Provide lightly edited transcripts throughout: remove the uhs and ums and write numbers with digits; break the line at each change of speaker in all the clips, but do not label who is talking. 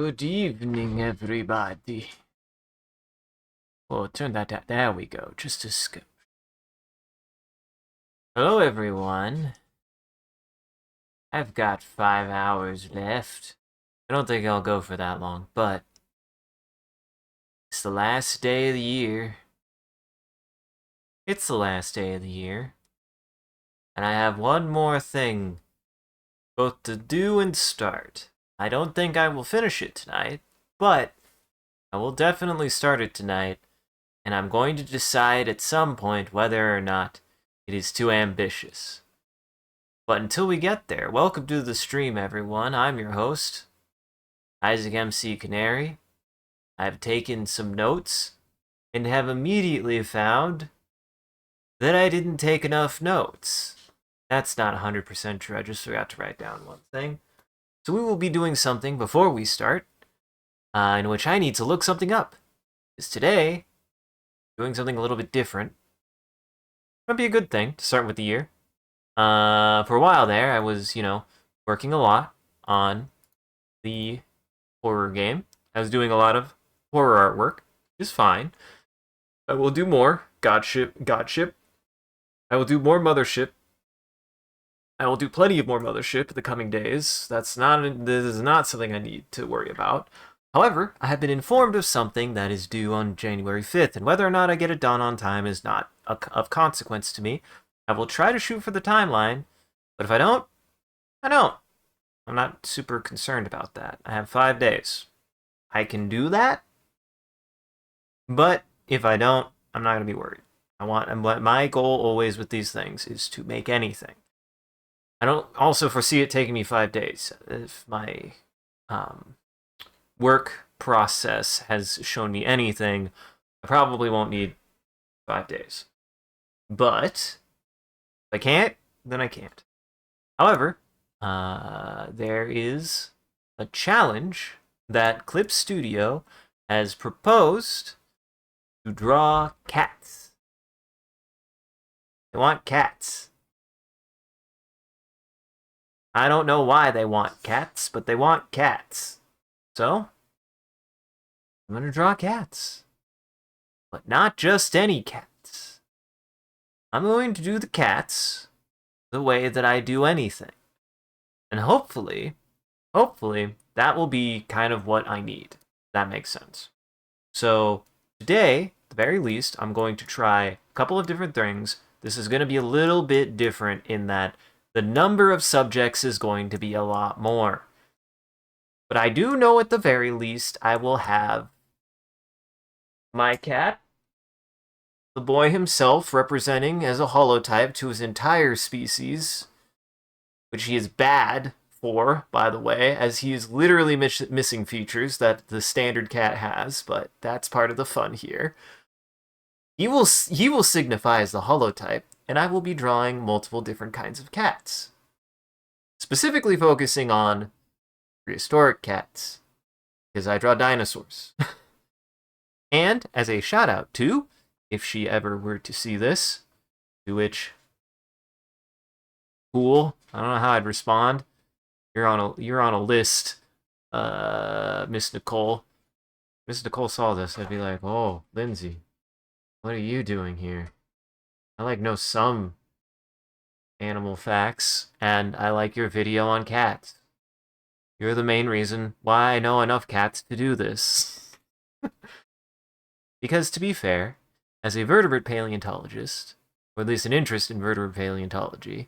Good evening, everybody. Oh, turn that down. There we go. Just a scoop. Hello, everyone. I've got 5 hours left. I don't think I'll go for that long, but it's the last day of the year. It's the last day of the year. And I have one more thing both to do and start. I don't think I will finish it tonight, but I will definitely start it tonight. And I'm going to decide at some point whether or not it is too ambitious. But until we get there, welcome to the stream, everyone. I'm your host, Isaac MCCanary. I've taken some notes and have immediately found that I didn't take enough notes. That's not 100% true. I just forgot to write down one thing. So we will be doing something before we start, in which I need to look something up. Because today, doing something a little bit different might be a good thing to start with the year. For a while there, I was, working a lot on the horror game. I was doing a lot of horror artwork, which is fine. I will do more Godship. I will do more Mothership. I will do plenty of more Mothership in the coming days. This is not something I need to worry about. However, I have been informed of something that is due on January 5th, and whether or not I get it done on time is not of consequence to me. I will try to shoot for the timeline, but if I don't, I don't. I'm not super concerned about that. I have 5 days. I can do that, but if I don't, I'm not going to be worried. My goal always with these things is to make anything. I don't also foresee it taking me 5 days. If my work process has shown me anything, I probably won't need 5 days. But if I can't, then I can't. However, there is a challenge that Clip Studio has proposed to draw cats. They want cats. I don't know why they want cats, but they want cats. So, I'm going to draw cats. But not just any cats. I'm going to do the cats the way that I do anything. And hopefully, that will be kind of what I need. That makes sense. So, today, at the very least, I'm going to try a couple of different things. This is going to be a little bit different in that the number of subjects is going to be a lot more. But I do know at the very least I will have my cat, the boy himself representing as a holotype to his entire species, which he is bad for, by the way, as he is literally missing features that the standard cat has, but that's part of the fun here. He will signify as the holotype, and I will be drawing multiple different kinds of cats. Specifically focusing on prehistoric cats, because I draw dinosaurs. And as a shout out to, if she ever were to see this, to which, cool, I don't know how I'd respond. You're on a list, Miss Nicole. Miss Nicole saw this, I'd be like, oh, Lindsay, what are you doing here? I know some animal facts, and I like your video on cats. You're the main reason why I know enough cats to do this. Because to be fair, as a vertebrate paleontologist, or at least an interest in vertebrate paleontology,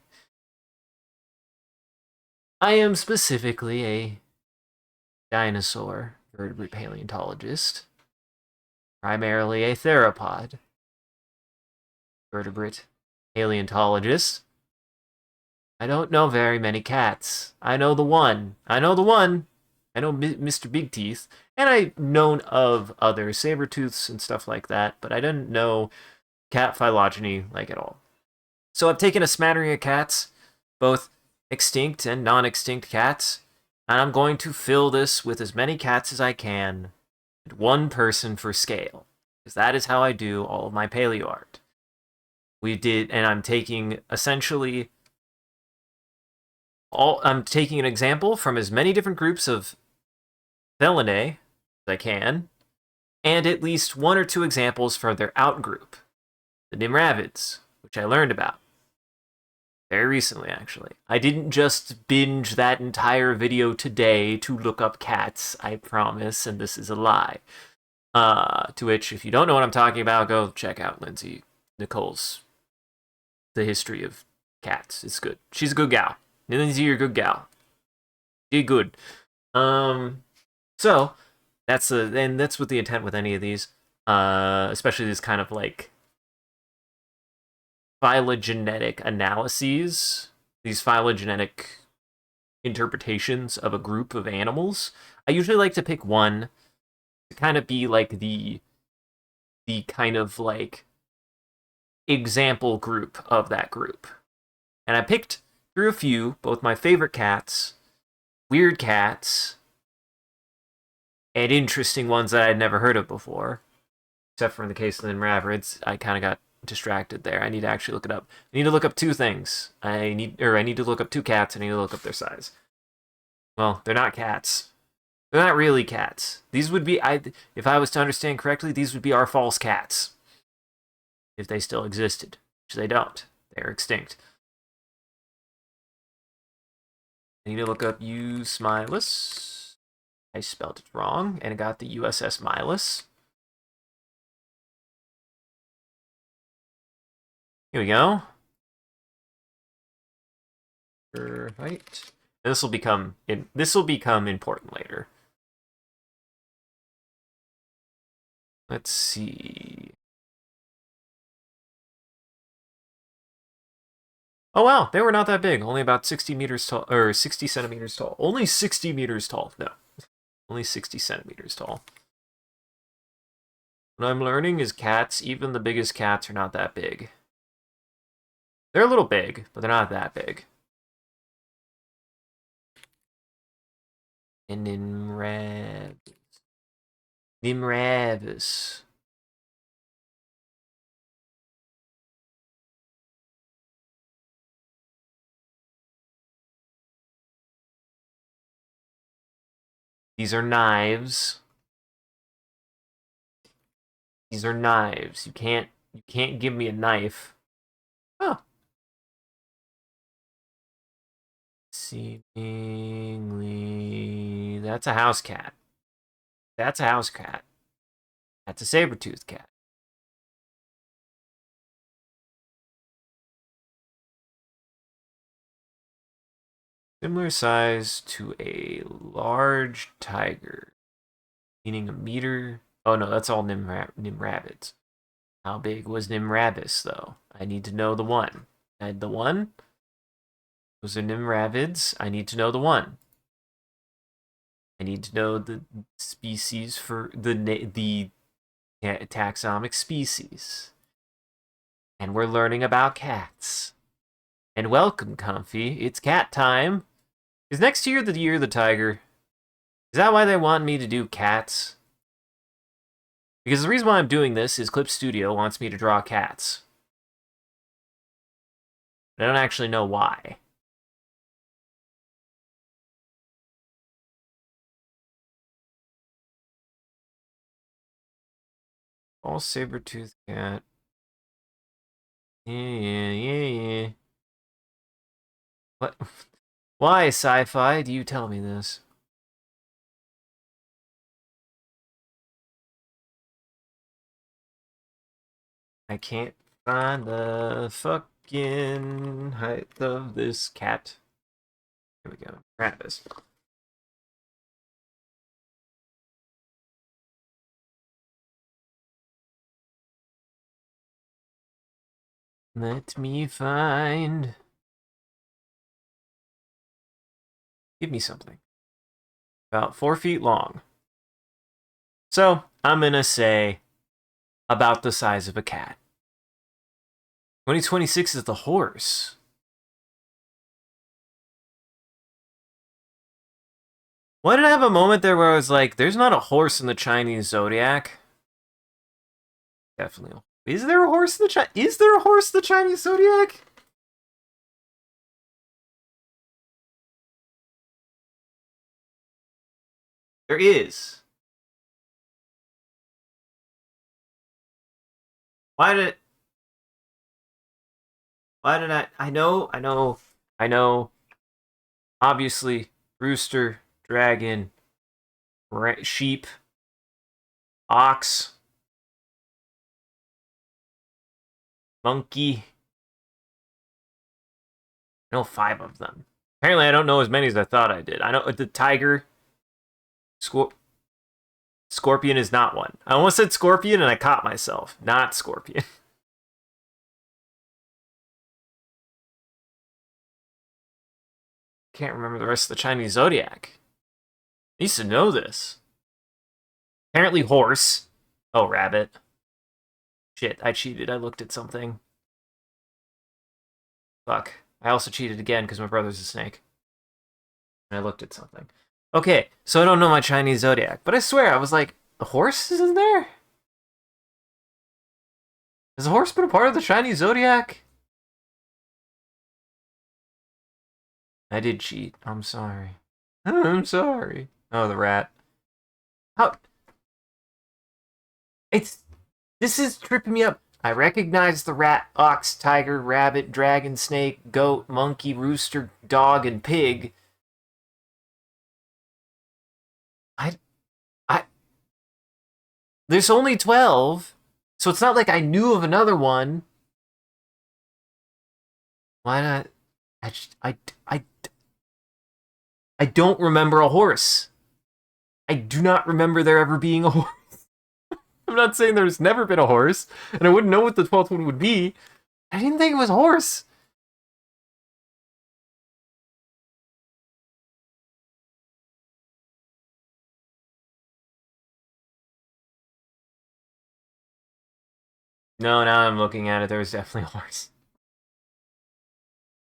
I am specifically a dinosaur vertebrate paleontologist, primarily a theropod vertebrate paleontologist. I don't know very many cats. I know the one. I know Mr. Big Teeth, and I've known of other saber-tooths and stuff like that, but I didn't know cat phylogeny at all. So I've taken a smattering of cats, both extinct and non-extinct cats, and I'm going to fill this with as many cats as I can, and one person for scale, because that is how I do all of my paleo art. And I'm taking essentially I'm taking an example from as many different groups of felinae, if I can, and at least one or two examples for their outgroup, the Nimravids, which I learned about very recently, actually. I didn't just binge that entire video today to look up cats, I promise, and this is a lie. To which, if you don't know what I'm talking about, go check out Lindsay Nicole's The History of Cats. It's good. She's a good gal. Lindsay, you're a good gal. You're good. So that's what the intent with any of these, especially these kind of like phylogenetic analyses, these phylogenetic interpretations of a group of animals. I usually like to pick one to kind of be like the kind of like example group of that group. And I picked through a few, both my favorite cats, weird cats, and interesting ones that I'd never heard of before. Except for in the case of the Nimravids, I kind of got distracted there. I need to actually look it up. I need to look up two things. I need to look up two cats. I need to look up their size. Well, they're not cats. They're not really cats. These would be, if I was to understand correctly, these would be our false cats. If they still existed. Which they don't. They're extinct. I need to look up U. smilus. I spelled it wrong, and I got the USS Milus. Here we go. Right. And this will become important later. Let's see. Oh wow, they were not that big. Only about 60 meters tall, or 60 centimeters tall. Only 60 meters tall. No, only 60 centimeters tall. What I'm learning is cats, even the biggest cats, are not that big. They're a little big, but they're not that big. And Nimravis. These are knives. These are knives. You can't give me a knife. Oh. Seemingly, that's a house cat. That's a house cat. That's a saber-toothed cat. Similar size to a large tiger. Meaning a meter. Oh no, that's all Nimravids. How big was Nimrabis, though? I need to know the one. The one? Those are Nimravids. I need to know the one. I need to know the species for the taxonomic species. And we're learning about cats. And welcome, Comfy. It's cat time. Is next year the year of the tiger? Is that why they want me to do cats? Because the reason why I'm doing this is Clip Studio wants me to draw cats. I don't actually know why. All saber-toothed cat. Yeah. What? Why, sci-fi, do you tell me this? I can't find the fucking height of this cat. Here we go. Travis. Let me find. Give me something. About 4 feet long. So, I'm gonna say about the size of a cat. 2026 is the horse. Why did I have a moment there where I was like, there's not a horse in the Chinese zodiac? Definitely. Is there a horse in the Chinese zodiac? There is. Why did... Why did I know. Obviously, rooster, dragon, sheep, ox, monkey. I know 5 of them. Apparently, I don't know as many as I thought I did. I know the tiger, scorpion is not one. I almost said scorpion and I caught myself. Not scorpion. Can't remember the rest of the Chinese zodiac. I used to know this. Apparently, horse. Oh, rabbit. Shit, I cheated. I looked at something. Fuck. I also cheated again because my brother's a snake. And I looked at something. Okay, so I don't know my Chinese zodiac, but I swear I was like, the horse is in there? Has the horse been a part of the Chinese zodiac? I did cheat. I'm sorry. I'm sorry. Oh, the rat. How? This is tripping me up. I recognize the rat, ox, tiger, rabbit, dragon, snake, goat, monkey, rooster, dog, and pig. I There's only 12, so it's not like I knew of another one. Why not? I just, I don't remember a horse. I do not remember there ever being a horse. I'm not saying there's never been a horse, and I wouldn't know what the 12th one would be. I didn't think it was a horse. No, now I'm looking at it. There was definitely a horse.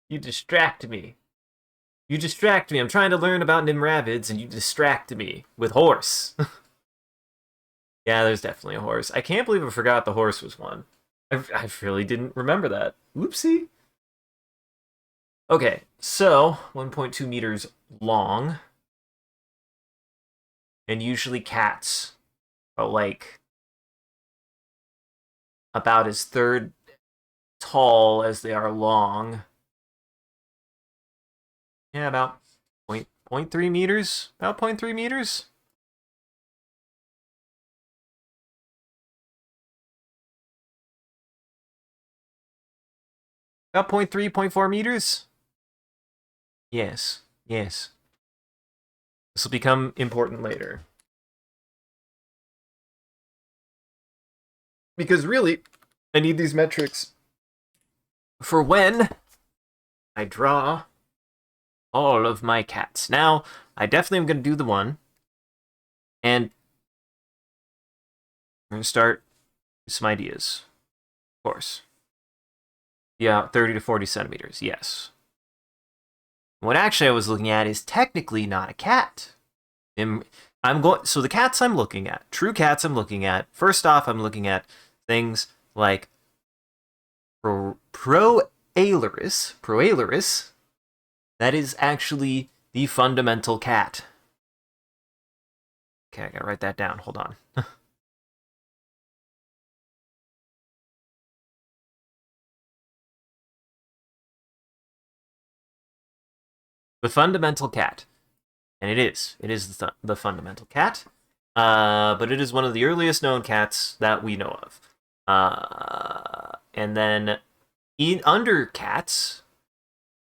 You distract me. You distract me. I'm trying to learn about Nimravids, and you distract me with horse. Yeah, there's definitely a horse. I can't believe I forgot the horse was one. I really didn't remember that. Oopsie. Okay, so 1.2 meters long. And usually cats are like about as third tall as they are long. Yeah, about 0.3 meters. About 0.3 meters. About 0.3, 0.4 meters. Yes, yes. This will become important later. Because really, I need these metrics for when I draw all of my cats. Now, I definitely am going to do the one. And I'm going to start with some ideas. Of course. Yeah, 30 to 40 centimeters, yes. What actually I was looking at is technically not a cat. So the cats I'm looking at, true cats I'm looking at, first off, I'm looking at things like Proailerus. That is actually the fundamental cat. Okay, I gotta write that down. Hold on. The fundamental cat. And it is. It is the fundamental cat. But it is one of the earliest known cats that we know of. And then under cats,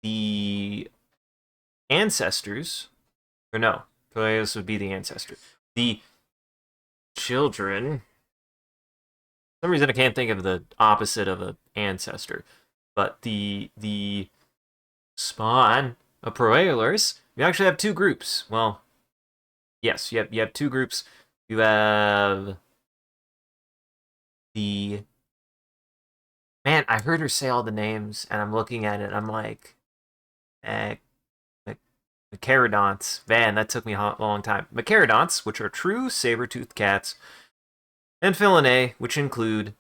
the ancestors, or no, this would be the ancestor. The children. For some reason I can't think of the opposite of an ancestor, but the spawn of Proailers. We actually have 2 groups. Well, yes, you have 2 groups. You have the... Man, I heard her say all the names, and I'm looking at it, and I'm like... Macarodonts. Man, that took me a long time. Macarodonts, which are true saber-toothed cats, and Felinae, which include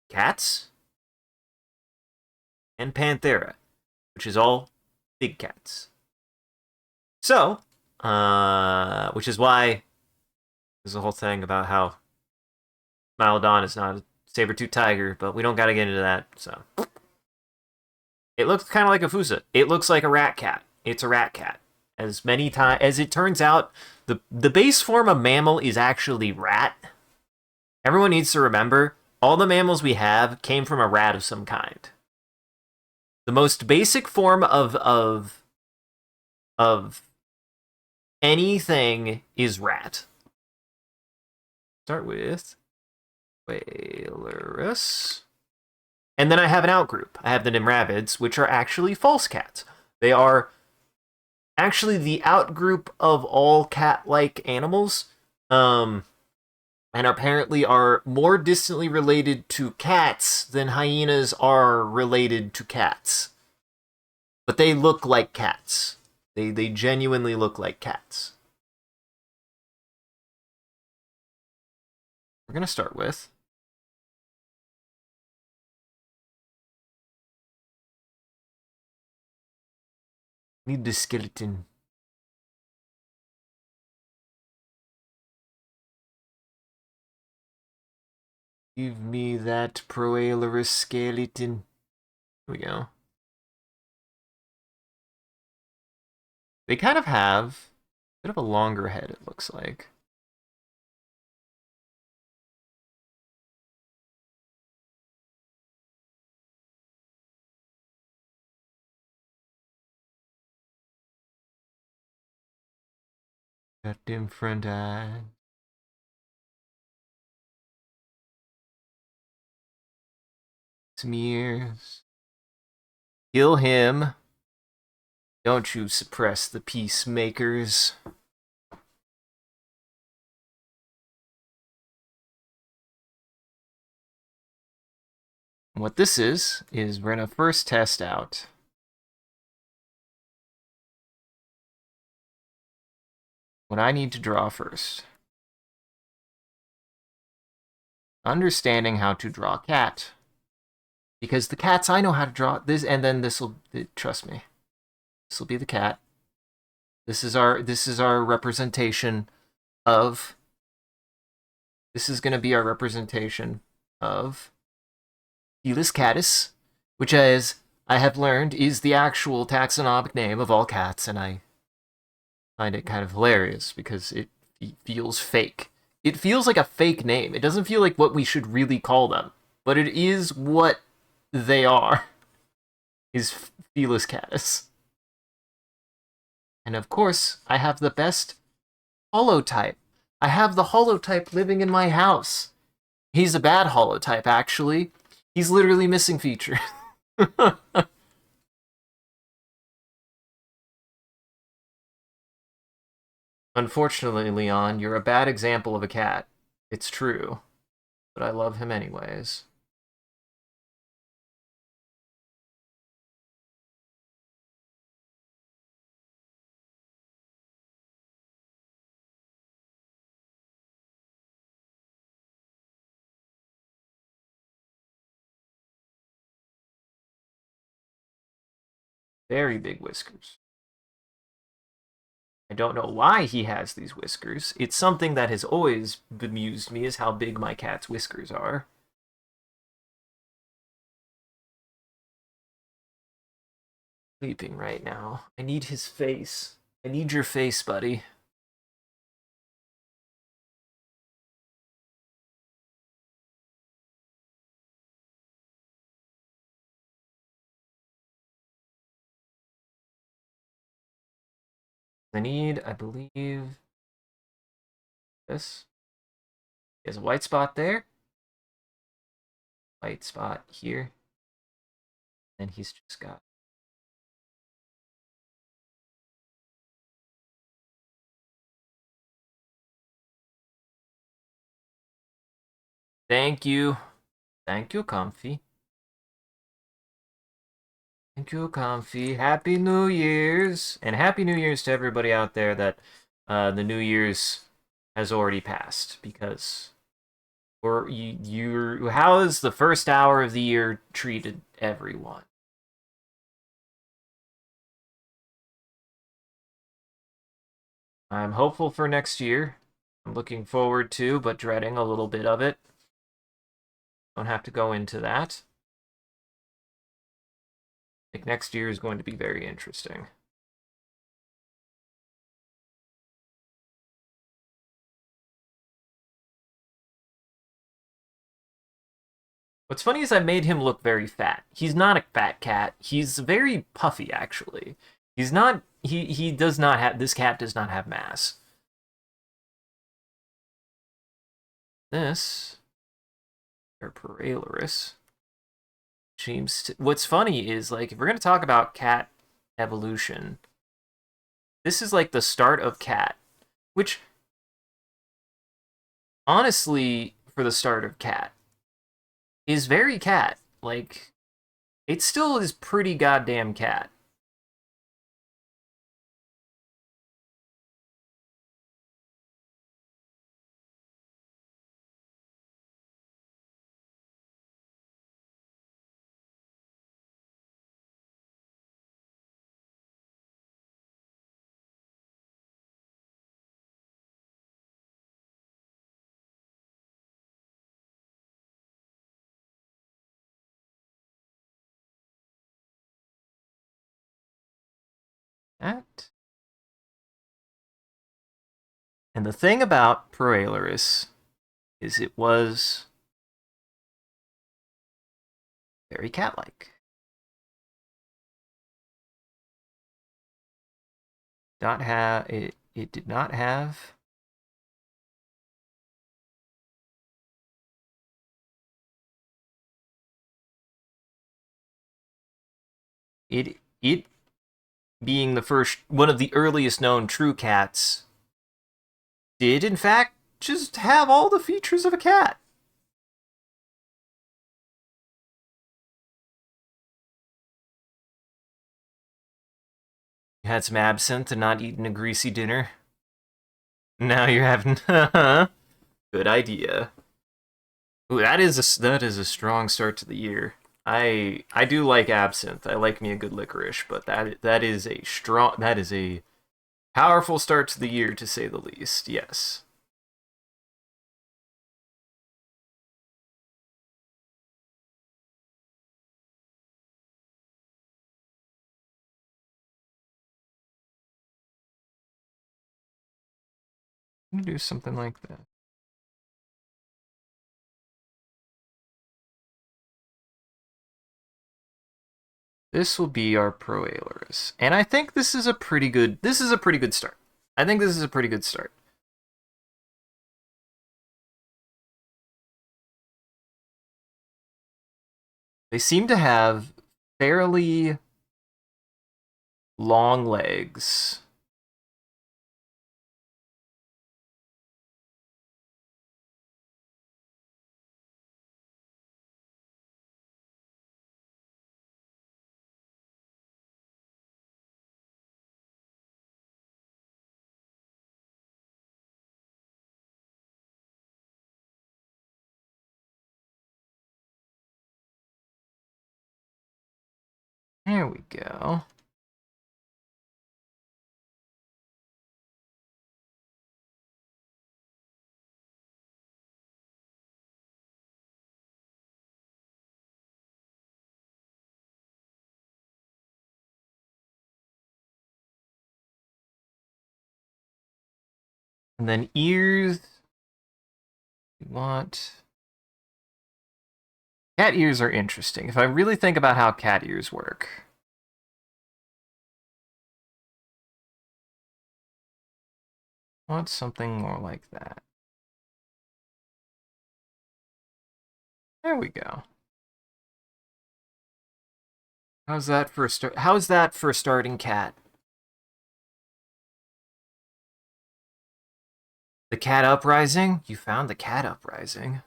cats, and Panthera, which is all big cats. So, Which is why there's a whole thing about how Smilodon is not a saber-tooth tiger, but we don't got to get into that. So it looks kind of like a Fusa. It looks like a rat cat. It's a rat cat. As many times as it turns out, the base form of mammal is actually rat. Everyone needs to remember all the mammals we have came from a rat of some kind. The most basic form of anything is rat. Start with Whalerus. And then I have an outgroup. I have the Nimravids, which are actually false cats. They are actually the outgroup of all cat-like animals, and apparently are more distantly related to cats than hyenas are related to cats. But they look like cats. They genuinely look like cats. We're going to start with need the skeleton. Give me that Proailurus skeleton. Here we go. They kind of have a bit of a longer head, it looks like. Got them front eye. Some ears. Kill him. Don't you suppress the peacemakers. What this is we're going to first test out what I need to draw first. Understanding how to draw cat. Because the cats I know how to draw this, and then this will, trust me, this will be the cat. This is our representation of, this is going to be our representation of Felis catus, which, as I have learned, is the actual taxonomic name of all cats, and I find it kind of hilarious because it feels fake. It feels like a fake name. It doesn't feel like what we should really call them, but it is what they are, is Felis catus. And of course, I have the best holotype. I have the holotype living in my house. He's a bad holotype, actually. He's literally missing features. Unfortunately, Leon, you're a bad example of a cat. It's true. But I love him anyways. Very big whiskers. I don't know why he has these whiskers. It's something that has always bemused me, is how big my cat's whiskers are. Sleeping right now. I need his face. I need your face, buddy. I need, I believe, this. He has a white spot there. White spot here. And he's just got. Thank you. Thank you, Comfy. Thank you, Comfy. Happy New Year's. And Happy New Year's to everybody out there that the New Year's has already passed. Because how has the first hour of the year treated everyone? I'm hopeful for next year. I'm looking forward to, but dreading a little bit of it. Don't have to go into that. I think next year is going to be very interesting. What's funny is I made him look very fat. He's not a fat cat. He's very puffy, actually. He's not. He does not have. This cat does not have mass. This, or Paralaris, seems to. What's funny is like if we're gonna talk about cat evolution, this is like the start of cat, which honestly, for the start of cat, is very cat. Like it still is pretty goddamn cat. That. And the thing about Paralaris is it was very cat-like. Not have it. It did not have. It being the first one of the earliest known true cats did in fact just have all the features of a cat. You had some absinthe and not eaten a greasy dinner. Now you're having good idea. Ooh, that is a strong start to the year. I do like absinthe. I like me a good licorice, but that is a powerful start to the year to say the least. Yes. Do something like that. This will be our Proalaris. And I think this is a pretty good start. I think this is a pretty good start. They seem to have fairly long legs. There we go. And then ears. We want cat ears are interesting. If I really think about how cat ears work. I want something more like that. There we go. How's that for a start? How's that for a starting cat? The cat uprising? You found the cat uprising.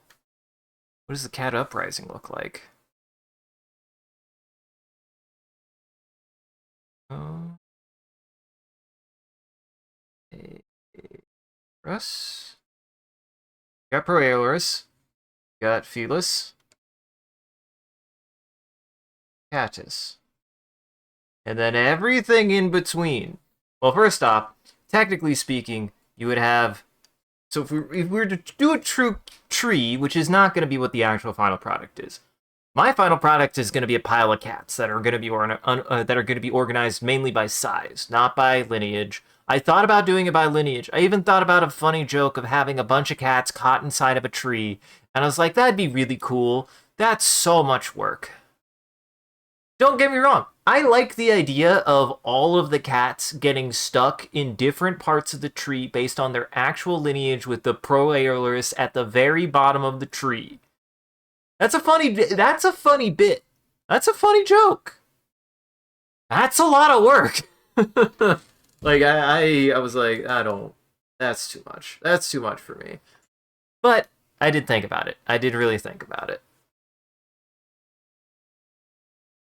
What does the cat uprising look like? Oh, Russ. Got Proailurus. Got Felis. Catus. And then everything in between. Well, first off, technically speaking, you would have. So if we were to do a true tree, which is not going to be what the actual final product is, my final product is going to be a pile of cats that are going to be organized mainly by size, not by lineage. I thought about doing it by lineage. I even thought about a funny joke of having a bunch of cats caught inside of a tree, and I was like, that'd be really cool. That's so much work. Don't get me wrong. I like the idea of all of the cats getting stuck in different parts of the tree based on their actual lineage with the pro Aeolus at the very bottom of the tree. That's a funny bit. That's a funny joke. That's a lot of work. Like I was like, I don't that's too much. That's too much for me. But I did think about it. I did really think about it.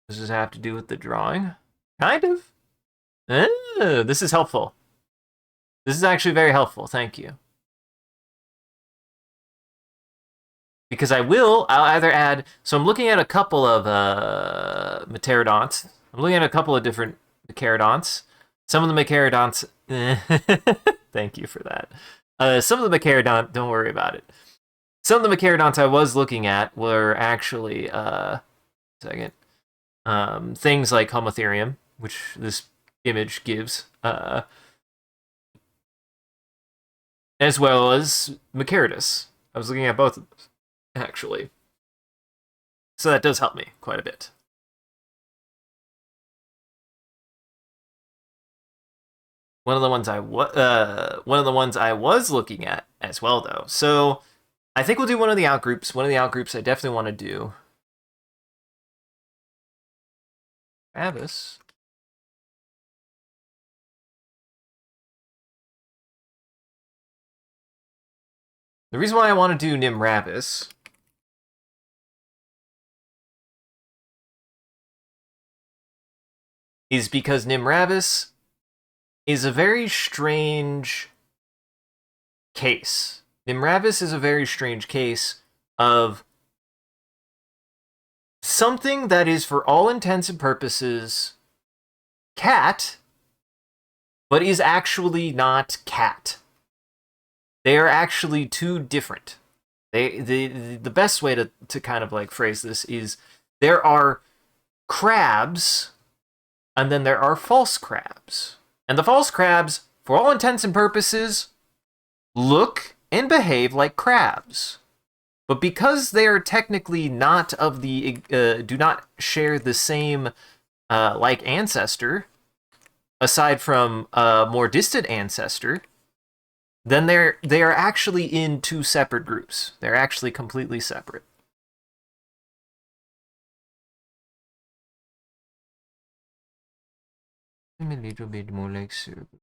Does this have to do with the drawing? Kind of. This is helpful. This is actually very helpful. Thank you. Because I'll either add. So I'm looking at a couple of Pterodonts. I'm looking at a couple of different Mecharodonts. Some of the Mecharodonts. Thank you for that. Some of the Mecharodont. Don't worry about it. Some of the Mecharodonts I was looking at were actually second. Things like Homotherium, which this image gives, as well as Mecharodus. I was looking at both of those, actually. So that does help me quite a bit. One of the ones I was looking at as well, though. So I think we'll do one of the outgroups. One of the outgroups I definitely want to do. Travis. The reason why I want to do Nimravis is because Nimravis is a very strange case. Nimravis is a very strange case of something that is, for all intents and purposes, cat, but is actually not cat. They are actually two different. The best way to kind of like phrase this is there are crabs, and then there are false crabs. And the false crabs, for all intents and purposes, look and behave like crabs. But because they are technically not of the, do not share the same, like ancestor, aside from a more distant ancestor, then they are actually in two separate groups. They're actually completely separate. I'm a little bit more like circle.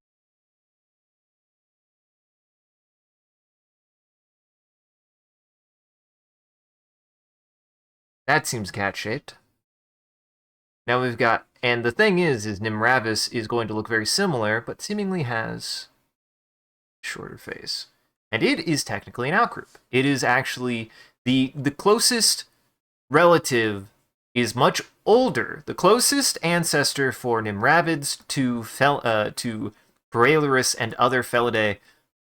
That seems cat-shaped. Now we've got, and the thing is Nimravis is going to look very similar, but seemingly has shorter face. And it is technically an outgroup. It is actually the closest relative is much older. The closest ancestor for Nimravids to Paraelurus and other Felidae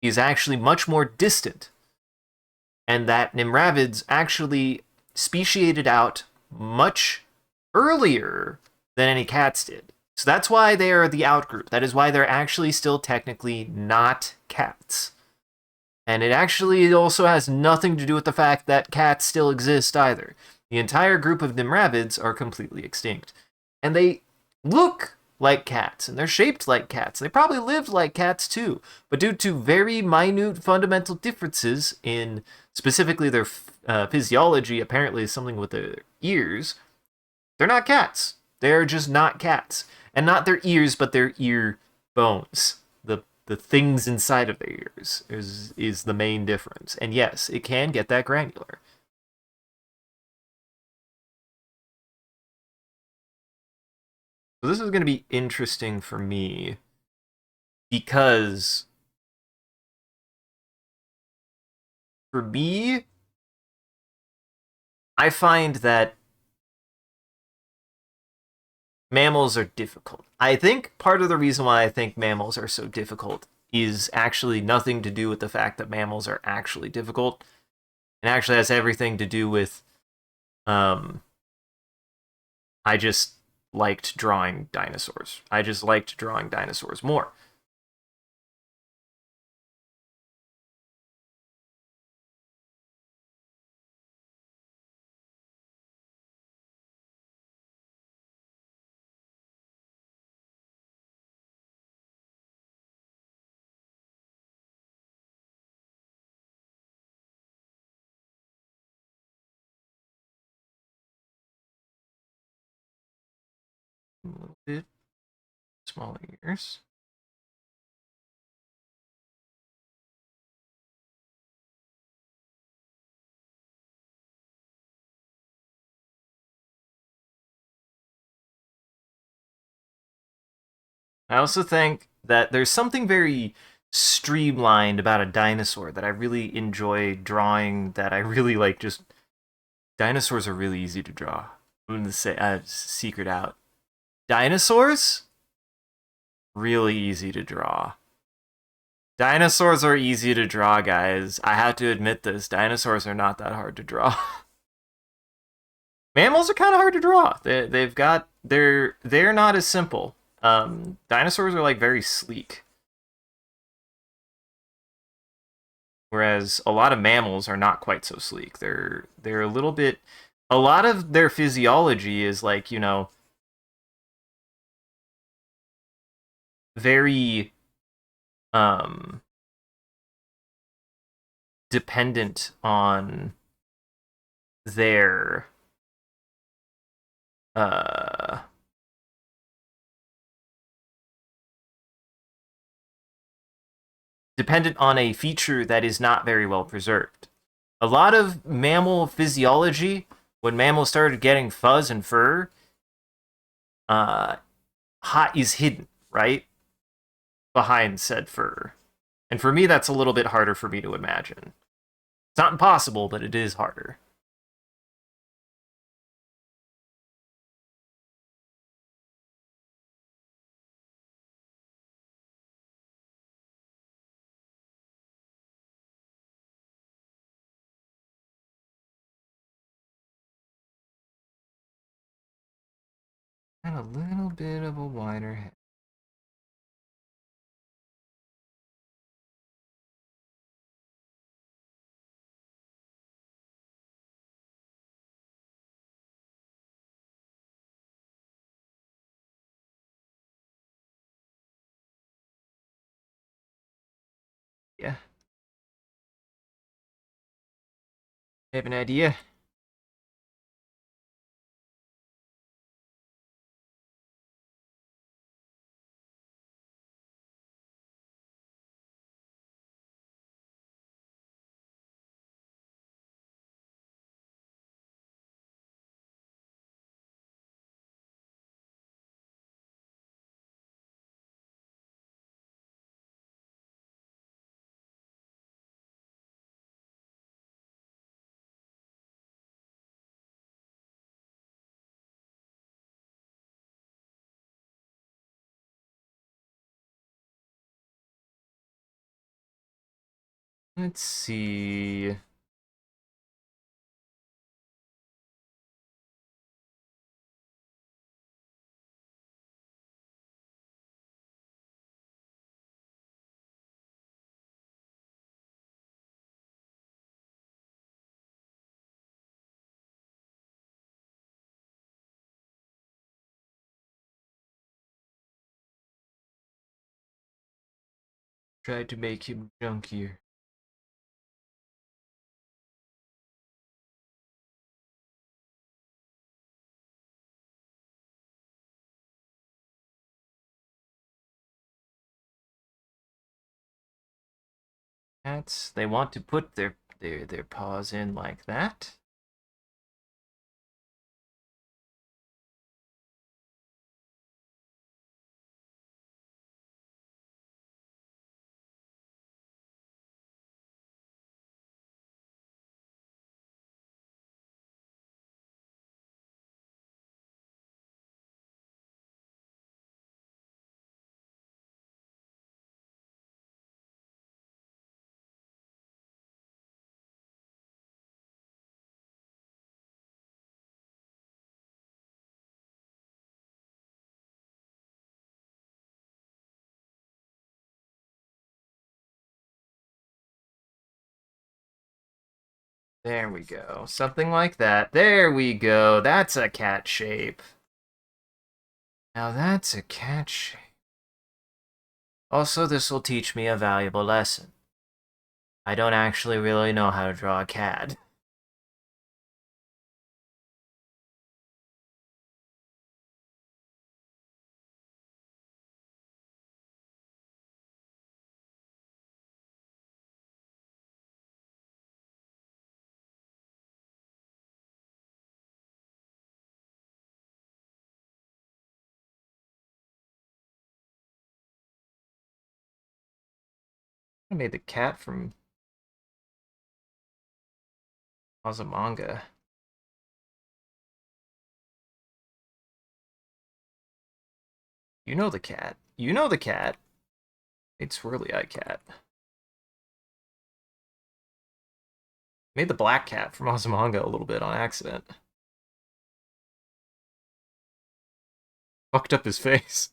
is actually much more distant. And that Nimravids actually speciated out much earlier than any cats did. So that's why they are the outgroup. That is why they're actually still technically not cats. And it actually also has nothing to do with the fact that cats still exist either. The entire group of Nimravids are completely extinct. And they look like cats, and they're shaped like cats. They probably lived like cats too. But due to very minute fundamental differences in specifically their physiology, apparently something with their ears, they're not cats. They're just not cats. And not their ears, but their ear bones. The things inside of their ears is the main difference. And yes, it can get that granular. So this is going to be interesting for me because for me, I find that mammals are difficult. I think part of the reason why I think mammals are so difficult is actually nothing to do with the fact that mammals are actually difficult. It actually has everything to do with um, I just liked drawing dinosaurs. I just liked drawing dinosaurs more. A little bit smaller ears. I also think that there's something very streamlined about a dinosaur that I really enjoy drawing. That I really like. Just dinosaurs are really easy to draw. I'm gonna say secret out. Dinosaurs really easy to draw. Dinosaurs are easy to draw, guys. I have to admit this. Dinosaurs are not that hard to draw. Mammals are kind of hard to draw. They're not as simple. Dinosaurs are like very sleek, whereas a lot of mammals are not quite so sleek. They're a little bit. A lot of their physiology is like very um dependent on their uh dependent on a feature that is not very well preserved. A lot of mammal physiology, when mammals started getting fuzz and fur, uh, hot is hidden, right? Behind said fur. And for me, that's a little bit harder for me to imagine. It's not impossible, but it is harder. And a little bit of a wider head. Yeah. I have an idea. Let's see. Try to make him junkier. Cats, they want to put their paws in like that. There we go. Something like that. There we go. That's a cat shape. Now that's a cat shape. Also, this will teach me a valuable lesson. I don't actually really know how to draw a cat. I made the cat from Azumanga. You know the cat. You know the cat. It's Swirly Eye Cat. Made the black cat from Azumanga a little bit on accident. Fucked up his face.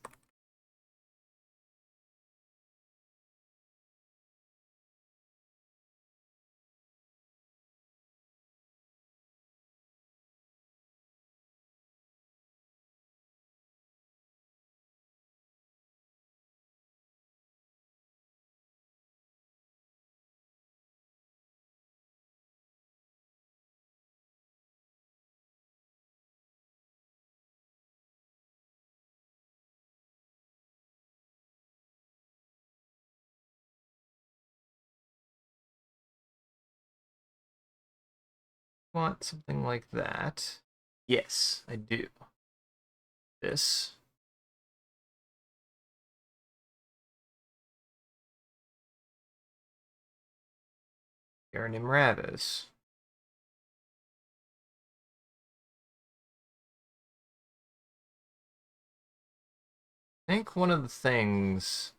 Want something like that? Yes, I do. This. Aaron Ravis. I think one of the things.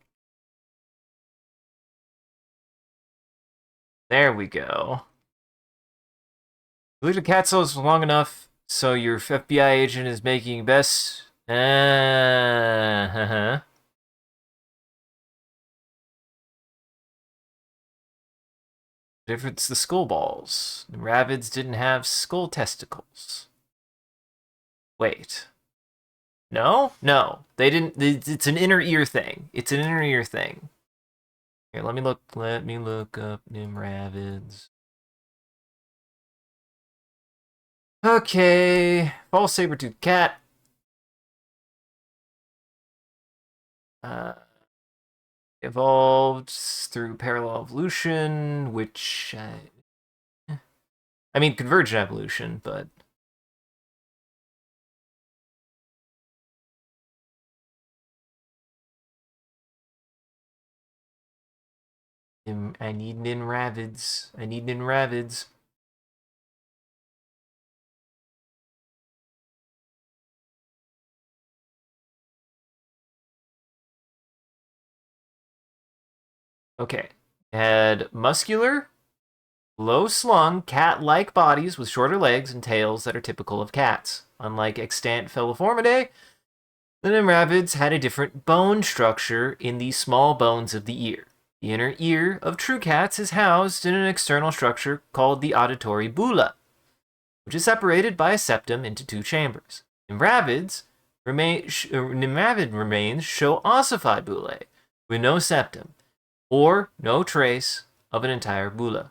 There we go. Leave the cat cells long enough so your FBI agent is making best. Difference the skull balls. The rabbits didn't have skull testicles. Wait. No? No. They didn't. It's an inner ear thing. It's an inner ear thing. Here, let me look. Let me look up Nimravids. Okay. False saber-toothed cat. Evolved through parallel evolution, which I mean convergent evolution, but I need Ninravids. I need Ninravids. Okay. Had muscular, low-slung, cat-like bodies with shorter legs and tails that are typical of cats. Unlike extant Feliformidae, the Nimravids had a different bone structure in the small bones of the ear. The inner ear of true cats is housed in an external structure called the auditory bulla, which is separated by a septum into two chambers. Nimravid remains show ossified bullae with no septum, or no trace of an entire bulla.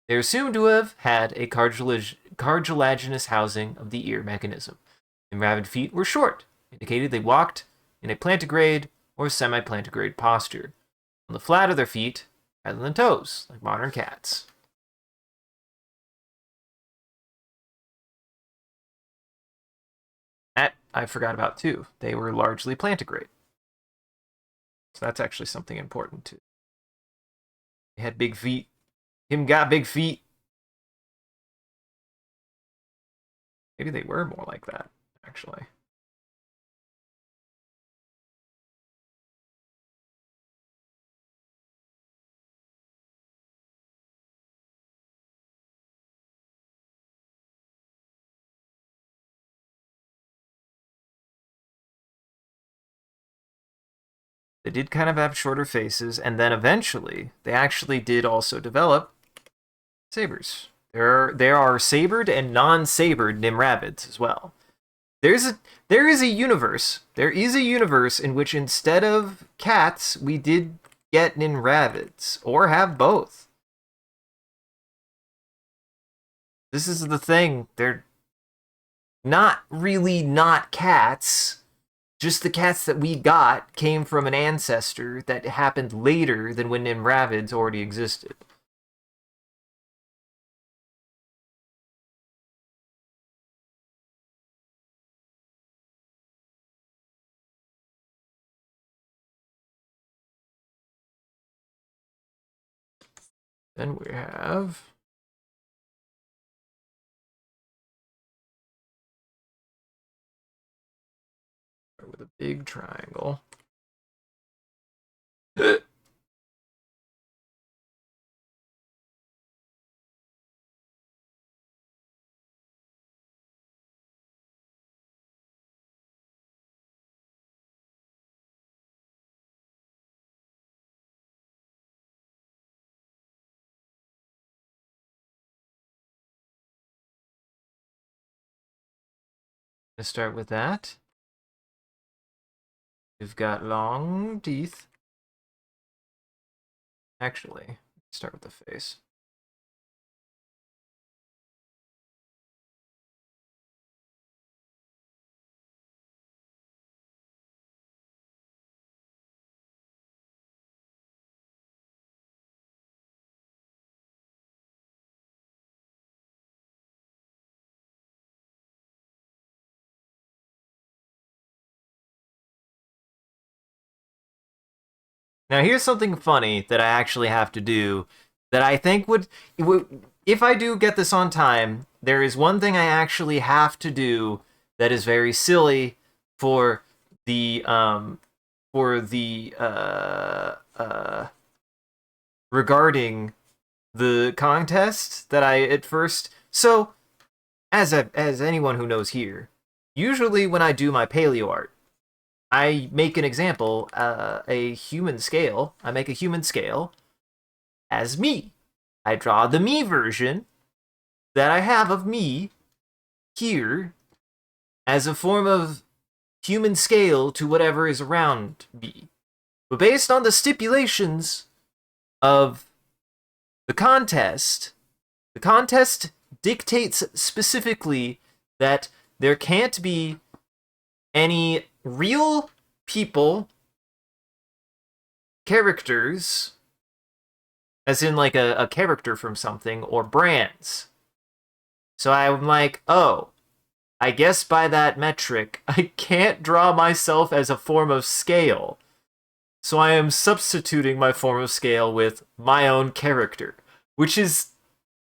They are assumed to have had a cartilaginous housing of the ear mechanism. Nimravid feet were short, indicated they walked in a plantigrade or semi-plantigrade posture, on the flat of their feet rather than toes, like modern cats. That I forgot about too. They were largely plantigrade. So that's actually something important too. They had big feet. Him got big feet. Maybe they were more like that, actually. They did kind of have shorter faces, and then eventually they actually did also develop sabers. There are sabered and non-sabered Nimravids as well. There is a universe. There is a universe in which instead of cats, we did get Nimravids, or have both. This is the thing. They're not really not cats. Just the cats that we got came from an ancestor that happened later than when Nimravids already existed. Then we have with a big triangle. Let's start with that. We've got long teeth. Actually, start with the face. Now, here's something funny that I actually have to do that I think would, if I do get this on time, there is one thing I actually have to do that is very silly for the, regarding the contest that I at first. So, as anyone who knows here, usually when I do my paleo art, I make an example, a human scale. I make a human scale as me. I draw the me version that I have of me here as a form of human scale to whatever is around me. But based on the stipulations of the contest dictates specifically that there can't be any real people, characters, as in like a character from something, or brands. So I'm like, oh, I guess by that metric, I can't draw myself as a form of scale. So I am substituting my form of scale with my own character, which is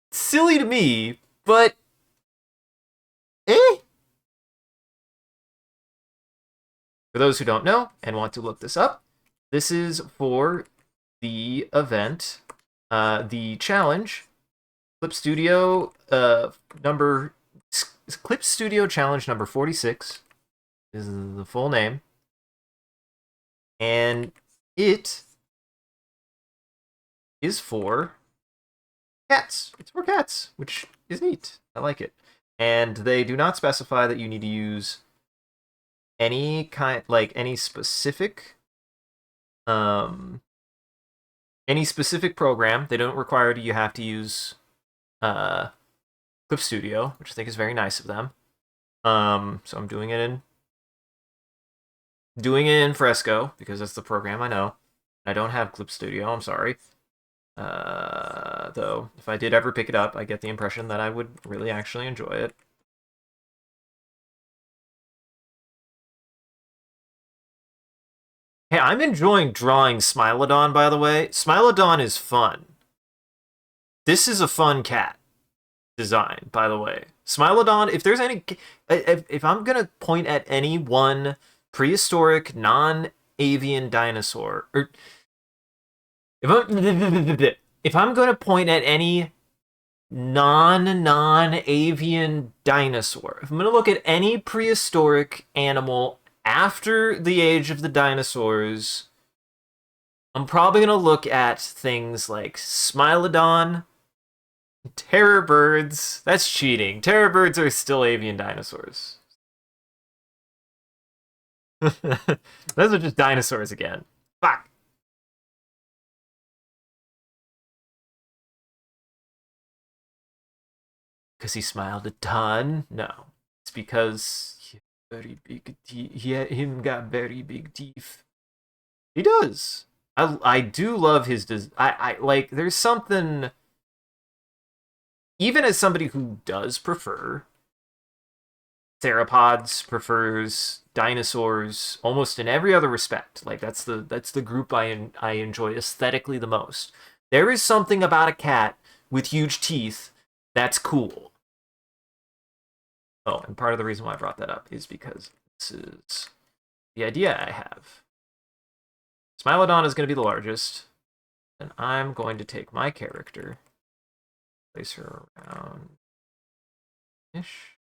silly to me, but eh? For those who don't know and want to look this up, this is for the event, the challenge, Clip Studio Clip Studio Challenge number 46 is the full name, and it is for cats. It's for cats, which is neat. I like it. And they do not specify that you need to use any kind, like any specific program. They don't require you have to use Clip Studio, which I think is very nice of them. So I'm doing it in Fresco because that's the program I know. I don't have Clip Studio. I'm sorry. Though if I did ever pick it up, I get the impression that I would really actually enjoy it. Hey, I'm enjoying drawing Smilodon, by the way. Smilodon is fun. This is a fun cat design, by the way. Smilodon, if there's any... If I'm going to point at any one prehistoric, non-avian dinosaur... Or if I'm going to point at any non-avian dinosaur, if I'm going to look at any prehistoric animal after the age of the dinosaurs, I'm probably going to look at things like Smilodon, Terror birds. That's cheating. Terror birds are still avian dinosaurs. Those are just dinosaurs again. Fuck. Because he smiled a ton? No. It's because he had very big teeth. Him got very big teeth. He does. I do love his I like there's something even as somebody who does prefer theropods, prefers dinosaurs almost in every other respect. Like that's the group I enjoy aesthetically the most. There is something about a cat with huge teeth that's cool. Oh, and part of the reason why I brought that up is because this is the idea I have. Smilodon is going to be the largest, and I'm going to take my character, place her around ish.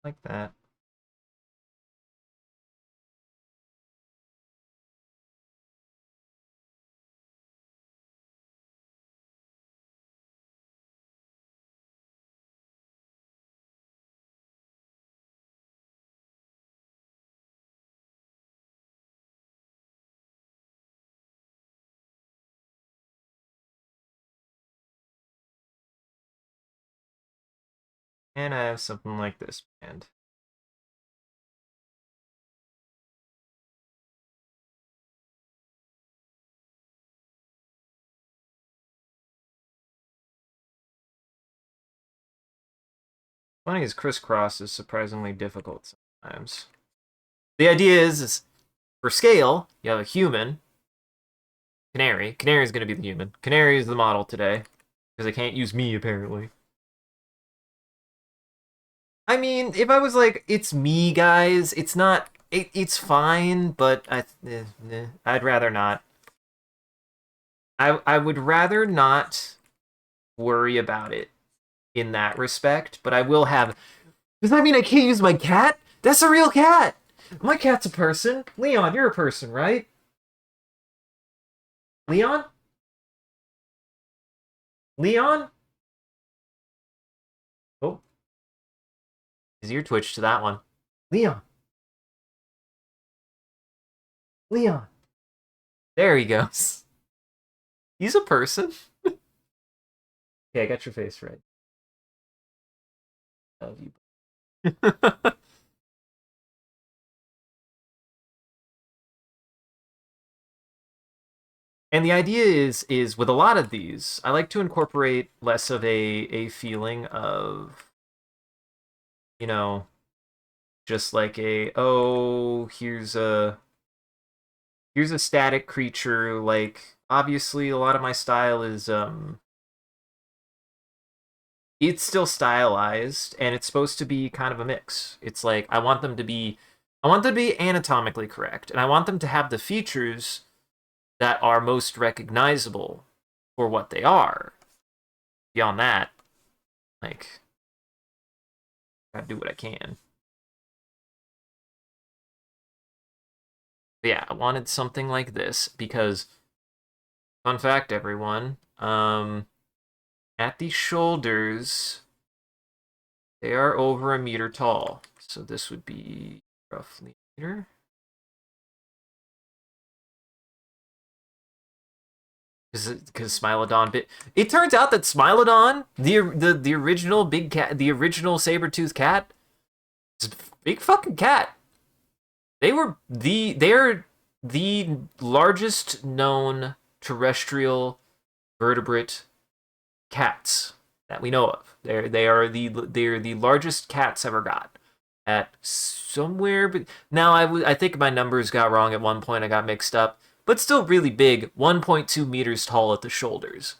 Like that. And I have something like this planned. Funny is crisscross is surprisingly difficult sometimes. The idea is for scale, you have a human, canary. Canary is going to be the human. Canary is the model today because they can't use me apparently. I mean, if I was like, it's me, guys, it's not. It's fine, but I'd rather not. I would rather not worry about it in that respect, but I will have. Does that mean I can't use my cat? That's a real cat. My cat's a person. Leon, you're a person, right? Leon? Leon? Oh, his ear twitched to that one. Leon. Leon. There he goes. He's a person. Okay, I got your face right. Love you. And the idea is with a lot of these, I like to incorporate less of a feeling of, you know, just like a oh, here's a static creature. Like obviously a lot of my style is it's still stylized and it's supposed to be kind of a mix. It's like I want them to be anatomically correct and I want them to have the features that are most recognizable for what they are. Beyond that, like, I gotta do what I can. But yeah, I wanted something like this because, fun fact, everyone, at the shoulders, they are over a meter tall. So this would be roughly a meter. Because Smilodon bit. It turns out that Smilodon, the original big cat, the original saber-toothed cat, is a big fucking cat. They're the largest known terrestrial vertebrate cats that we know of. They're the largest cats ever got at somewhere. But now I think my numbers got wrong at one point. I got mixed up, but still really big. 1.2 meters tall at the shoulders.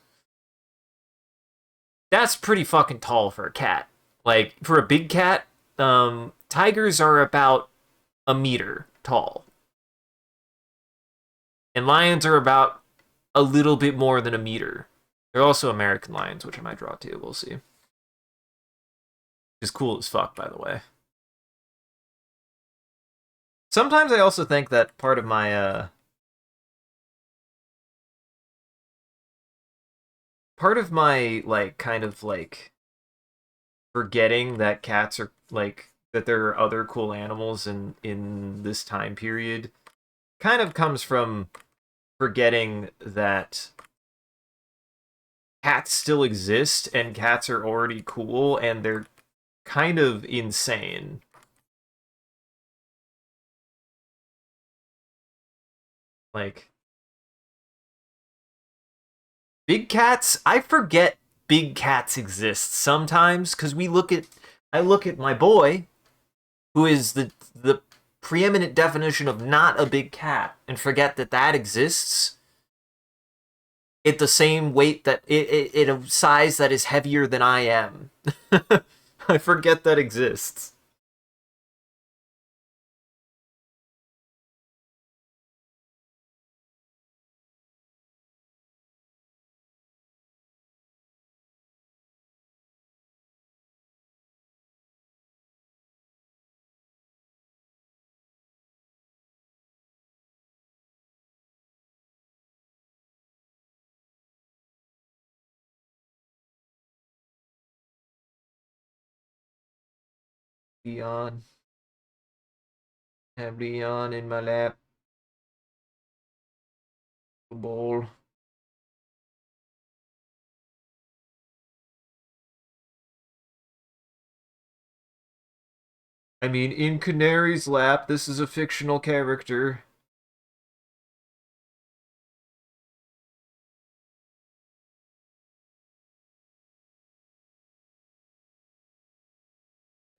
That's pretty fucking tall for a cat. Like, for a big cat, tigers are about a meter tall. And lions are about a little bit more than a meter. They're also American lions, which I might draw too. We'll see. Is cool as fuck, by the way. Sometimes I also think that part of my like kind of like forgetting that cats are like that there are other cool animals in this time period kind of comes from forgetting that cats still exist and cats are already cool and they're kind of insane. Like big cats, I forget big cats exist sometimes because I look at my boy who is the preeminent definition of not a big cat and forget that that exists at the same weight that it a size that is heavier than I am. I forget that exists. Leon, have Leon in my lap. Bowl. I mean, in Canary's lap, this is a fictional character.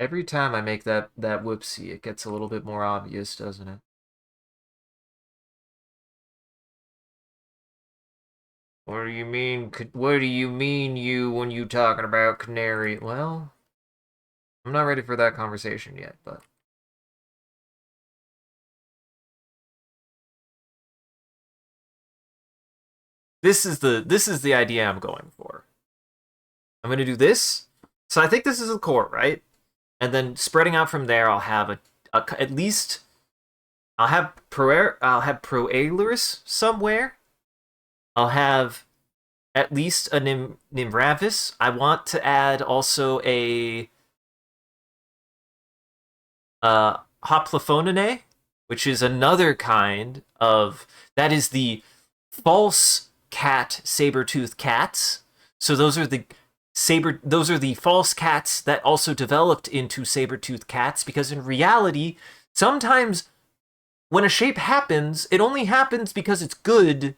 Every time I make that whoopsie, it gets a little bit more obvious, doesn't it? What do you mean? What do you mean, you, when you talking about Canary? Well, I'm not ready for that conversation yet, but this is the idea I'm going for. I'm gonna do this. So I think this is the core, right? And then spreading out from there, I'll have at least I'll have Proailurus somewhere. I'll have at least a Nimravis. I want to add also a Hoplophonae, which is another kind of that is the false cat saber-toothed cats. So those are the false cats that also developed into saber-toothed cats because in reality, sometimes when a shape happens, it only happens because it's good,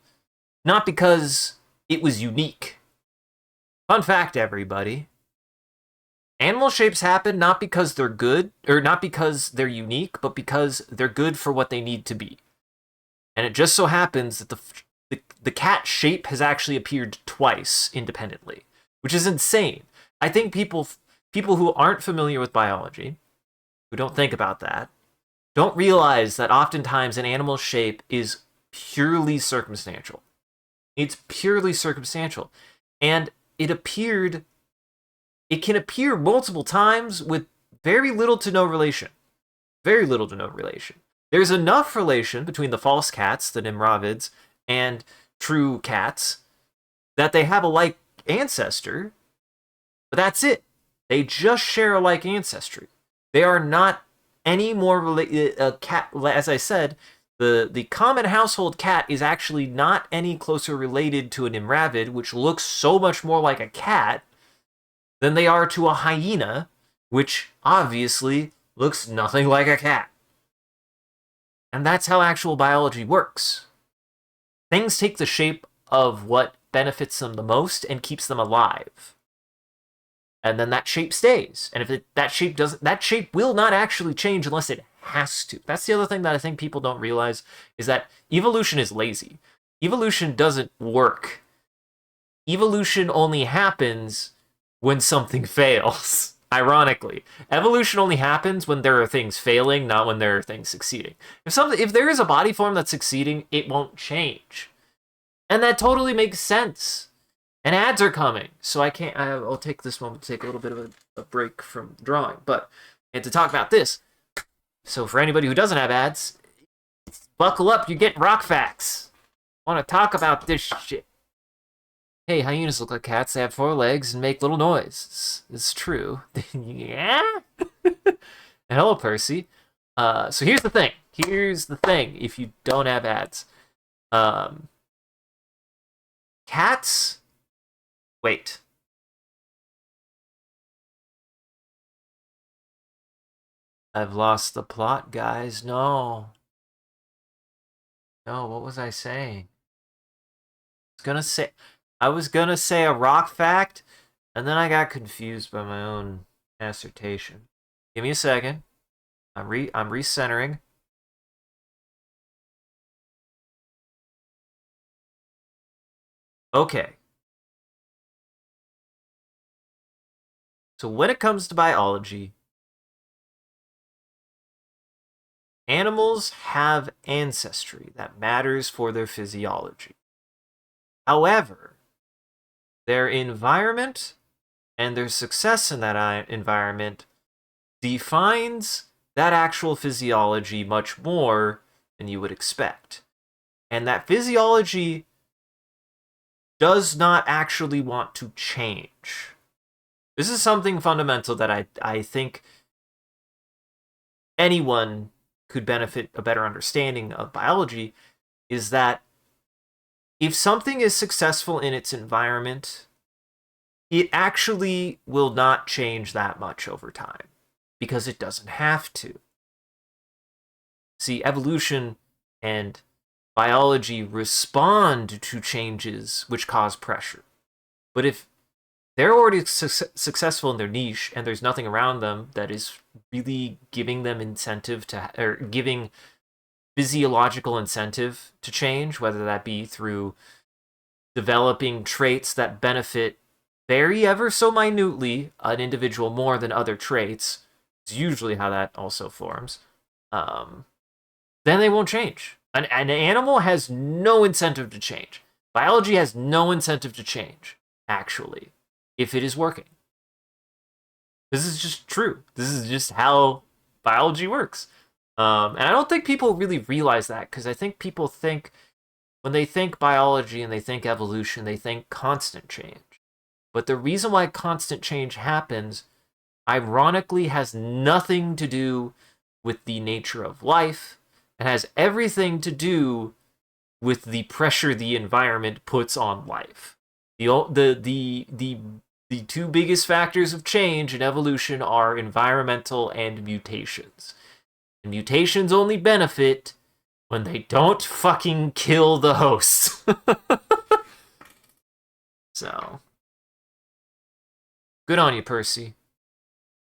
not because it was unique. Fun fact, everybody. Animal shapes happen not because they're good, or not because they're unique, but because they're good for what they need to be. And it just so happens that the cat shape has actually appeared twice independently, which is insane. I think people who aren't familiar with biology, who don't think about that, don't realize that oftentimes an animal shape is purely circumstantial. It's purely circumstantial. And it can appear multiple times with very little to no relation. Very little to no relation. There's enough relation between the false cats, the Nimravids, and true cats that they have a like ancestor, but that's it. They just share a like ancestry. They are not any more related. Cat, as I said, the common household cat is actually not any closer related to a Nimravid, which looks so much more like a cat, than they are to a hyena, which obviously looks nothing like a cat. And that's how actual biology works. Things take the shape of what benefits them the most and keeps them alive. And then that shape stays. And if that shape will not actually change unless it has to. That's the other thing that I think people don't realize is that evolution is lazy. Evolution doesn't work. Evolution only happens when something fails. Ironically, evolution only happens when there are things failing, not when there are things succeeding. If there is a body form that's succeeding, it won't change. And that totally makes sense. And ads are coming, so I'll take this moment to take a little bit of a break from drawing, and to talk about this. So for anybody who doesn't have ads, buckle up, you're getting rock facts. I want to talk about this shit. Hey, hyenas look like cats. They have 4 legs and make little noise. It's true. Yeah? Hello, Percy. So here's the thing. If you don't have ads. Cats... Wait. I've lost the plot, guys. No. No, what was I saying? I was gonna say a rock fact, and then I got confused by my own assertion. Give me a second. I'm recentering. Okay. So when it comes to biology, animals have ancestry that matters for their physiology. However, their environment and their success in that environment defines that actual physiology much more than you would expect. And that physiology does not actually want to change. This is something fundamental that I think anyone could benefit a better understanding of biology, is that if something is successful in its environment, it actually will not change that much over time, because it doesn't have to. See, evolution and biology respond to changes which cause pressure. But if they're already successful in their niche and there's nothing around them that is really giving them incentive to, or giving physiological incentive to change, whether that be through developing traits that benefit very ever so minutely an individual more than other traits, is usually how that also forms, then they won't change. An animal has no incentive to change. Biology has no incentive to change, actually, if it is working. This is just true. This is just how biology works. And I don't think people really realize that, because I think people think, when they think biology and they think evolution, they think constant change. But the reason why constant change happens, ironically, has nothing to do with the nature of life. It has everything to do with the pressure the environment puts on life. The 2 biggest factors of change in evolution are environmental and mutations. And mutations only benefit when they don't fucking kill the host. So, good on you, Percy.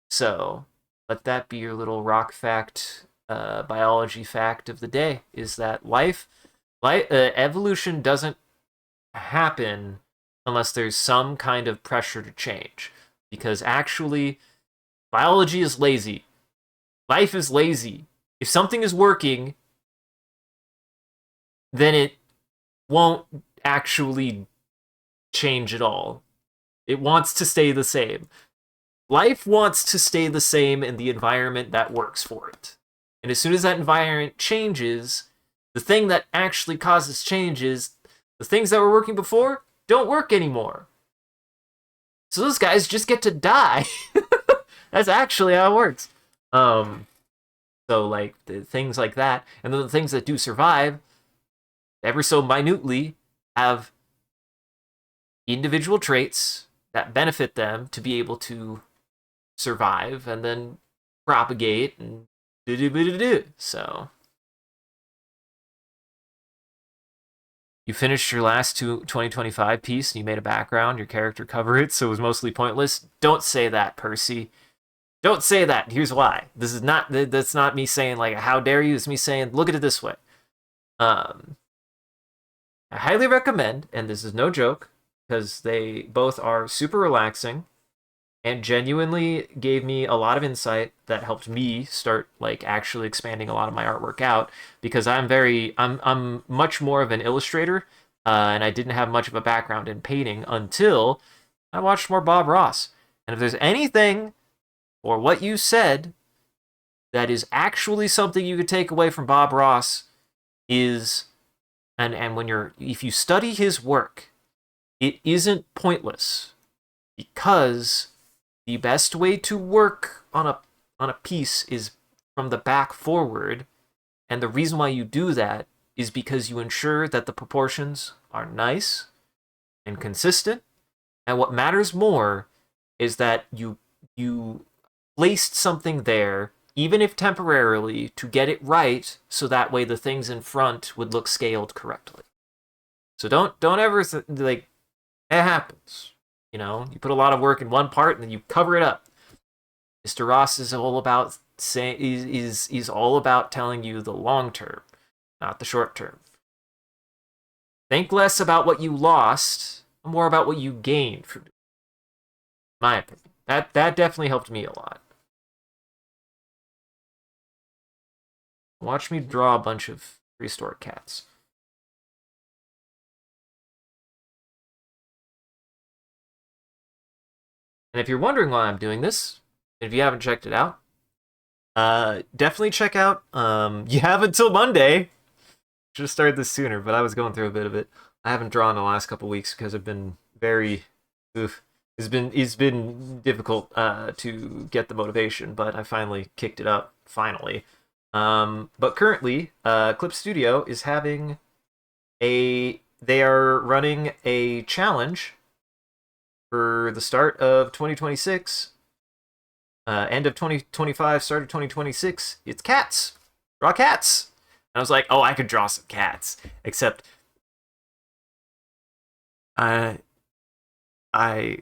So, let that be your little rock fact, biology fact of the day, is that evolution doesn't happen unless there's some kind of pressure to change. Because actually, biology is lazy. Life is lazy. If something is working, then it won't actually change at all. It wants to stay the same. Life wants to stay the same in the environment that works for it. And as soon as that environment changes, the thing that actually causes changes, the things that were working before don't work anymore. So those guys just get to die. That's actually how it works. So like things like that, and then the things that do survive, ever so minutely, have individual traits that benefit them to be able to survive and then propagate and do. So you finished your last 2025 piece and you made a background, your character covered it, so it was mostly pointless. Don't say that, Percy. Don't say that. Here's why. That's not me saying like how dare you. It's me saying look at it this way. I highly recommend, and this is no joke, because they both are super relaxing. and genuinely gave me a lot of insight that helped me start like actually expanding a lot of my artwork out because I'm much more of an illustrator, and I didn't have much of a background in painting until I watched more Bob Ross. And if there's anything or what you said that is actually something you could take away from Bob Ross is and when you're if you study his work, it isn't pointless because the best way to work on a piece is from the back forward, and the reason why you do that is because you ensure that the proportions are nice and consistent, and what matters more is that you placed something there even if temporarily to get it right so that way the things in front would look scaled correctly. So don't ever like it happens. You know, you put a lot of work in one part and then you cover it up. Mr. Ross is all about saying is all about telling you the long term, not the short term. Think less about what you lost, more about what you gained from it. My opinion. That definitely helped me a lot. Watch me draw a bunch of prehistoric cats. And if you're wondering why I'm doing this, if you haven't checked it out, definitely check out. You have until Monday. Should have started this sooner, but I was going through a bit of it. I haven't drawn the last couple weeks because I've been very, oof. It's been difficult to get the motivation, but I finally kicked it up. Finally, but currently, Clip Studio is having they are running a challenge for the start of 2026, end of 2025, start of 2026. It's cats. Draw cats. And I was like, oh, I could draw some cats. Except I I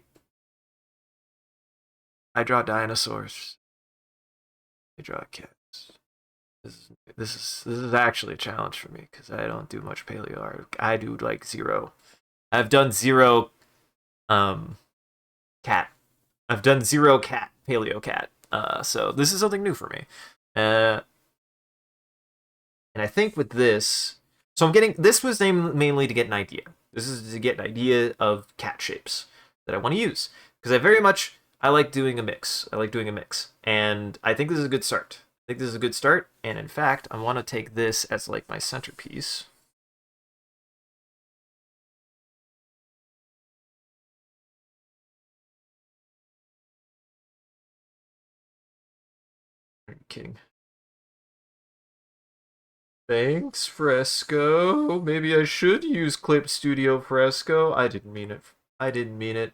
I draw dinosaurs. I draw cats. This is actually a challenge for me because I don't do much paleo art. I do like zero. I've done zero cat. I've done zero cat paleo cat. So this is something new for me. And I think with this, so I'm getting this was mainly to get an idea. This is to get an idea of cat shapes that I want to use because I like doing a mix. I like doing a mix, and I think this is a good start. I think this is a good start, and in fact, I want to take this as like my centerpiece. Are you kidding? Thanks, Fresco. Maybe I should use Clip Studio Fresco. I didn't mean it. I didn't mean it.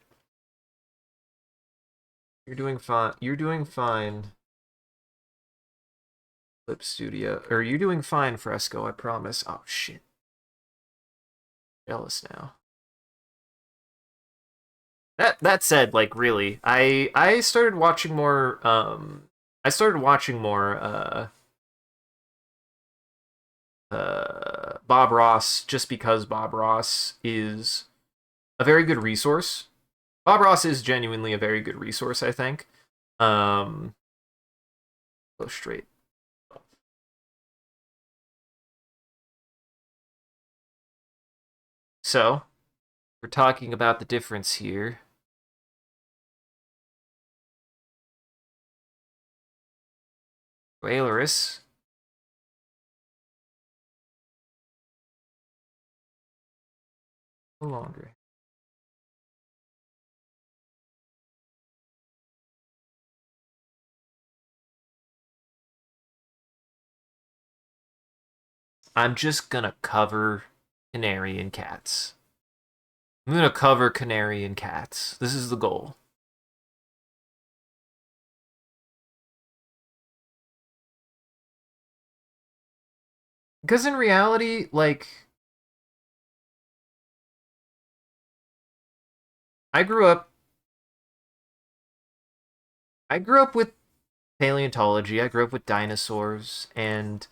You're doing fine. You're doing fine. Clip Studio. Or you're doing fine, Fresco, I promise. Oh, shit. Jealous now. That said, like really, I started watching more I started watching more Bob Ross just because Bob Ross is a very good resource. Bob Ross is genuinely a very good resource, I think. Um Go straight. So, we're talking about the difference here. Wailerus. No longer. I'm just gonna cover canary and cats. I'm gonna cover canary and cats. This is the goal. Because in reality, like, I grew up I grew up with paleontology. I grew up with dinosaurs, and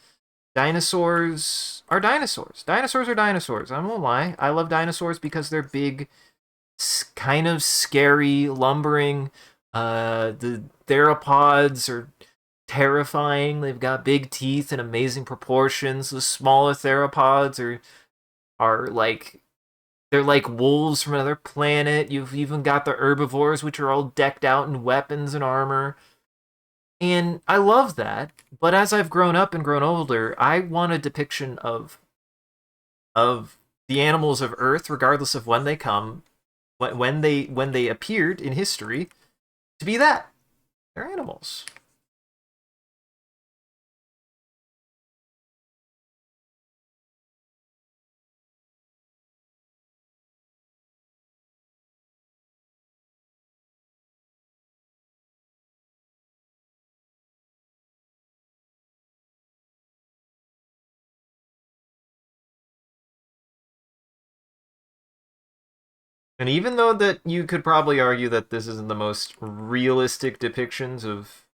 dinosaurs are dinosaurs. Dinosaurs are dinosaurs. I won't lie. I love dinosaurs because they're big, kind of scary, lumbering. The theropods are terrifying. They've got big teeth and amazing proportions. The smaller theropods are like they're like wolves from another planet. You've even got the herbivores, which are all decked out in weapons and armor. And I love that. But as I've grown up and grown older, I want a depiction of the animals of Earth, regardless of when they come, when they appeared in history, to be that. They're animals. And even though that you could probably argue that this isn't the most realistic depictions of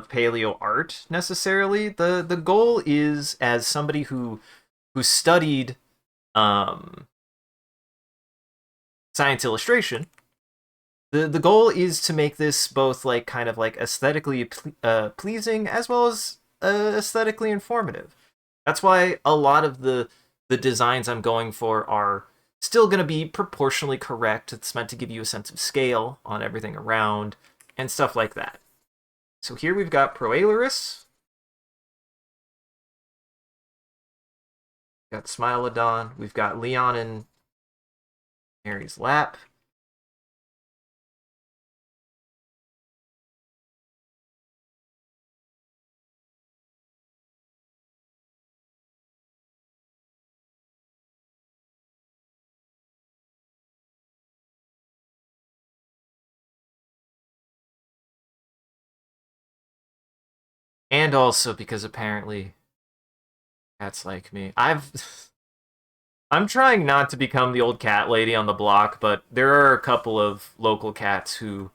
paleo art necessarily, the goal is, as somebody who studied um, science illustration, the goal is to make this both like kind of like aesthetically pleasing as well as aesthetically informative. That's why a lot of the designs I'm going for are still going to be proportionally correct. It's meant to give you a sense of scale on everything around and stuff like that. So here we've got Proailurus, got Smilodon, we've got Leon in Mary's lap. And also because apparently cats like me. I'm trying not to become the old cat lady on the block, but there are a couple of local cats who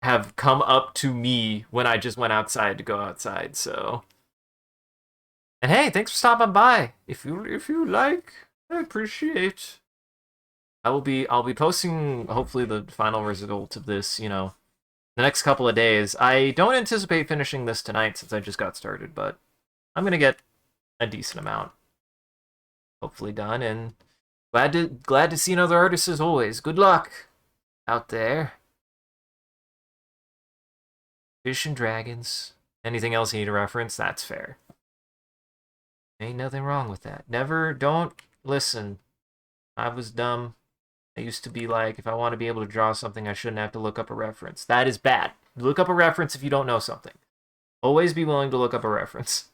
have come up to me when I just went outside to go outside. So, and hey, thanks for stopping by. If you like, I appreciate. I'll be posting hopefully the final result of this. The next couple of days. I don't anticipate finishing this tonight since I just got started, but I'm gonna get a decent amount hopefully done. And glad to see another artist as always. Good luck out there. Fish and dragons. Anything else you need to reference? That's fair. Ain't nothing wrong with that. Don't listen. I was dumb. I used to be like, if I want to be able to draw something, I shouldn't have to look up a reference. That is bad. Look up a reference if you don't know something. Always be willing to look up a reference.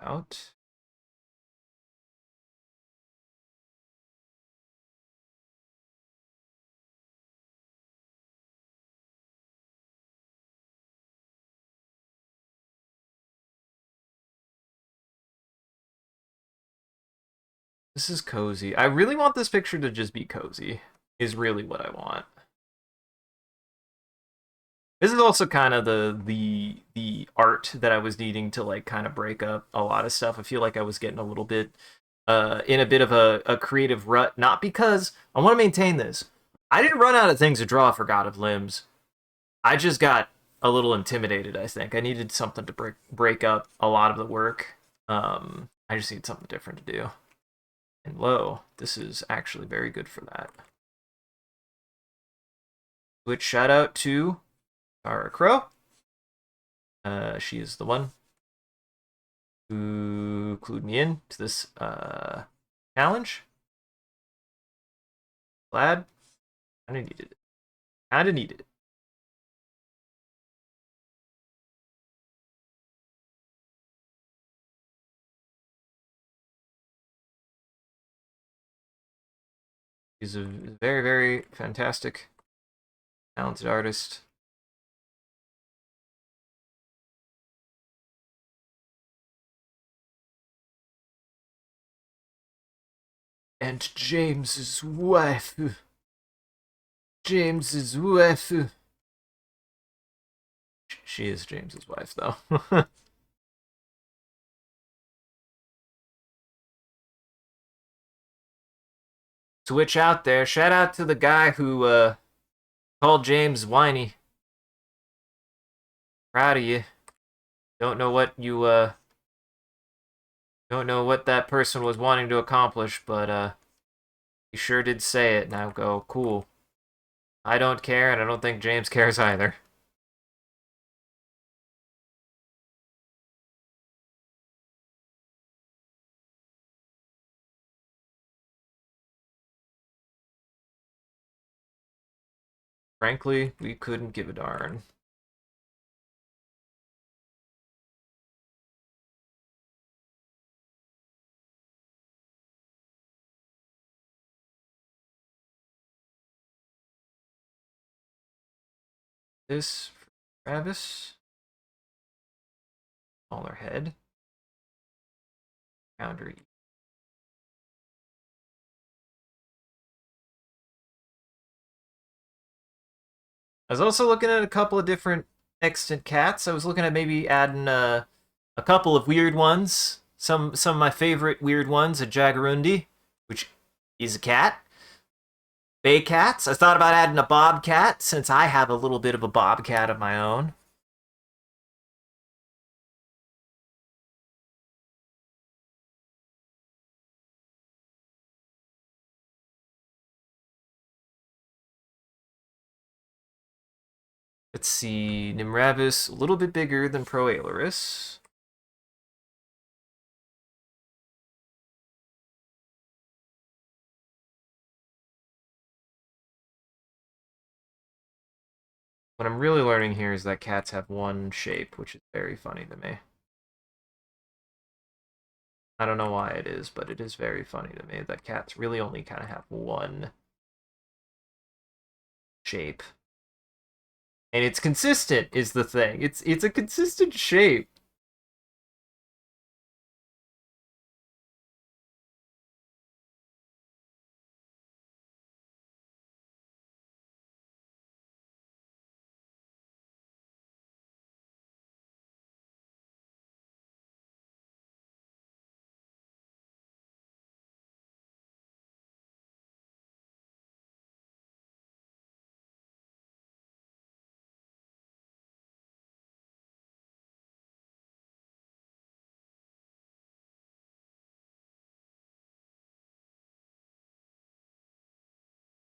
Out. This is cozy. I really want this picture to just be cozy, is really what I want. This is also kind of the art that I was needing to like kind of break up a lot of stuff. I feel like I was getting a little bit in a bit of a creative rut, not because I want to maintain this. I didn't run out of things to draw for God of Limbs. I just got a little intimidated, I think. I needed something to break up a lot of the work. I just need something different to do. And lo, this is actually very good for that. Which shout out to Tara Crow. She is the one who clued me in to this challenge. Glad. Kinda needed it. Kinda needed it. He's a very, very fantastic, talented artist. And James's wife. James's wife. She is James's wife, though. Switch out there. Shout out to the guy who called James whiny. Proud of you. Don't know what you don't know what that person was wanting to accomplish, but he sure did say it. Now go, cool. I don't care, and I don't think James cares either. Frankly, we couldn't give a darn. This for Travis. Smaller head. Boundary. I was also looking at a couple of different extant cats. I was looking at maybe adding a couple of weird ones. Some of my favorite weird ones, a Jagarundi, which is a cat. Bay cats. I thought about adding a bobcat since I have a little bit of a bobcat of my own. Let's see, Nimravus, a little bit bigger than Proailerus. What I'm really learning here is that cats have one shape, which is very funny to me. I don't know why it is, but it is very funny to me that cats really only kind of have one shape. And it's consistent is the thing. It's a consistent shape.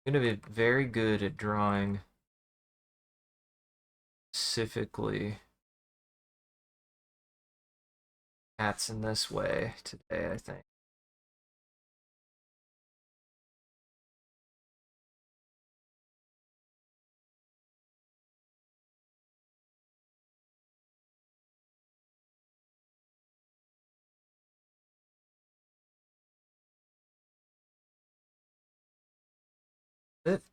I'm gonna be very good at drawing specifically cats in this way today, I think. It,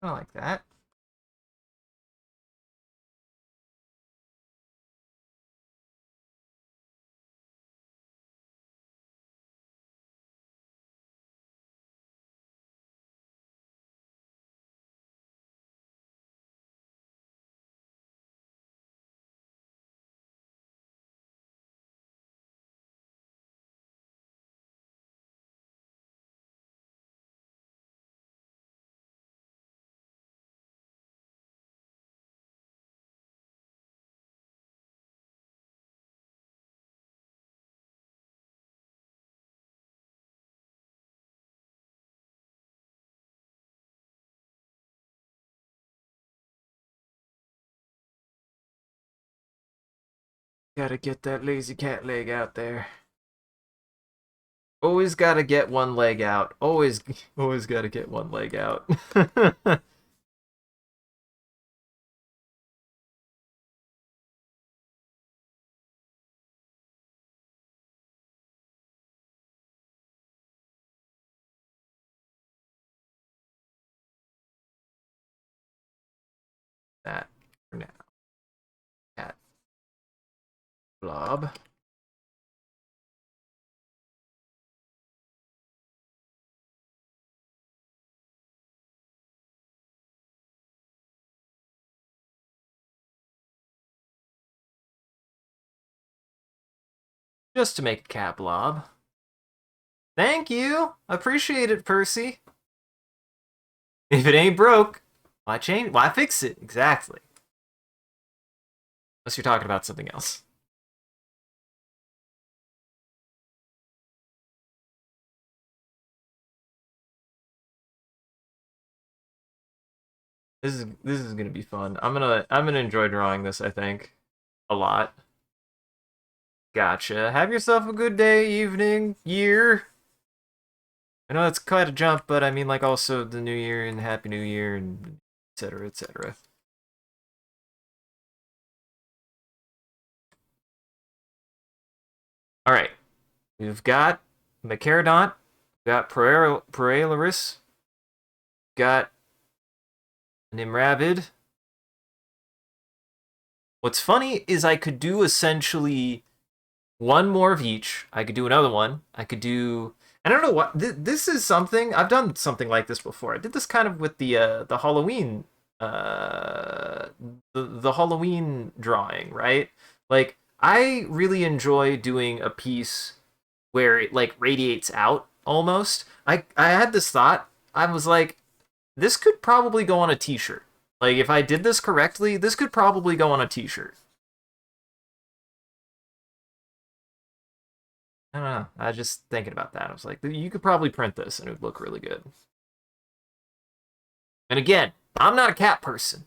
I like that. Gotta get that lazy cat leg out there. Always gotta get one leg out. Always gotta get one leg out. that for now. Cat blob. Just to make a cat blob. Thank you. Appreciate it, Percy. If it ain't broke, why change? Why fix it? Exactly. Unless you're talking about something else. This is gonna be fun. I'm gonna enjoy drawing this, I think. A lot. Gotcha. Have yourself a good day, evening, year. I know that's quite a jump, but I mean like also the new year and happy new year and etc. etc. Alright. We've got Macarodont, we've got Praelaris, got Nimravid. What's funny is I could do essentially one more of each. I could do another one. I could do. I don't know what this is. Something I've done something like this before. I did this kind of with the Halloween uh the Halloween drawing, right? Like I really enjoy doing a piece where it like radiates out almost. I had this thought. I was like, this could probably go on a t-shirt. Like if I did this correctly, this could probably go on a t-shirt. I don't know. I was just thinking about that. I was like, you could probably print this and it would look really good. And again, I'm not a cat person.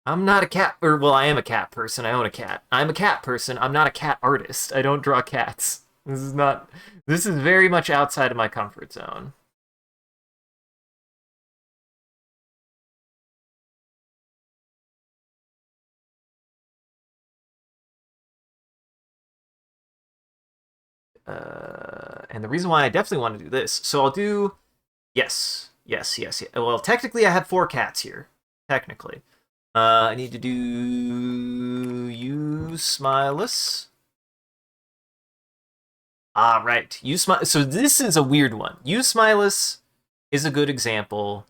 I'm not a cat, or well, I am a cat person. I own a cat. I'm a cat person. I'm not a cat artist. I don't draw cats. This is not. This is very much outside of my comfort zone. And the reason why I definitely want to do this, so I'll do, yes, yes, yes, yes. Well, technically, I have 4 cats here. Technically, I need to do you Smilus. Ah, right. You smile. So this is a weird one. You Smilus is a good example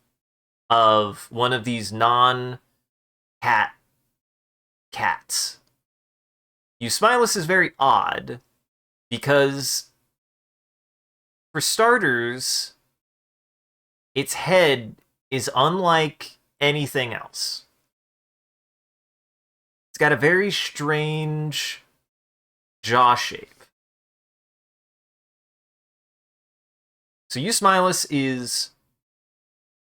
of one of these non-cat cats. You Smilus is very odd because, for starters, its head is unlike anything else. It's got a very strange jaw shape. So Eusmilus is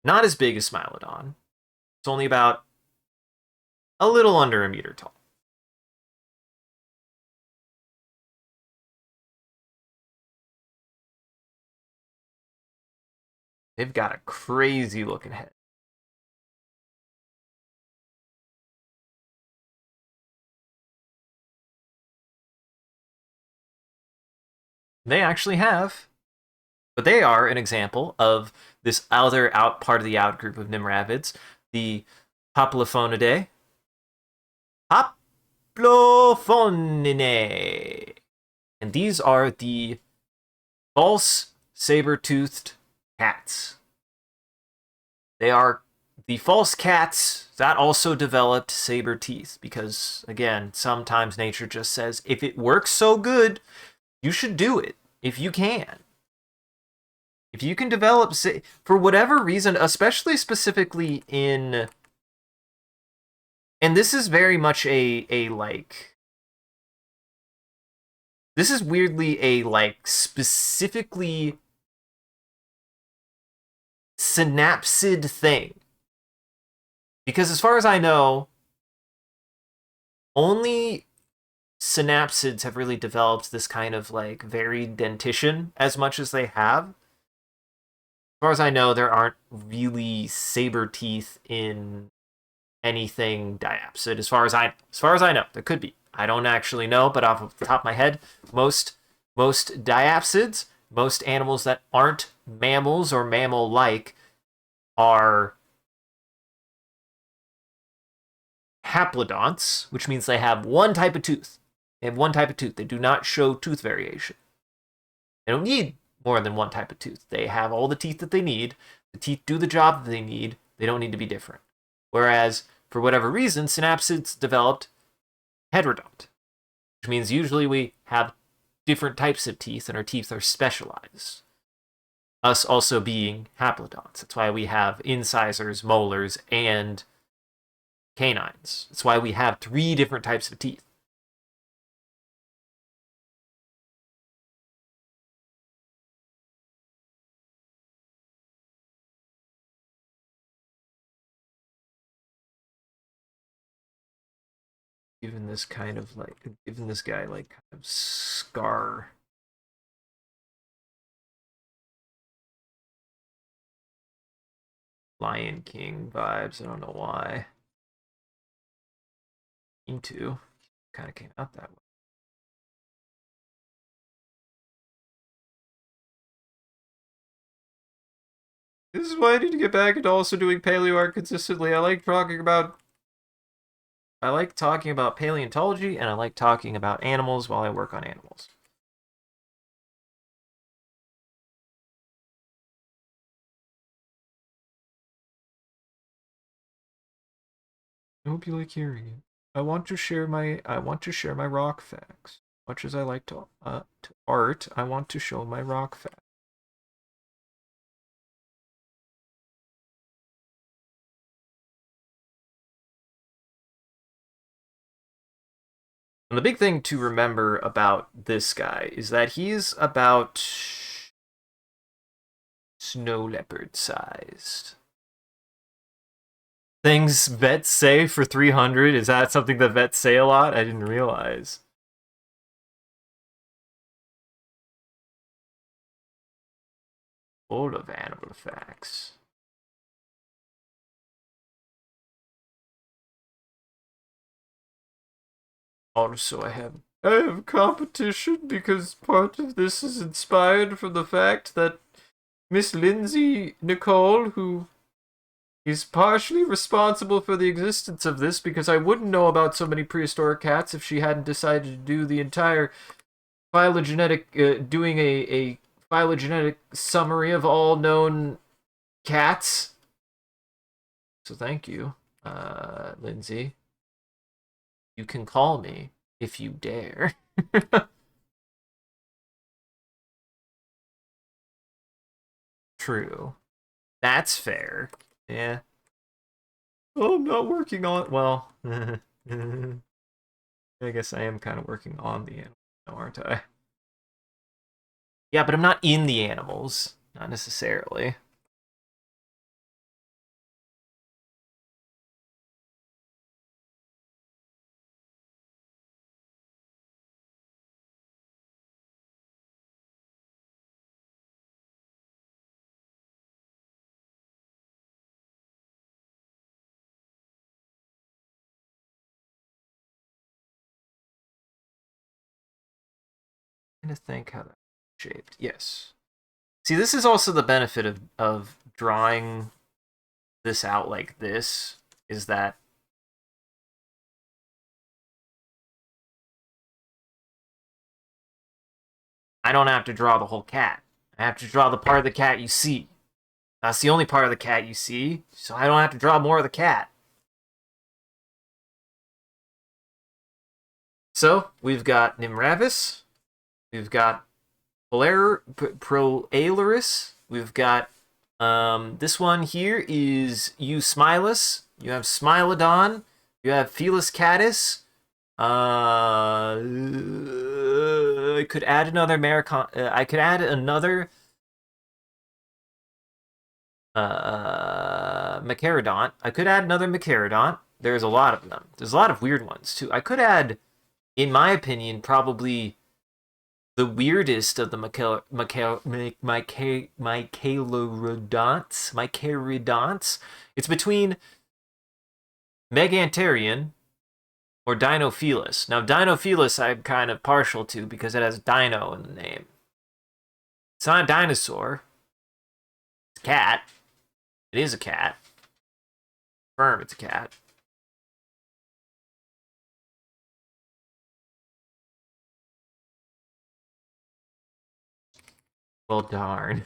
not as big as Smilodon. It's only about a little under a meter tall. They've got a crazy looking head. They actually have. But they are an example of this other out part of the out group of Nimravids, the Paplophonidae. Paplophonidae. And these are the false saber-toothed cats. They are the false cats that also developed saber teeth because, again, sometimes nature just says, if it works so good, you should do it if you can. If you can develop, for whatever reason, especially specifically in, and this is very much a like, this is weirdly a like specifically synapsid thing. Because as far as I know, only synapsids have really developed this kind of like varied dentition as much as they have. As far as I know, there aren't really saber teeth in anything diapsid. As far as I know, there could be. I don't actually know, but off the top of my head, most diapsids, most animals that aren't mammals or mammal-like, are haplodonts, which means they have one type of tooth. They have one type of tooth. They do not show tooth variation. They don't need more than one type of tooth. They have all the teeth that they need. The teeth do the job that they need. They don't need to be different. Whereas, for whatever reason, synapsids developed heterodont, which means usually we have different types of teeth and our teeth are specialized. Us also being haplodonts. That's why we have incisors, molars, and canines. That's why we have 3 different types of teeth. Given this guy like kind of scar. Lion King vibes. I don't know why. Into kind of came out that way. This is why I need to get back into also doing paleo art consistently. I like talking about paleontology and I like talking about animals while I work on animals. I hope you like hearing it. I want to share my rock facts. Much as I like to art, I want to show my rock facts. And the big thing to remember about this guy is that he's about snow leopard sized. Things vets say for 300, is that something that vets say a lot? I didn't realize. Full of animal facts. Also, I have competition because part of this is inspired from the fact that Miss Lindsay Nicole, who is partially responsible for the existence of this, because I wouldn't know about so many prehistoric cats if she hadn't decided to do the entire phylogenetic, doing a phylogenetic summary of all known cats. So thank you, Lindsay. You can call me if you dare. True. That's fair. Yeah. Oh, I'm not working on. Well, I guess I am kind of working on the animal, aren't I? Yeah, but I'm not in the animals. Not necessarily. I'm trying to think how that's shaped. Yes. See, this is also the benefit of drawing this out like this, is that I don't have to draw the whole cat. I have to draw the part of the cat you see. That's the only part of the cat you see, so I don't have to draw more of the cat. So, we've got Nimravis, we've got Proalaris, we've got this one here is Eusmilus, you have Smilodon, you have Felis catus, I could add another I could add another Macarodont. I could add another Macarodont. There's a lot of them. There's a lot of weird ones too. I could add, in my opinion, probably the weirdest of the Mycarodonts. It's between Megantarian or Dinophelus. Now, Dinophelus I'm kind of partial to because it has dino in the name. It's not a dinosaur. It's a cat. It is a cat. Confirm it's a cat. Well, darn.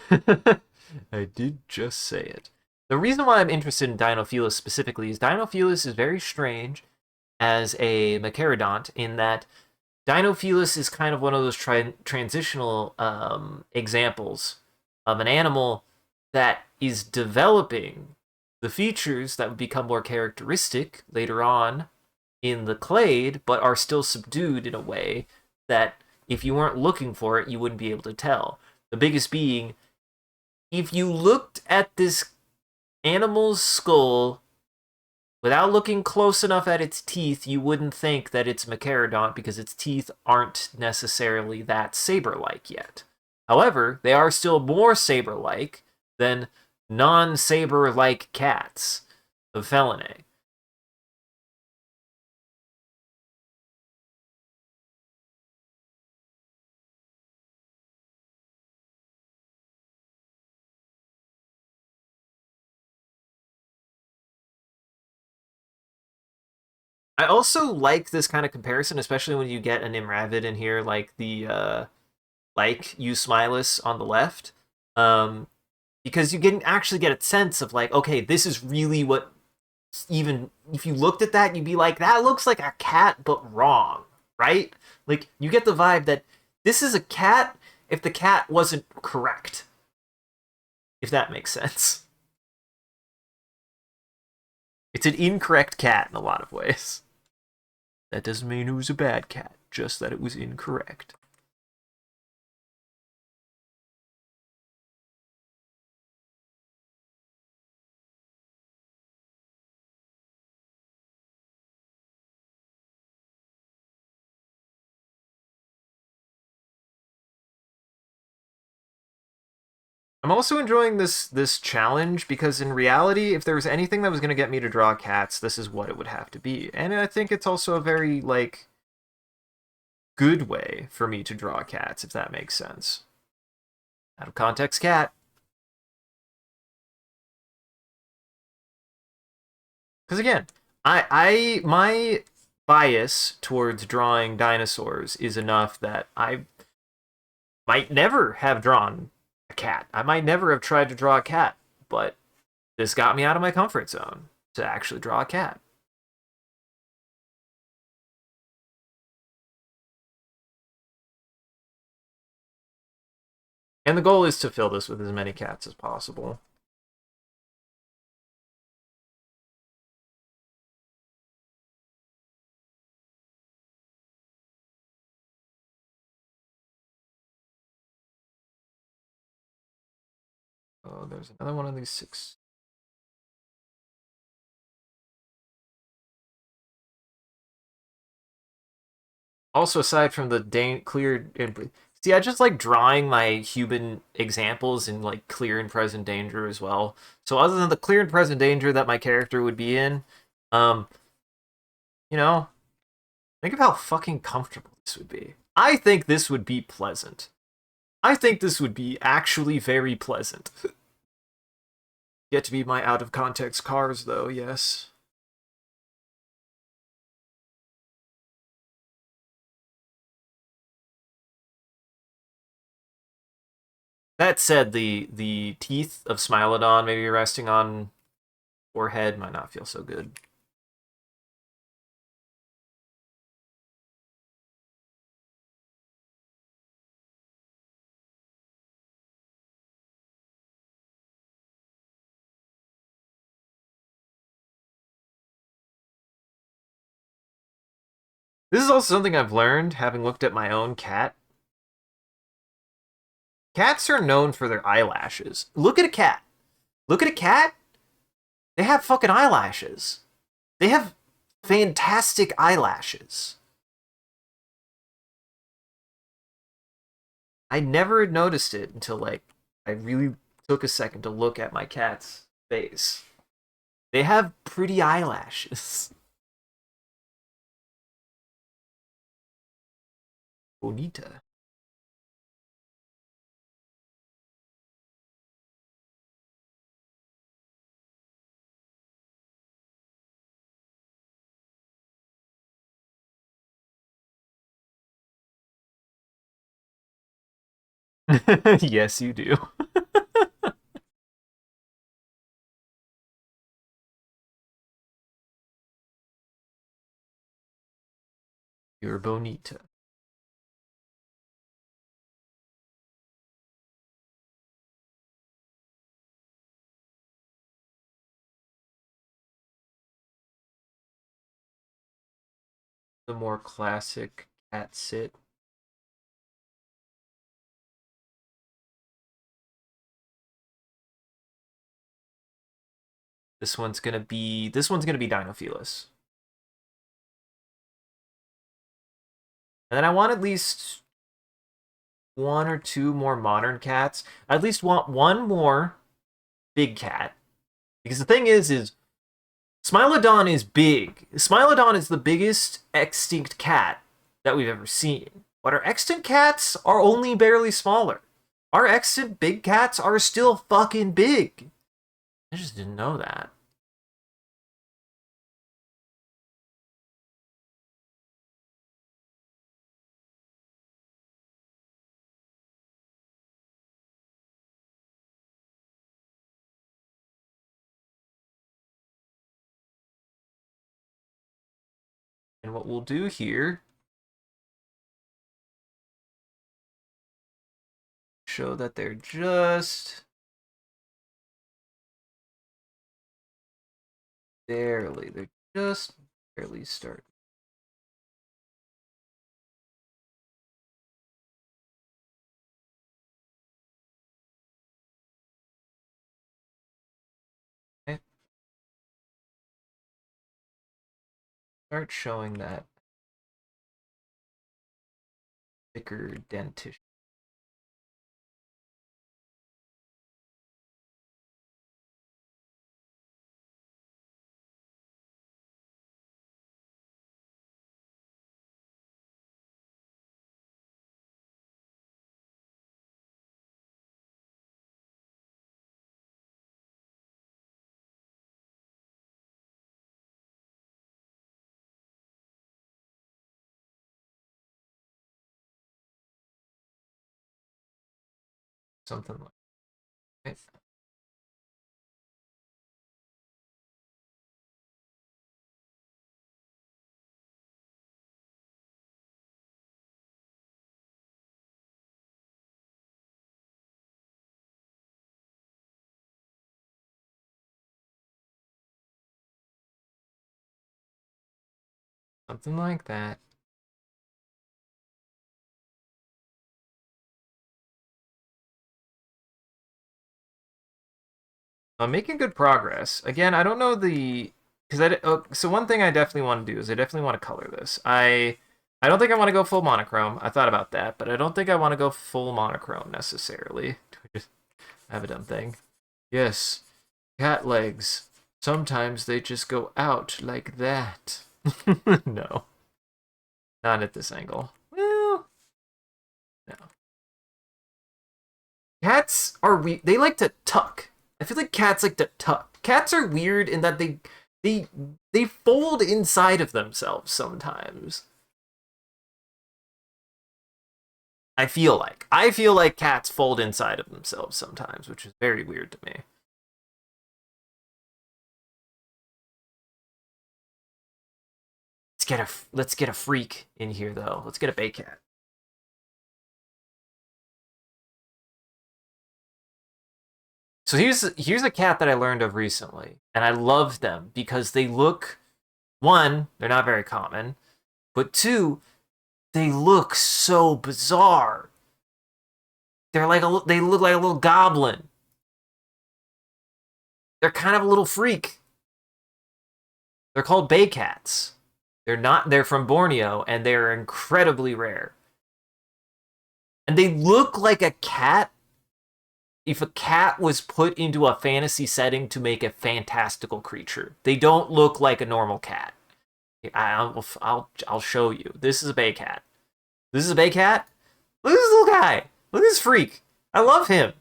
I did just say it. The reason why I'm interested in Dinofelis specifically is Dinofelis is very strange as a Macarodont in that Dinofelis is kind of one of those transitional examples of an animal that is developing the features that would become more characteristic later on in the clade, but are still subdued in a way that if you weren't looking for it, you wouldn't be able to tell. The biggest being, if you looked at this animal's skull without looking close enough at its teeth, you wouldn't think that it's Macarodont because its teeth aren't necessarily that saber-like yet. However, they are still more saber-like than non-saber-like cats of Felinae. I also like this kind of comparison, especially when you get an Imravid in here, like the like Eusmilus on the left, um, because you can actually get a sense of like, okay, this is really what. Even if you looked at that, you'd be like, that looks like a cat, but wrong, right? Like you get the vibe that this is a cat if the cat wasn't correct, if that makes sense. It's an incorrect cat in a lot of ways. That doesn't mean it was a bad cat, just that it was incorrect. I'm also enjoying this challenge because in reality, if there was anything that was going to get me to draw cats, this is what it would have to be. And I think it's also a very like good way for me to draw cats, if that makes sense. Out of context cat. Because again, my bias towards drawing dinosaurs is enough that I might never have drawn a cat. I might never have tried to draw a cat, but this got me out of my comfort zone to actually draw a cat. And the goal is to fill this with as many cats as possible. Oh, there's another one of these six. Also, aside from the clear and see, I just like drawing my human examples in like clear and present danger as well. So other than the clear and present danger that my character would be in, um, you know, think of how fucking comfortable this would be. I think this would be pleasant. I think this would be actually very pleasant. Yet to be my out of context cars though, yes. That said, the teeth of Smilodon maybe resting on forehead might not feel so good. This is also something I've learned having looked at my own cat. Cats are known for their eyelashes. Look at a cat. Look at a cat. They have fucking eyelashes. They have fantastic eyelashes. I never noticed it until like I really took a second to look at my cat's face. They have pretty eyelashes. Bonita. Yes, you do. You're bonita. The more classic cat sit. This one's gonna be Dinophilus. And then I want at least one or two more modern cats. I at least want one more big cat. Because the thing is Smilodon is big. Smilodon is the biggest extinct cat that we've ever seen. But our extant cats are only barely smaller. Our extant big cats are still fucking big. I just didn't know that. And what we'll do here, show that they're just they're just barely starting. Okay. Start showing that thicker dentition. Something like that. Something like that. I'm making good progress. Again, I don't know the because so one thing I definitely want to do is I definitely want to color this. I don't think I want to go full monochrome. I thought about that, but I don't think I want to go full monochrome necessarily. Just have a dumb thing. Yes, cat legs. Sometimes they just go out like that. No, not at this angle. Well, no. Cats are they like to tuck. I feel like cats like to tuck. Cats are weird in that they they fold inside of themselves sometimes. I feel like cats fold inside of themselves sometimes, which is very weird to me. Let's get a freak in here though. Let's get a bay cat. So here's a cat that I learned of recently, and I love them because they look one, they're not very common, but two, they look so bizarre. They look like a little goblin. They're kind of a little freak. They're called bay cats. They're from Borneo and they're incredibly rare. And they look like a cat if a cat was put into a fantasy setting to make a fantastical creature. They don't look like a normal cat. I'll show you. This is a bay cat. This is a bay cat. Look at this little guy. Look at this freak. I love him.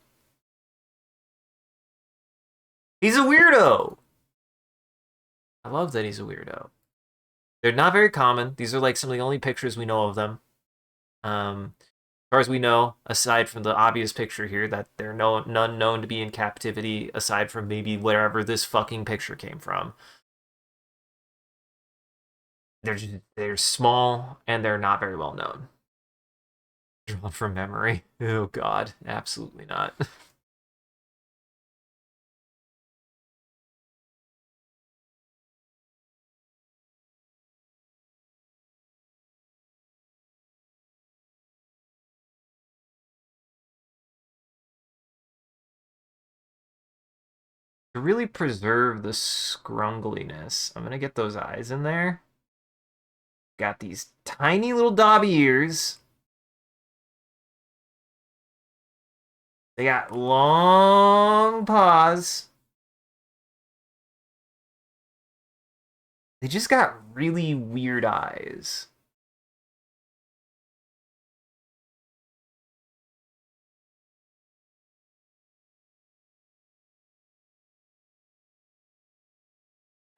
He's a weirdo. I love that he's a weirdo. They're not very common. These are like some of the only pictures we know of them. Um, far as we know, aside from the obvious picture here, that there are none known to be in captivity, aside from maybe wherever this fucking picture came from. They're small and they're not very well known. Drawn from memory. Oh god, absolutely not. To really preserve the scrungliness, I'm gonna get those eyes in there. Got these tiny little dobby ears. They got long paws. They just got really weird eyes.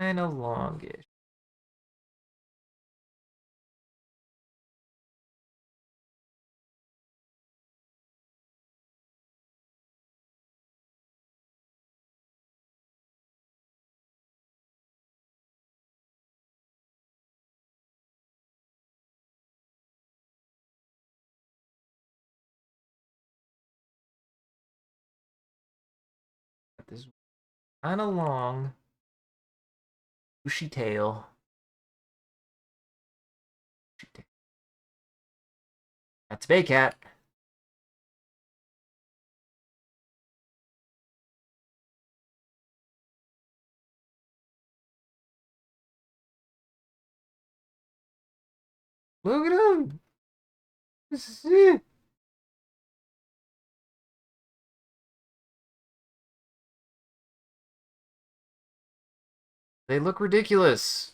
Kind of longish. Got this kind of long, bushy tail. That's Bay Cat. Look at him. They look ridiculous.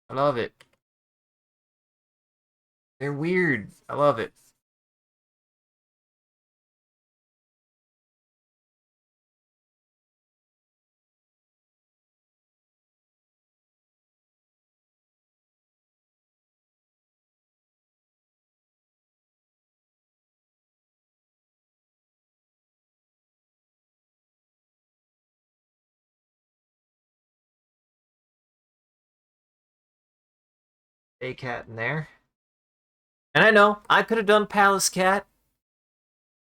I love it. They're weird. I love it. Bay Cat in there. And I know, I could have done Palace Cat.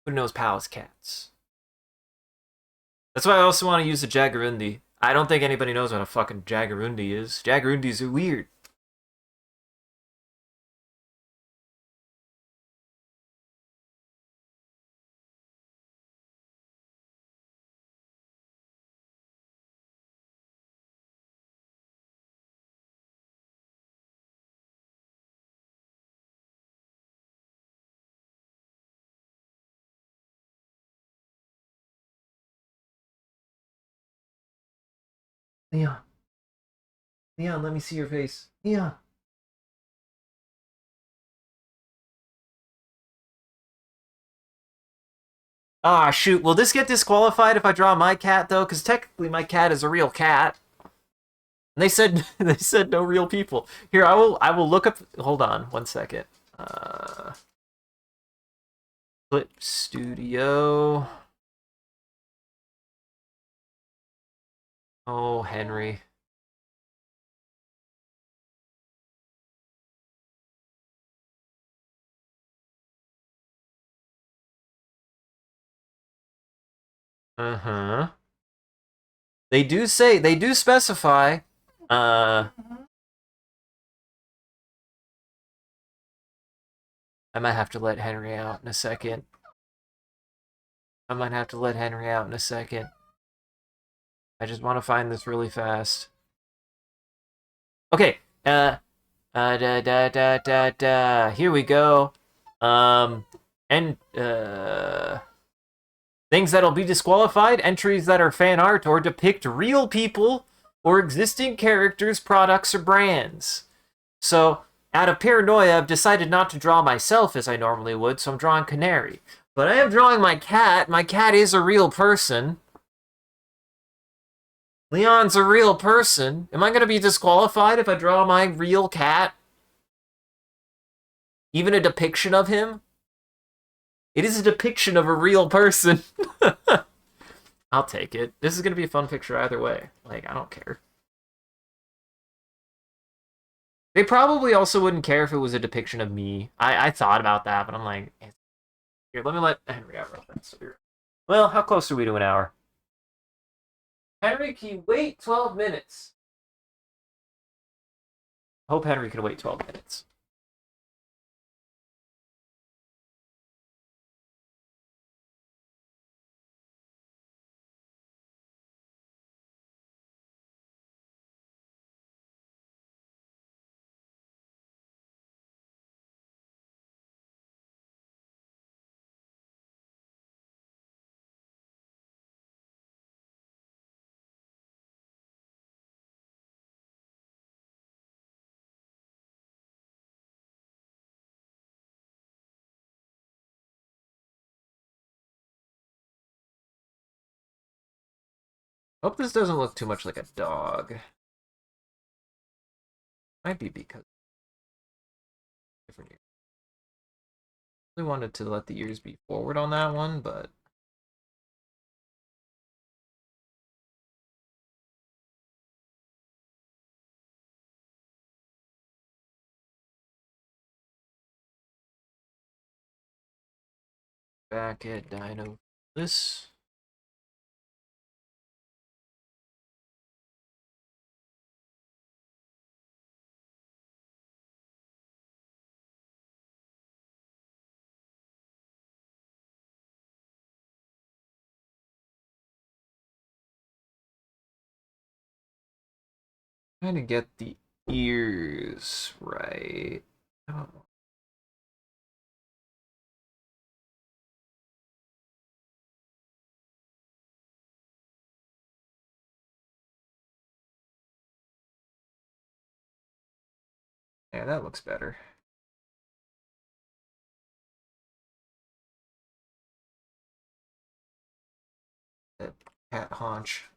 Who knows Palace Cats? That's why I also want to use a Jagarundi. I don't think anybody knows what a fucking Jagarundi is. Jagarundis are weird. Leon. Leon, let me see your face. Leon. Ah, shoot. Will this get disqualified if I draw my cat, though? Because technically my cat is a real cat. And they said they said no real people. Here, I will look up. Hold on, 1 second. Clip Studio. Oh, Henry. Uh-huh. They do specify. Uh, I might have to let Henry out in a second. I might have to let Henry out in a second. I just want to find this really fast. Okay. Here we go. And things that'll be disqualified, entries that are fan art or depict real people or existing characters, products, or brands. So, out of paranoia, I've decided not to draw myself as I normally would, so I'm drawing Canary. But I am drawing my cat. My cat is a real person. Leon's a real person. Am I going to be disqualified if I draw my real cat? Even a depiction of him? It is a depiction of a real person. I'll take it. This is gonna be a fun picture either way. Like, I don't care. They probably also wouldn't care if it was a depiction of me. I thought about that, but I'm like, here, let me let Henry out real quick. Well, how close are we to an hour? Henry, can you wait 12 minutes? Hope Henry can wait 12 minutes. Hope this doesn't look too much like a dog. Might be because different ears. I really wanted to let the ears be forward on that one, but back at Dino this. Trying to get the ears right. Oh. Yeah, that looks better. That cat haunch.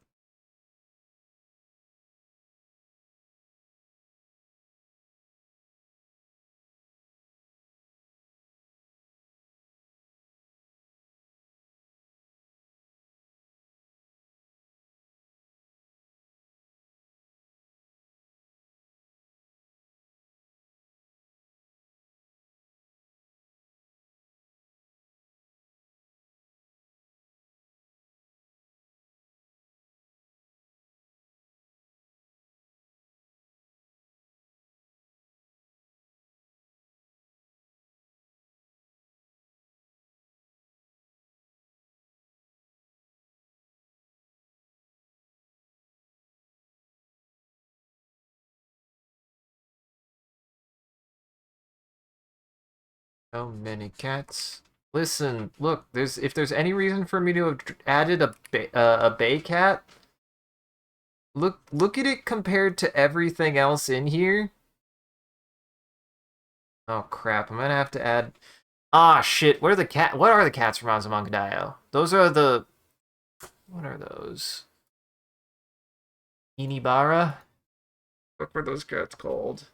So many cats. Listen, look. If there's any reason for me to have added a bay cat, look at it compared to everything else in here. Oh crap! I'm gonna have to add. Ah shit! What are the cats from Azumanga? Those are the. What are those? Inibara. What were those cats called?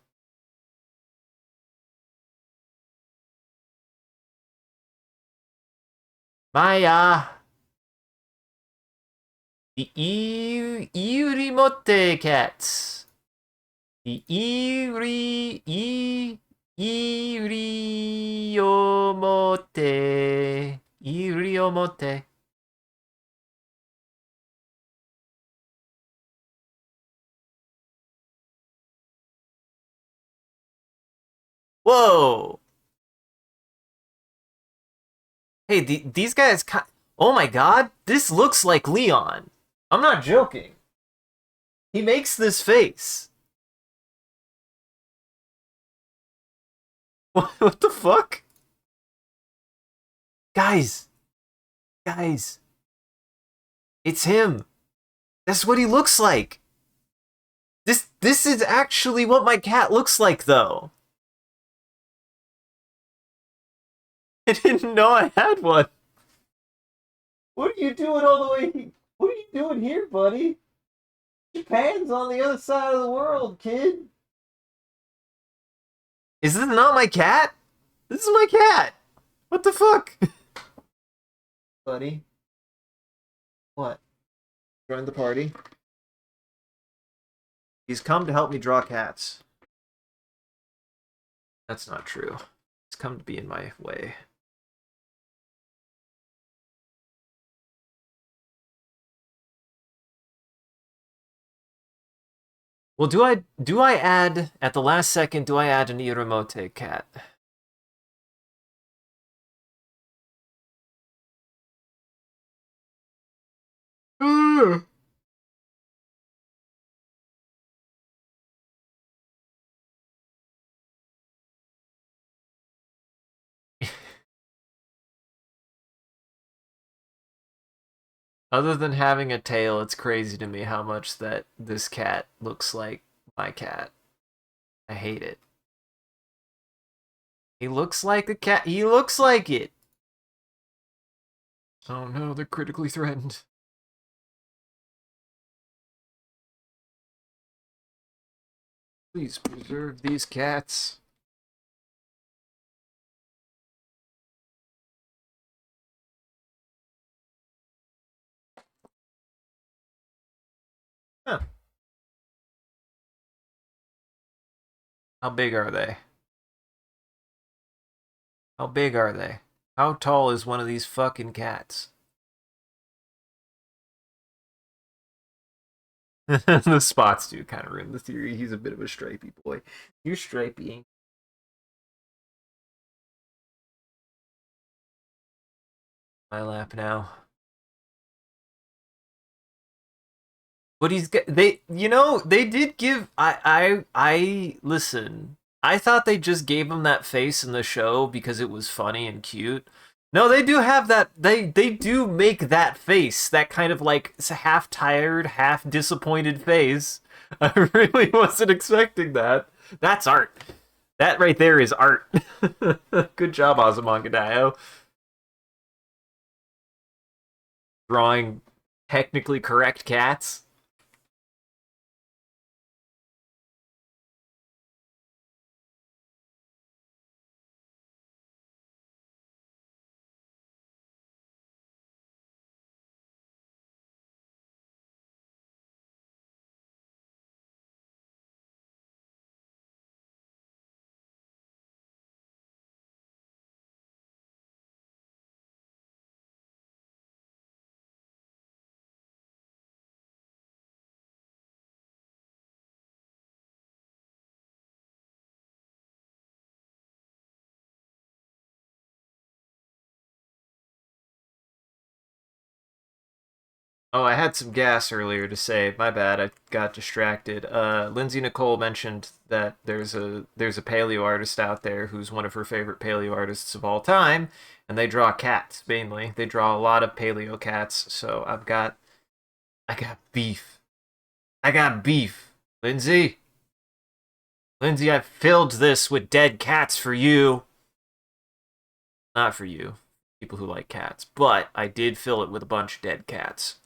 Maya. The Irimote cats. The Iriomote. Whoa! Hey, these guys. Oh my god, this looks like Leon. I'm not joking. He makes this face. What the fuck? Guys, guys, it's him. That's what he looks like. This is actually what my cat looks like, though. I didn't know I had one. What are you doing all the way? What are you doing here, buddy? Japan's on the other side of the world, kid. Is this not my cat? This is my cat. What the fuck? Buddy. What? Join the party. He's come to help me draw cats. That's not true. He's come to be in my way. Well, do I add at the last second? Do I add an Iramote cat? Other than having a tail, it's crazy to me how much that this cat looks like my cat. I hate it. He looks like a cat. He looks like it. Oh no, they're critically threatened. Please preserve these cats. Huh. How big are they? How big are they? How tall is one of these fucking cats? The spots do kind of ruin the theory. He's a bit of a stripey boy. You're stripey. My lap now. But they did give I listen. I thought they just gave him that face in the show because it was funny and cute. No, they do have that. They do make that face, that kind of like half tired, half disappointed face. I really wasn't expecting that. That's art. That right there is art. Good job, Ozumangadao. Drawing technically correct cats. Oh, I had some gas earlier to say. My bad. I got distracted. Lindsay Nicole mentioned that there's a paleo artist out there who's one of her favorite paleo artists of all time, and they draw cats mainly. They draw a lot of paleo cats. So I got beef. I got beef. Lindsay, Lindsay, I filled this with dead cats for you. Not for you, people who like cats, but I did fill it with a bunch of dead cats.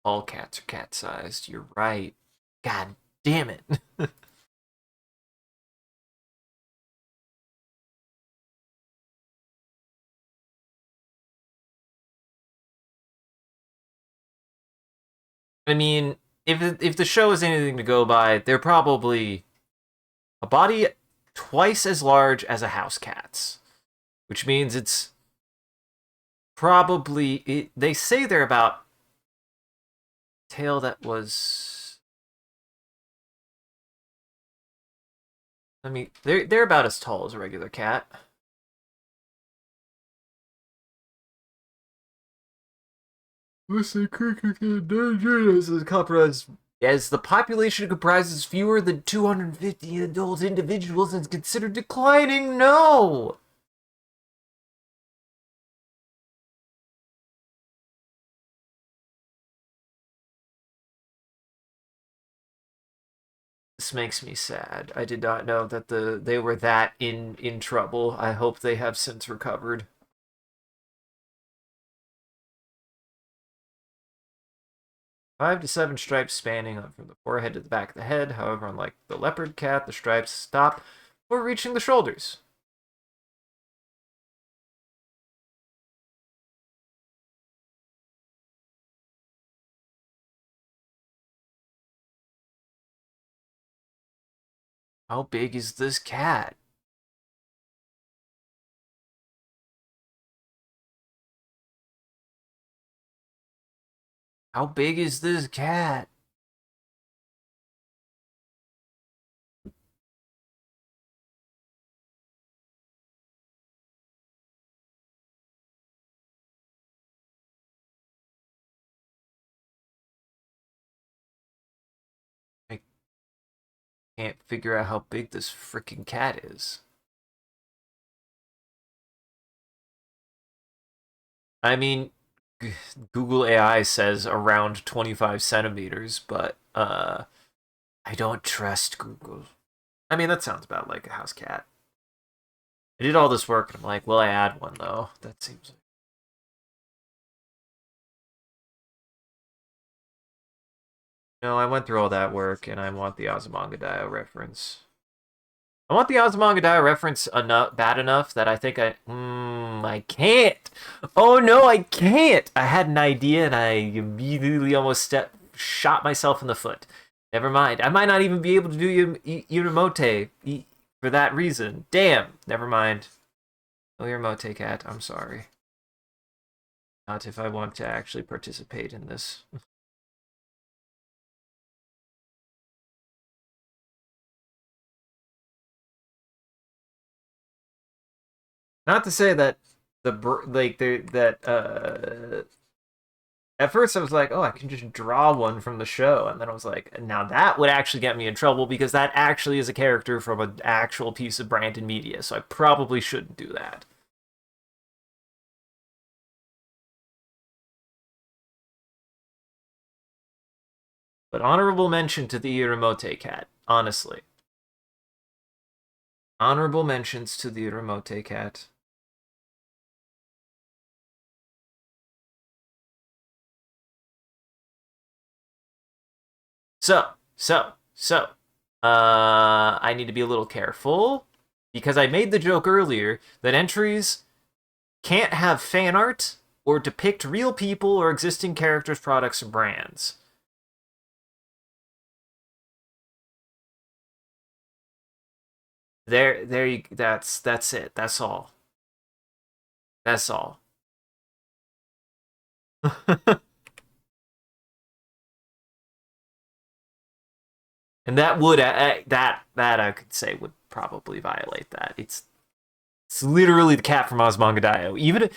All cats are cat-sized. You're right. God damn it. I mean, if the show is anything to go by, they're probably a body twice as large as a house cat's, which means it's probably they say they're about tail that was. I mean, they're about as tall as a regular cat. Listen, as the population comprises fewer than 250 adult individuals and is considered declining. No. This makes me sad. I did not know that they were that in trouble. I hope they have since recovered. 5 to 7 stripes spanning from the forehead to the back of the head. However, unlike the leopard cat, the stripes stop before reaching the shoulders. How big is this cat? How big is this cat? I can't figure out how big this freaking cat is. I mean, Google AI says around 25 centimeters, but I don't trust Google. I mean, that sounds about like a house cat. I did all this work, and I'm like, will I add one though? That seems like. No, I went through all that work, and I want the Ozymandias reference. I want the Ozymandias reference enough, bad enough that I think I can't. Oh no, I can't. I had an idea, and I immediately almost shot myself in the foot. Never mind. I might not even be able to do Uramote for that reason. Damn. Never mind. Oh, Uramote cat. I'm sorry. Not if I want to actually participate in this. Not to say that at first I was like, oh, I can just draw one from the show, and then I was like, now that would actually get me in trouble because that actually is a character from an actual piece of branded media, so I probably shouldn't do that. But honorable mention to the Iramote cat, honestly. Honorable mentions to the Iramote cat. So, I need to be a little careful because I made the joke earlier that entries can't have fan art or depict real people or existing characters, products, or brands. There you. That's it. That's all. That's all. And that would that I could say would probably violate that. It's literally the cat from Osmongodio. Even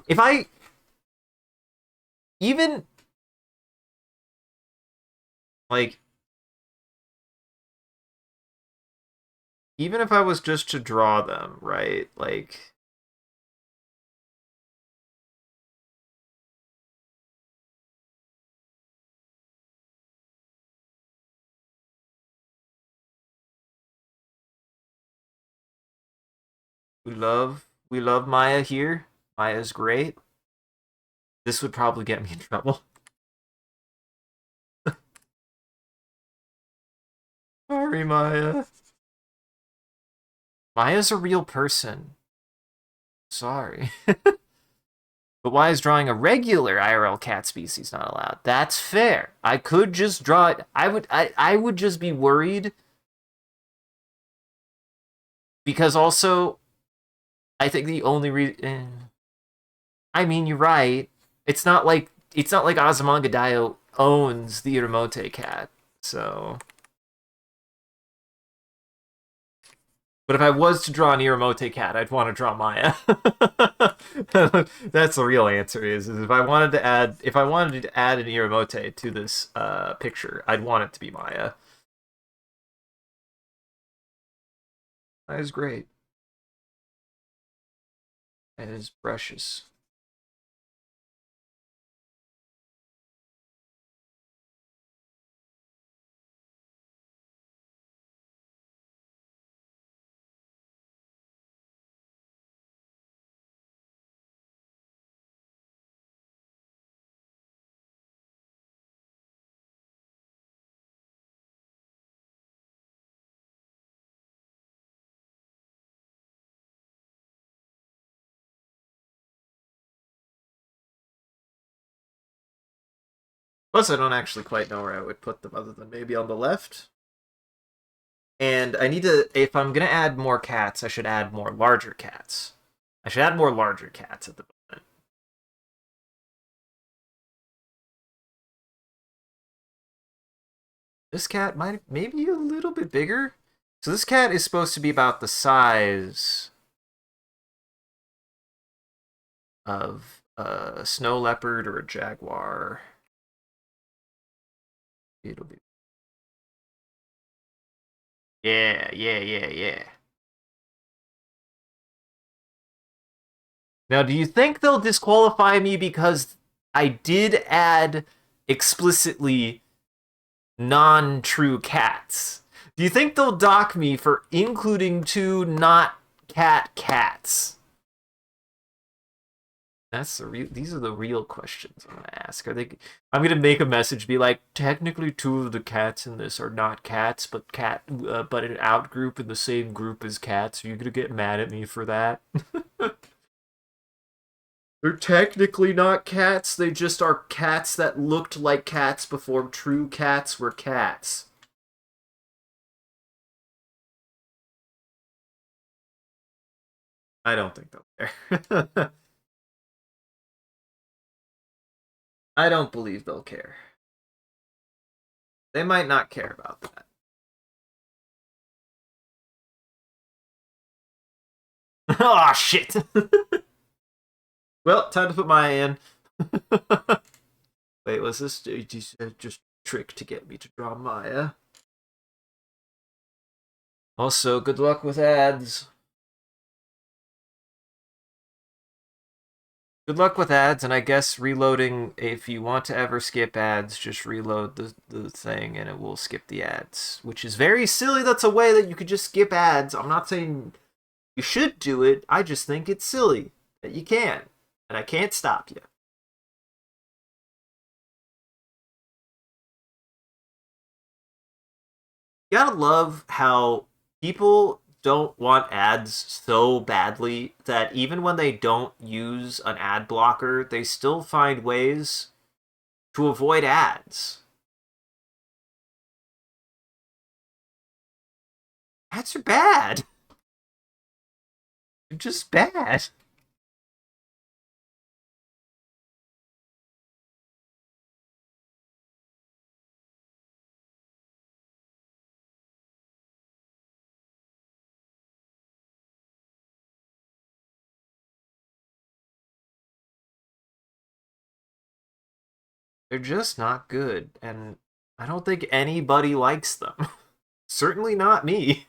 if I even like even if I was just to draw them, right? Like we love Maya here. Maya's great. This would probably get me in trouble. Sorry, Maya. Maya's a real person. Sorry. But why is drawing a regular IRL cat species not allowed? That's fair. I could just draw it. I would just be worried because also I think the only reason I mean you're right. It's not like Ozymandias owns the Iramote cat. So but if I was to draw an Iramote cat, I'd want to draw Maya. That's the real answer is if I wanted to add an Iramote to this picture, I'd want it to be Maya. That is great. That is precious. Plus, I don't actually quite know where I would put them other than maybe on the left. And I need to, if I'm gonna add more cats, I should add more larger cats. I should add more larger cats at the moment. This cat might maybe a little bit bigger. So this cat is supposed to be about the size of a snow leopard or a jaguar. It'll be. Yeah, yeah, yeah, yeah. Now, do you think they'll disqualify me because I did add explicitly non-true cats? Do you think they'll dock me for including two not cat cats? That's the real. These are the real questions I'm gonna ask. Are they? I'm gonna make a message, be like, technically, two of the cats in this are not cats, but but an outgroup in the same group as cats. Are you gonna get mad at me for that? They're technically not cats. They just are cats that looked like cats before true cats were cats. I don't think they'll care. I don't believe they'll care. They might not care about that. Oh shit. Well, time to put Maya in. Wait, was this just a trick to get me to draw Maya? Also, good luck with ads. Good luck with ads, and I guess reloading, if you want to ever skip ads, just reload the thing and it will skip the ads. Which is very silly. That's a way that you could just skip ads. I'm not saying you should do it, I just think it's silly that you can. And I can't stop you. You gotta love how people don't want ads so badly that even when they don't use an ad blocker, they still find ways to avoid ads. Ads are bad. They're just bad. They're just not good, and I don't think anybody likes them. Certainly not me.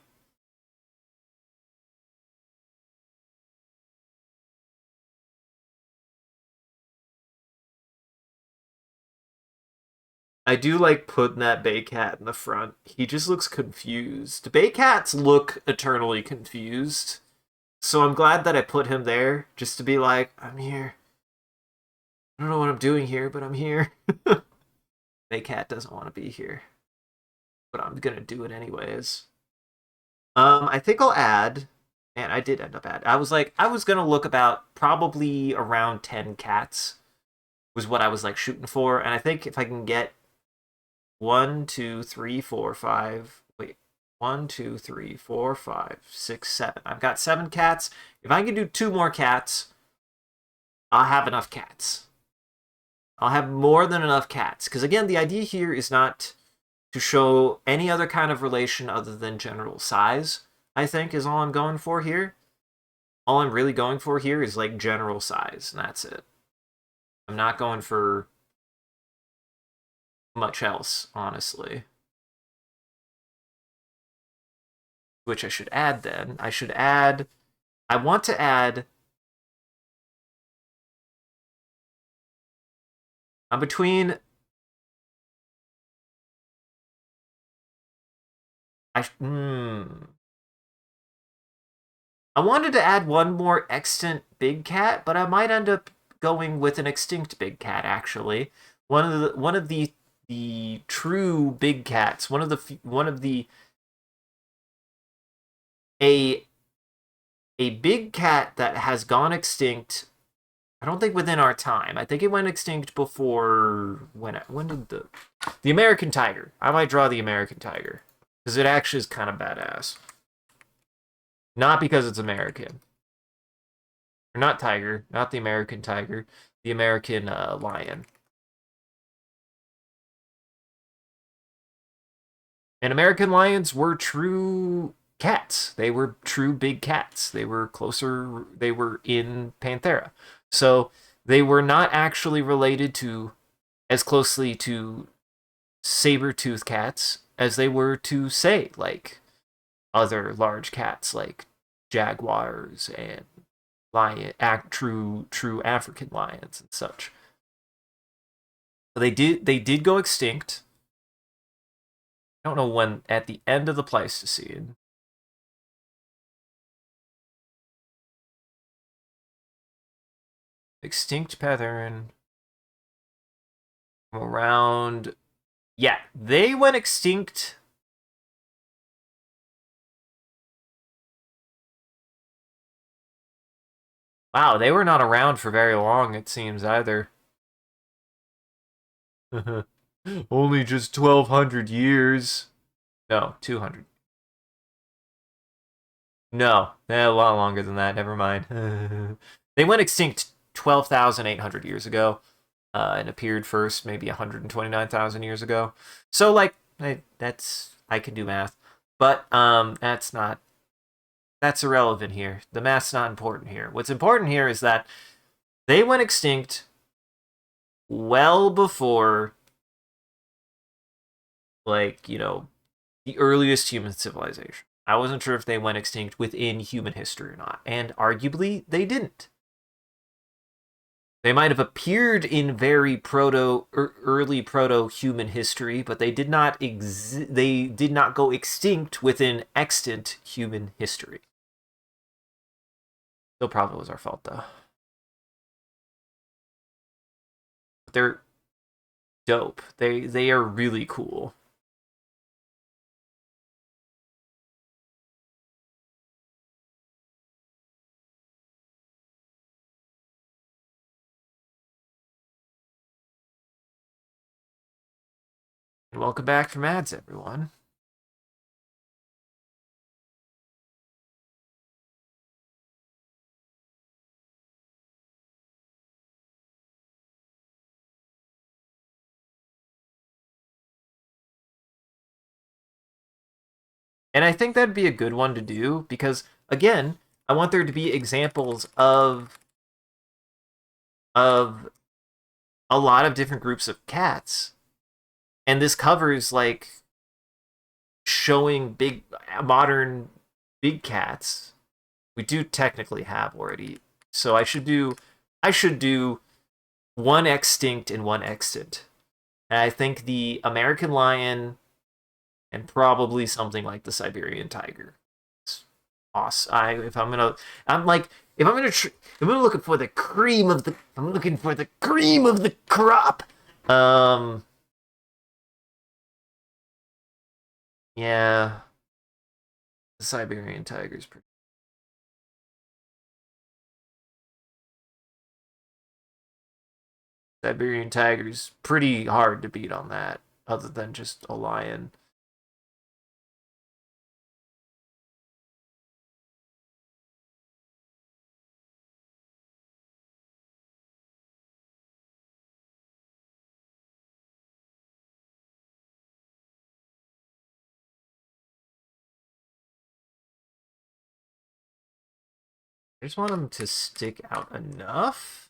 I do like putting that Bay Cat in the front. He just looks confused. Bay Cats look eternally confused. So I'm glad that I put him there, just to be like, I'm here. I don't know what I'm doing here, but I'm here. Bay Cat doesn't want to be here, but I'm gonna do it anyways. I think I'll add, and I did end up add. I was like, I was gonna look about probably around 10 cats was what I was like shooting for, and I think if I can get one, two, three, four, five. Wait, one, two, three, four, five, six, seven. I've got 7 cats. If I can do 2 more cats, I'll have enough cats. I'll have more than enough cats. Because again, the idea here is not to show any other kind of relation other than general size, I think, is all I'm going for here. All I'm really going for here is like general size, and that's it. I'm not going for much else, honestly. Which I should add then. I should add. I want to add. I'm between. I wanted to add one more extant big cat, but I might end up going with an extinct big cat. Actually, one of the true big cats. One of the a a big cat that has gone extinct. I don't think within our time. I think it went extinct before when did the American tiger. I might draw the American tiger. Because it actually is kind of badass. Not because it's American. Or not tiger. Not the American tiger. The American lion. And American lions were true cats. They were true big cats. They were closer. They were in Panthera. So they were not actually related to as closely to saber-toothed cats as they were to, say, like other large cats like jaguars and true African lions and such. They did go extinct. I don't know when, at the end of the Pleistocene. Extinct pattern around, yeah, they went extinct. Wow, they were not around for very long, it seems, either. Only just 1,200 years. No, 200. No, a lot longer than that. Never mind. They went extinct 12,800 years ago, and appeared first maybe 129,000 years ago. So, like, I can do math, but that's irrelevant here. The math's not important here. What's important here is that they went extinct well before, like, the earliest human civilization. I wasn't sure if they went extinct within human history or not, and arguably they didn't. They might have appeared in very early proto human history, but they did not they did not go extinct within extant human history. Still probably was our fault though. But they're dope. They are really cool. And welcome back from ads, everyone. And I think that'd be a good one to do because, again, I want there to be examples of a lot of different groups of cats, and this covers like showing big modern big cats. We do technically have already, so I should do one extinct and one extant. And I think the American lion and probably something like the Siberian tiger. It's awesome. I'm like, if I'm looking for the cream of the, I'm looking for the cream of the crop. Um, yeah, the Siberian tiger's pretty. Siberian tiger's pretty hard to beat on that, other than just a lion. I just want them to stick out enough.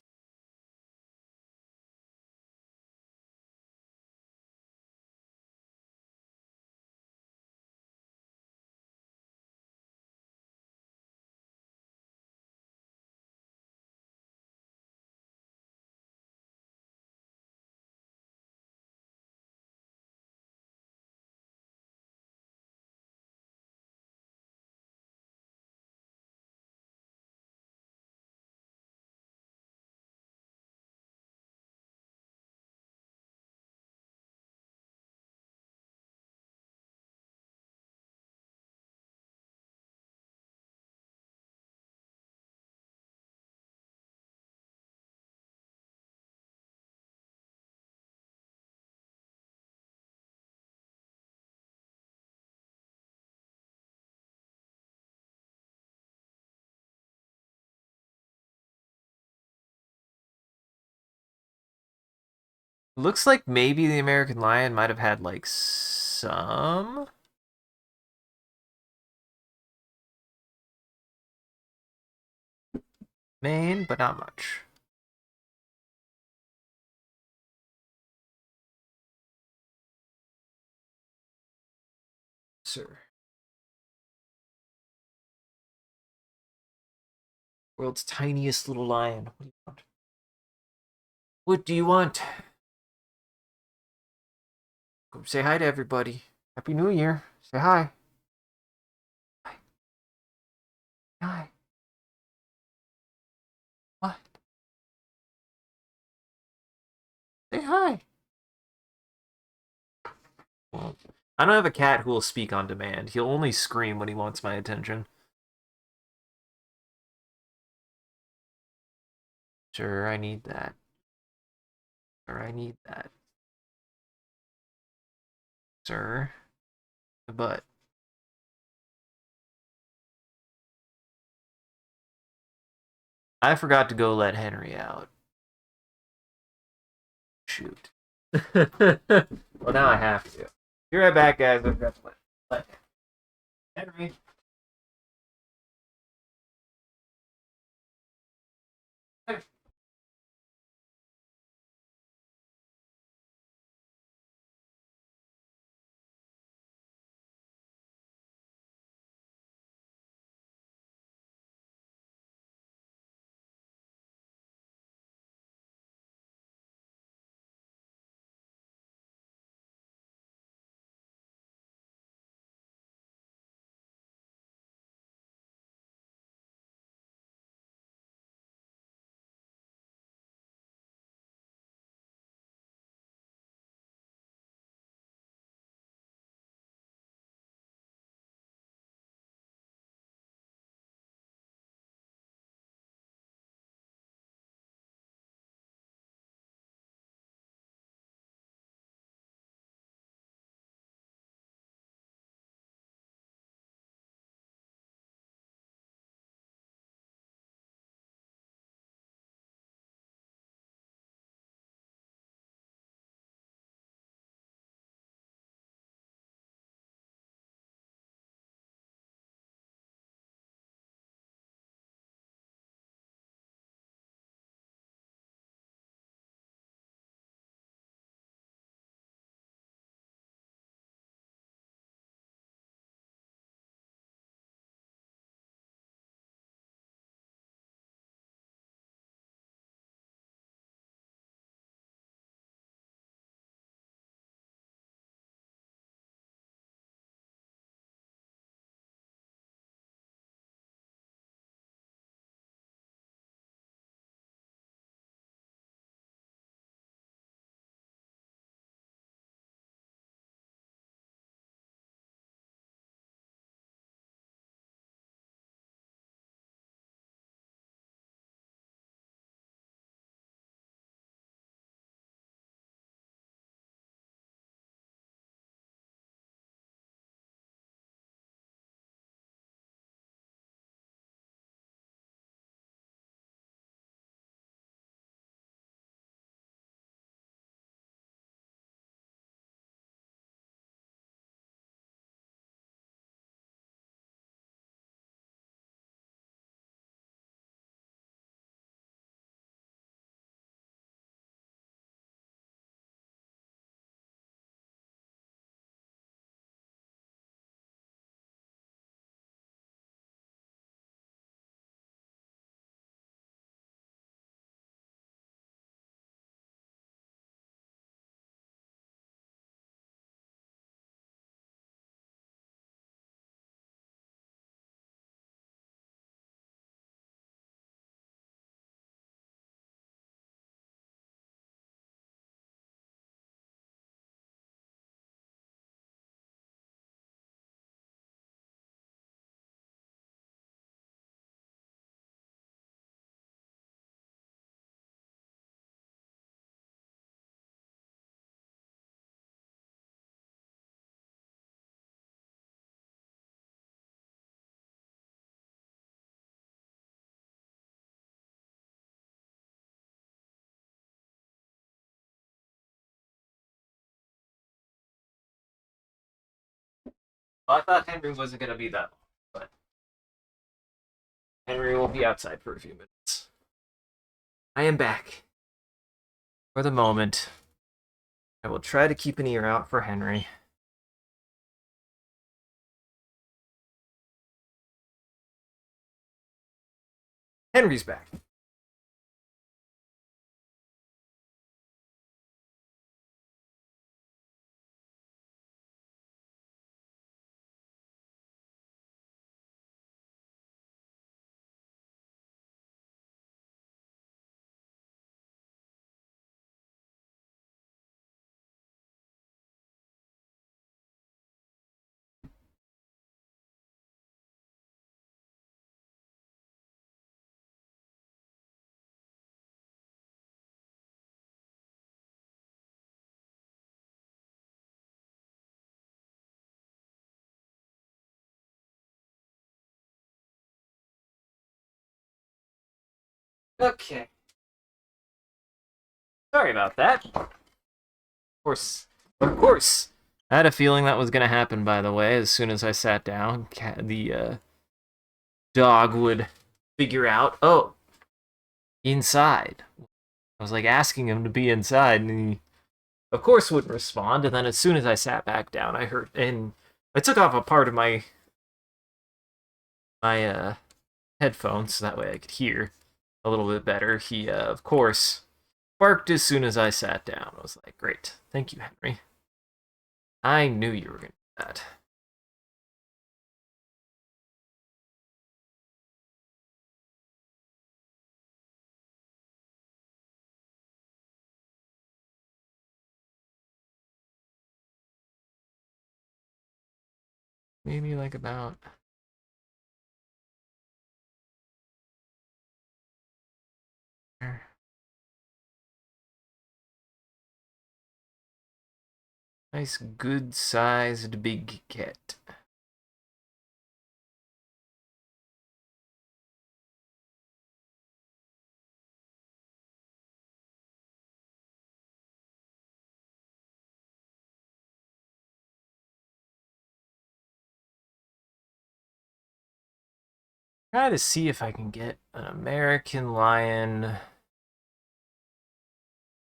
Looks like maybe the American lion might have had like some mane, but not much. Sir. World's tiniest little lion. What do you want? What do you want? Go say hi to everybody. Happy New Year. Say hi. Hi. Hi. What? Say hi. I don't have a cat who will speak on demand. He'll only scream when he wants my attention. Sure, I need that. Sure, I need that. Sir. But I forgot to go let Henry out. Shoot. Well, now I have to. Be right back, guys. I've got to let Henry. Well, I thought Henry wasn't gonna be that long, but Henry will be outside for a few minutes. I am back. For the moment, I will try to keep an ear out for Henry. Henry's back. Okay. Sorry about that. Course. Of course. I had a feeling that was going to happen, by the way, as soon as I sat down. The dog would figure out, oh, inside. I was like asking him to be inside, and he, of course, wouldn't respond. And then as soon as I sat back down, I heard, and I took off a part of my headphones so that way I could hear a little bit better. He, of course, barked as soon as I sat down. I was like, great. Thank you, Henry. I knew you were going to do that. Maybe like about there. Nice, good-sized big cat. Try to see if I can get an American lion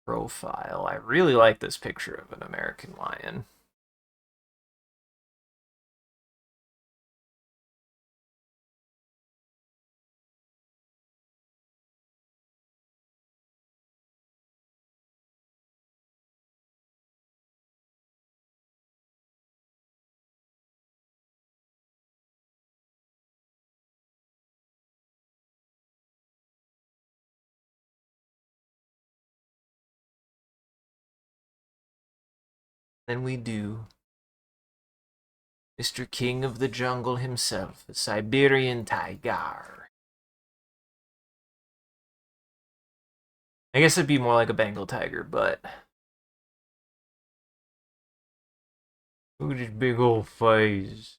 profile. I really like this picture of an American lion. Then we do Mr. King of the Jungle himself, a Siberian tiger. I guess it'd be more like a Bengal tiger, but look at his big old face.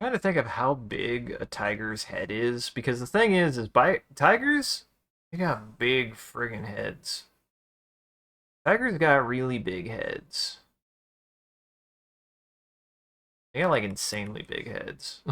I'm trying to think of how big a tiger's head is, because the thing is by tigers, they got big friggin' heads. Tigers got really big heads. They got like insanely big heads.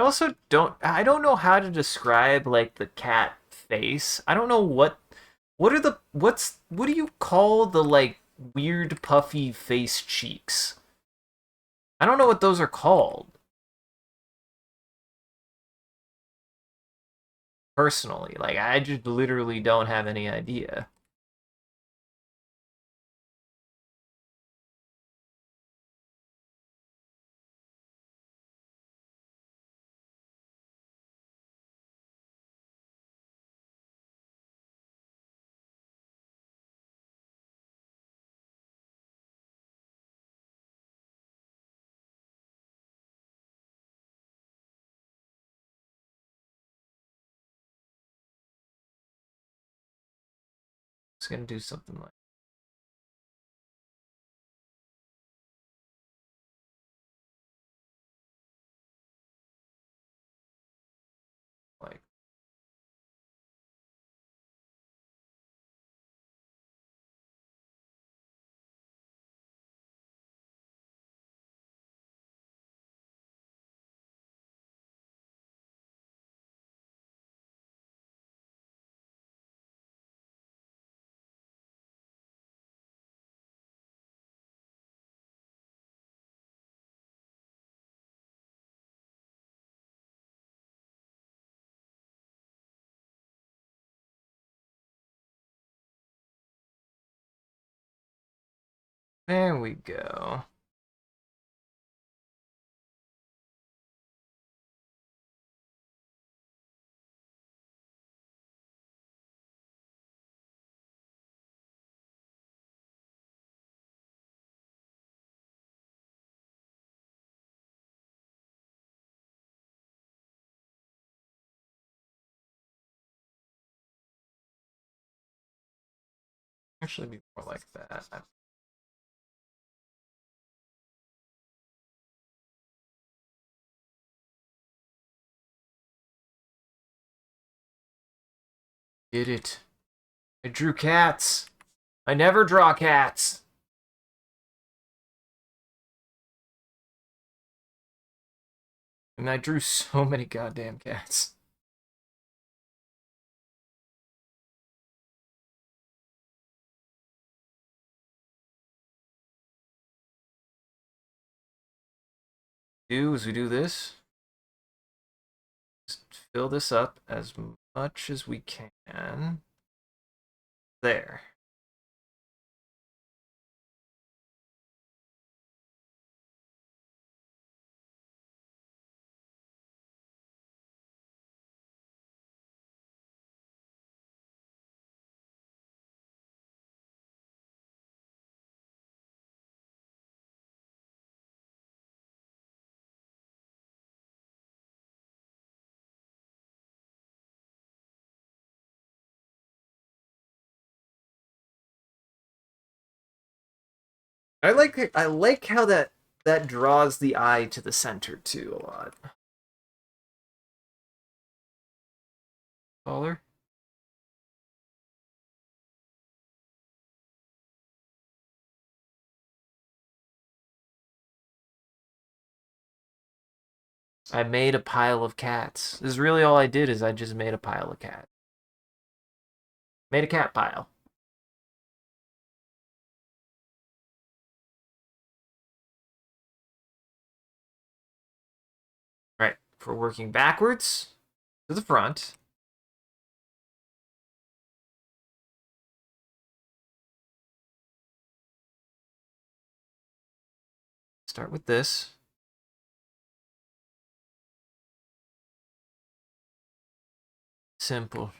I don't know how to describe like the cat face. I don't know what do you call the like weird puffy face cheeks? I don't know what those are called personally. Like I just literally don't have any idea. It's gonna do something like there we go. Actually, be more like that. Did it. I drew cats. I never draw cats. And I drew so many goddamn cats. Do is we do this. Just fill this up as much as we can. There. I like how that draws the eye to the center too a lot. Taller. I made a pile of cats. This is really all I did is I just made a pile of cats. Made a cat pile. Right. For working backwards to the front. Start with this. Simple.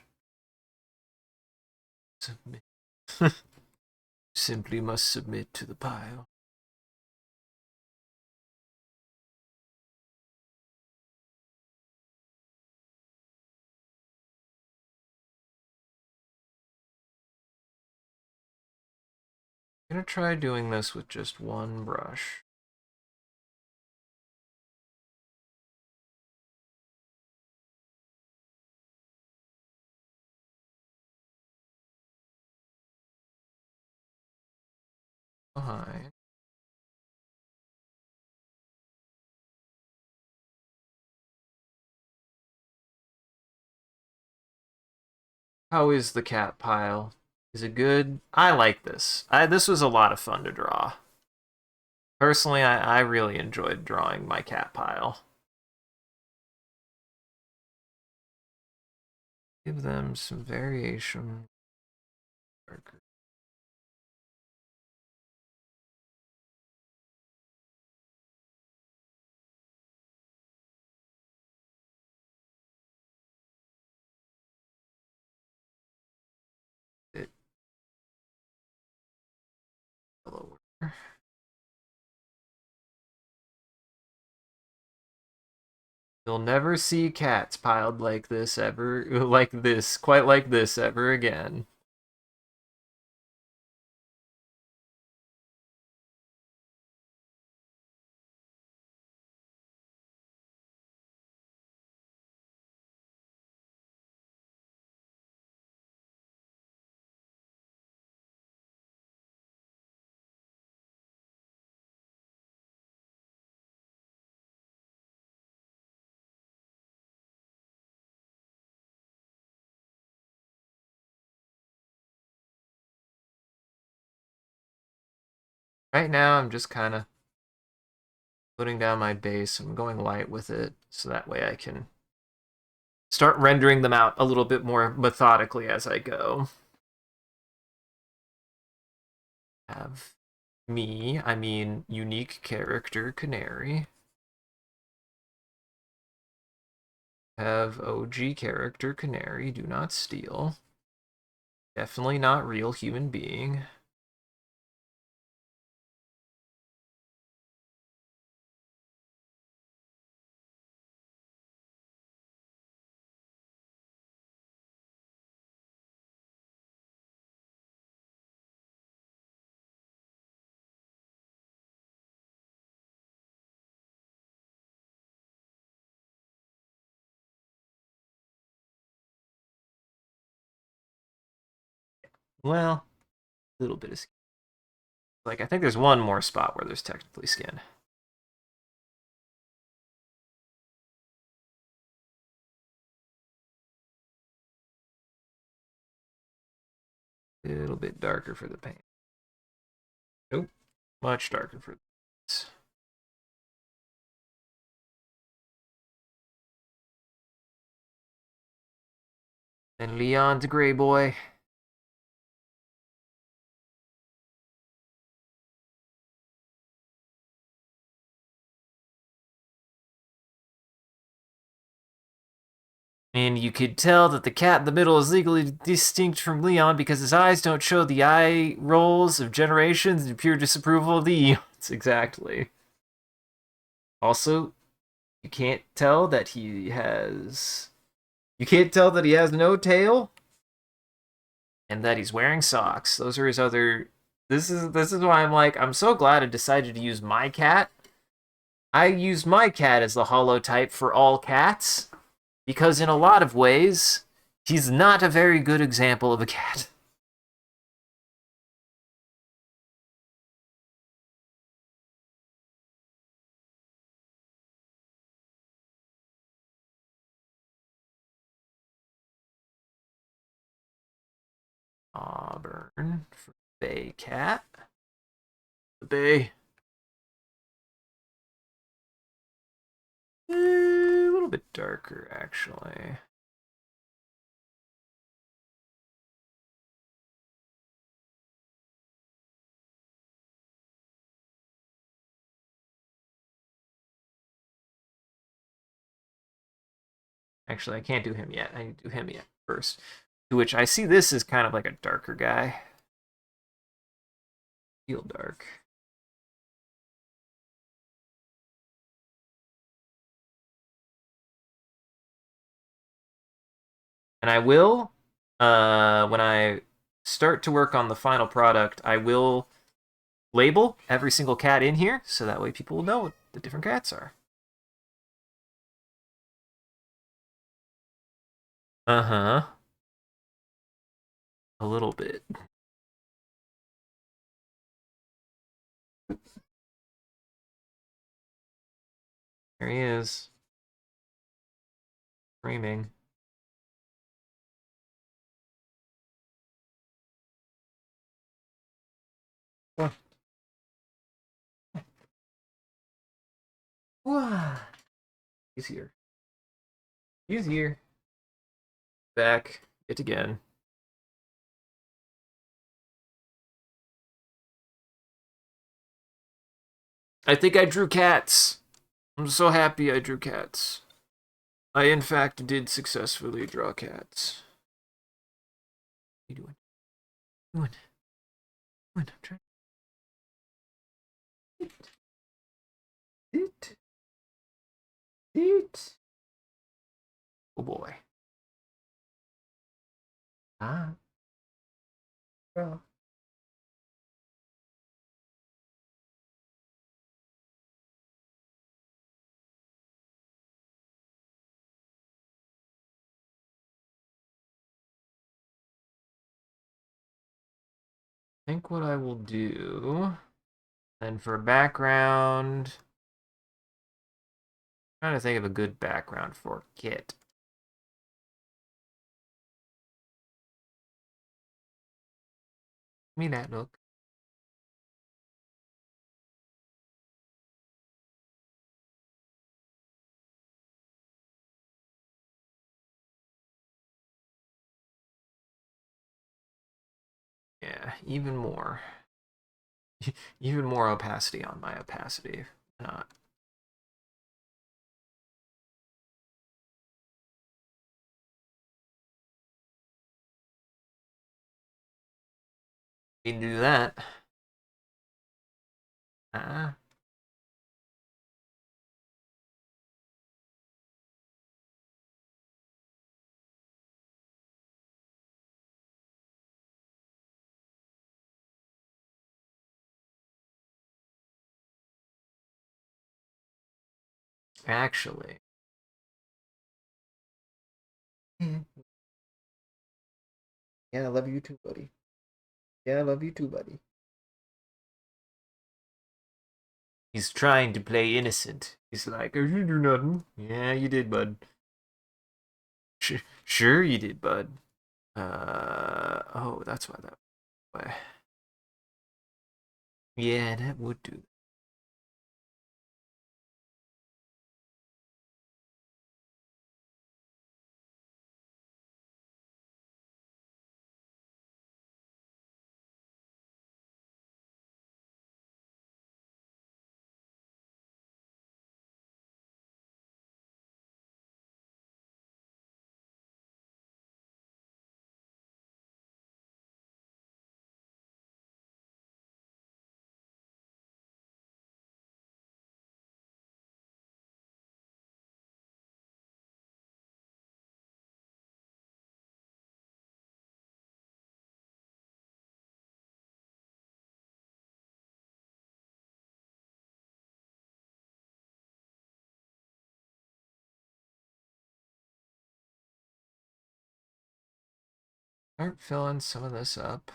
Submit. Simply must submit to the pile. I'm gonna try doing this with just one brush. Behind. How is the cat pile? Is it good? I like this. This was a lot of fun to draw. Personally, I really enjoyed drawing my cat pile. Give them some variation. It lower. You'll never see cats piled like this ever, quite like this ever again. Right now, I'm just kind of putting down my base. I'm going light with it, so that way I can start rendering them out a little bit more methodically as I go. Have me, I mean unique character Canary. Have OG character Canary, do not steal. Definitely not real human being. Well, a little bit of skin. Like, I think there's one more spot where there's technically skin. A little bit darker for the paint. Nope. Much darker for the and Leon's a gray boy. And you could tell that the cat in the middle is legally distinct from Leon because his eyes don't show the eye rolls of generations and pure disapproval of the eons. Exactly. Also, you can't tell that he has. You can't tell that he has no tail and that he's wearing socks. Those are his other. This is why I'm like, I'm so glad I decided to use my cat. I use my cat as the holotype for all cats because in a lot of ways, he's not a very good example of a cat. Auburn for Bay Cat. The Bay. A little bit darker, actually. Actually, I can't do him yet. I need to do him yet first. To which I see this as kind of like a darker guy. Feel dark. And I will, when I start to work on the final product, I will label every single cat in here so that way people will know what the different cats are. Uh-huh. A little bit. There he is. Framing. He's here. He's here. Back. It again. I think I drew cats. I'm so happy I drew cats. I, in fact, did successfully draw cats. What are you doing? What are you doing? I'm trying. It. It. Oh boy. Ah. Well. I think what I will do, and for background, I'm trying to think of a good background for Kit. Give me that look. Yeah, even more. Even more opacity on my opacity. Not. We can do that. Uh, actually. Yeah, I love you too, buddy. Yeah, I love you too, buddy. He's trying to play innocent. He's like, "Oh, you do nothing." Yeah, you did, bud. Sure you did, bud. Oh, that's why that way. Yeah, that would do. Start filling some of this up.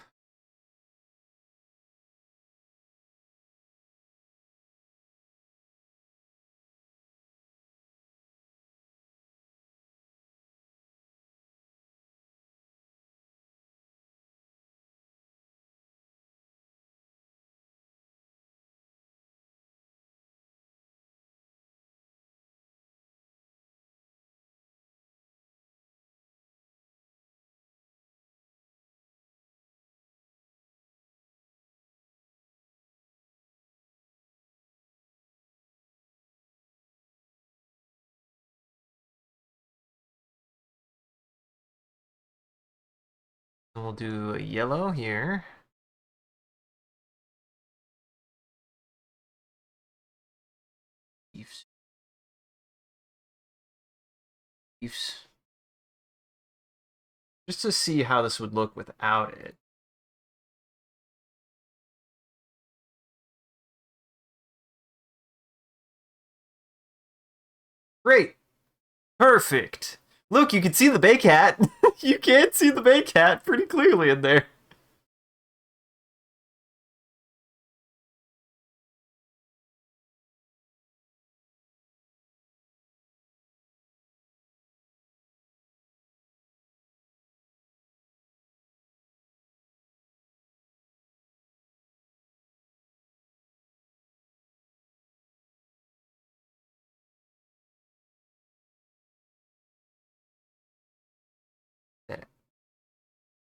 And we'll do a yellow here. Leaves. Leaves. Just to see how this would look without it. Great. Perfect. Look, you can see the bay cat. You can see the bay cat pretty clearly in there.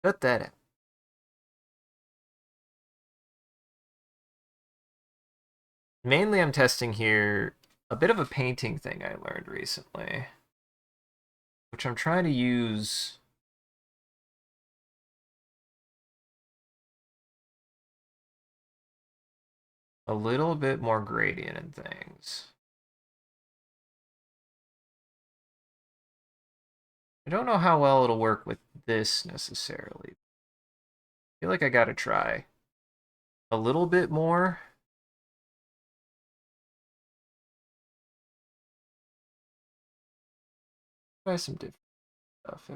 Cut that out. Mainly I'm testing here a bit of a painting thing I learned recently, which I'm trying to use a little bit more gradient and things. I don't know how well it'll work with this necessarily. I feel like I gotta try a little bit more. Try some different stuff.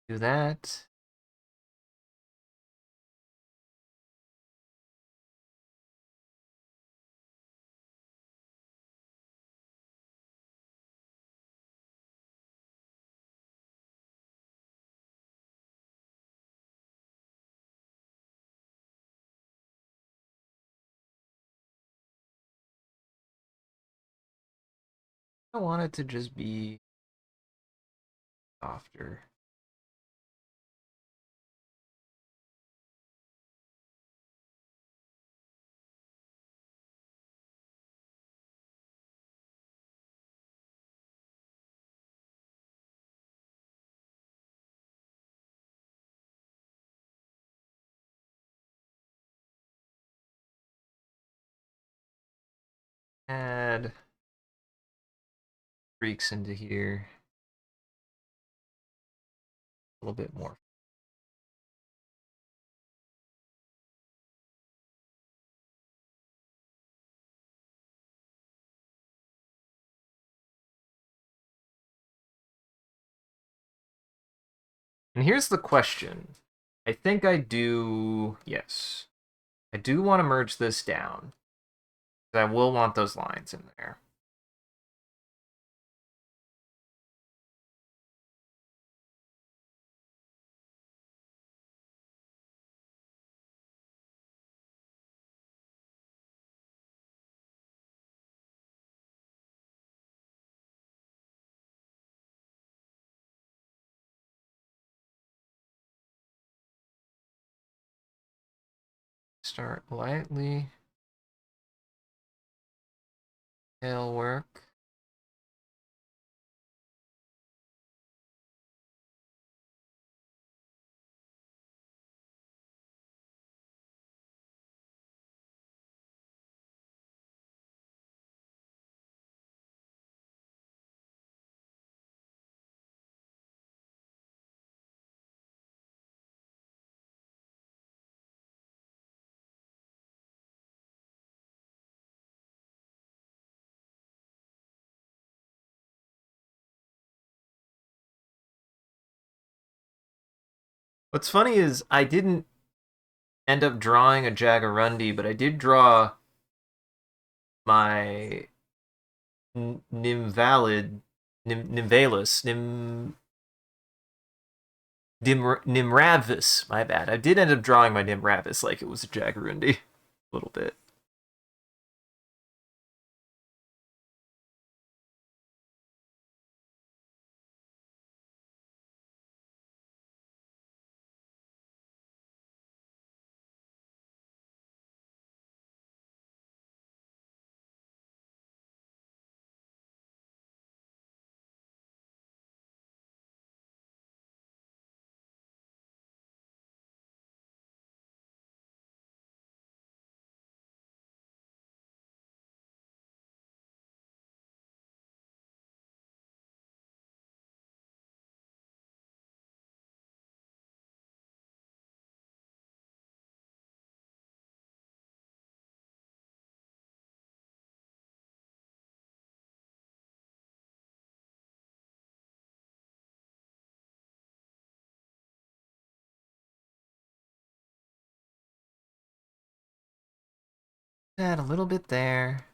Do that. I want it to just be softer. Add streaks into here a little bit more. And here's the question. I think I do, yes. I do want to merge this down. I will want those lines in there. Start lightly. Tail work. What's funny is I didn't end up drawing a Jagarundi, but I did draw my Nimvalid, Nimvalus, Nimravis. My bad. I did end up drawing my Nimravis like it was a Jagarundi, a little bit. Add a little bit there.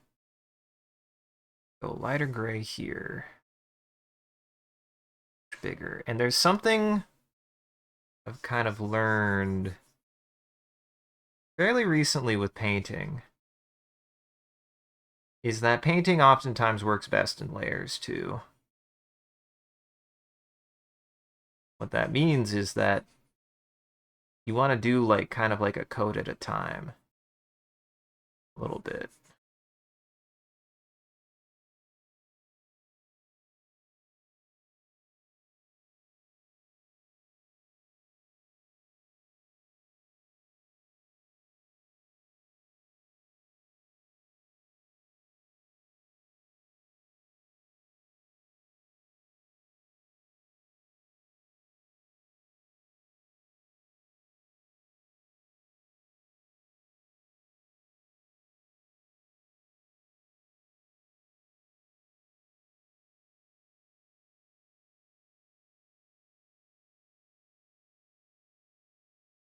Go lighter gray here. Bigger. And there's something I've kind of learned fairly recently with painting, is that painting oftentimes works best in layers too. What that means is that you want to do like kind of like a coat at a time, a little bit.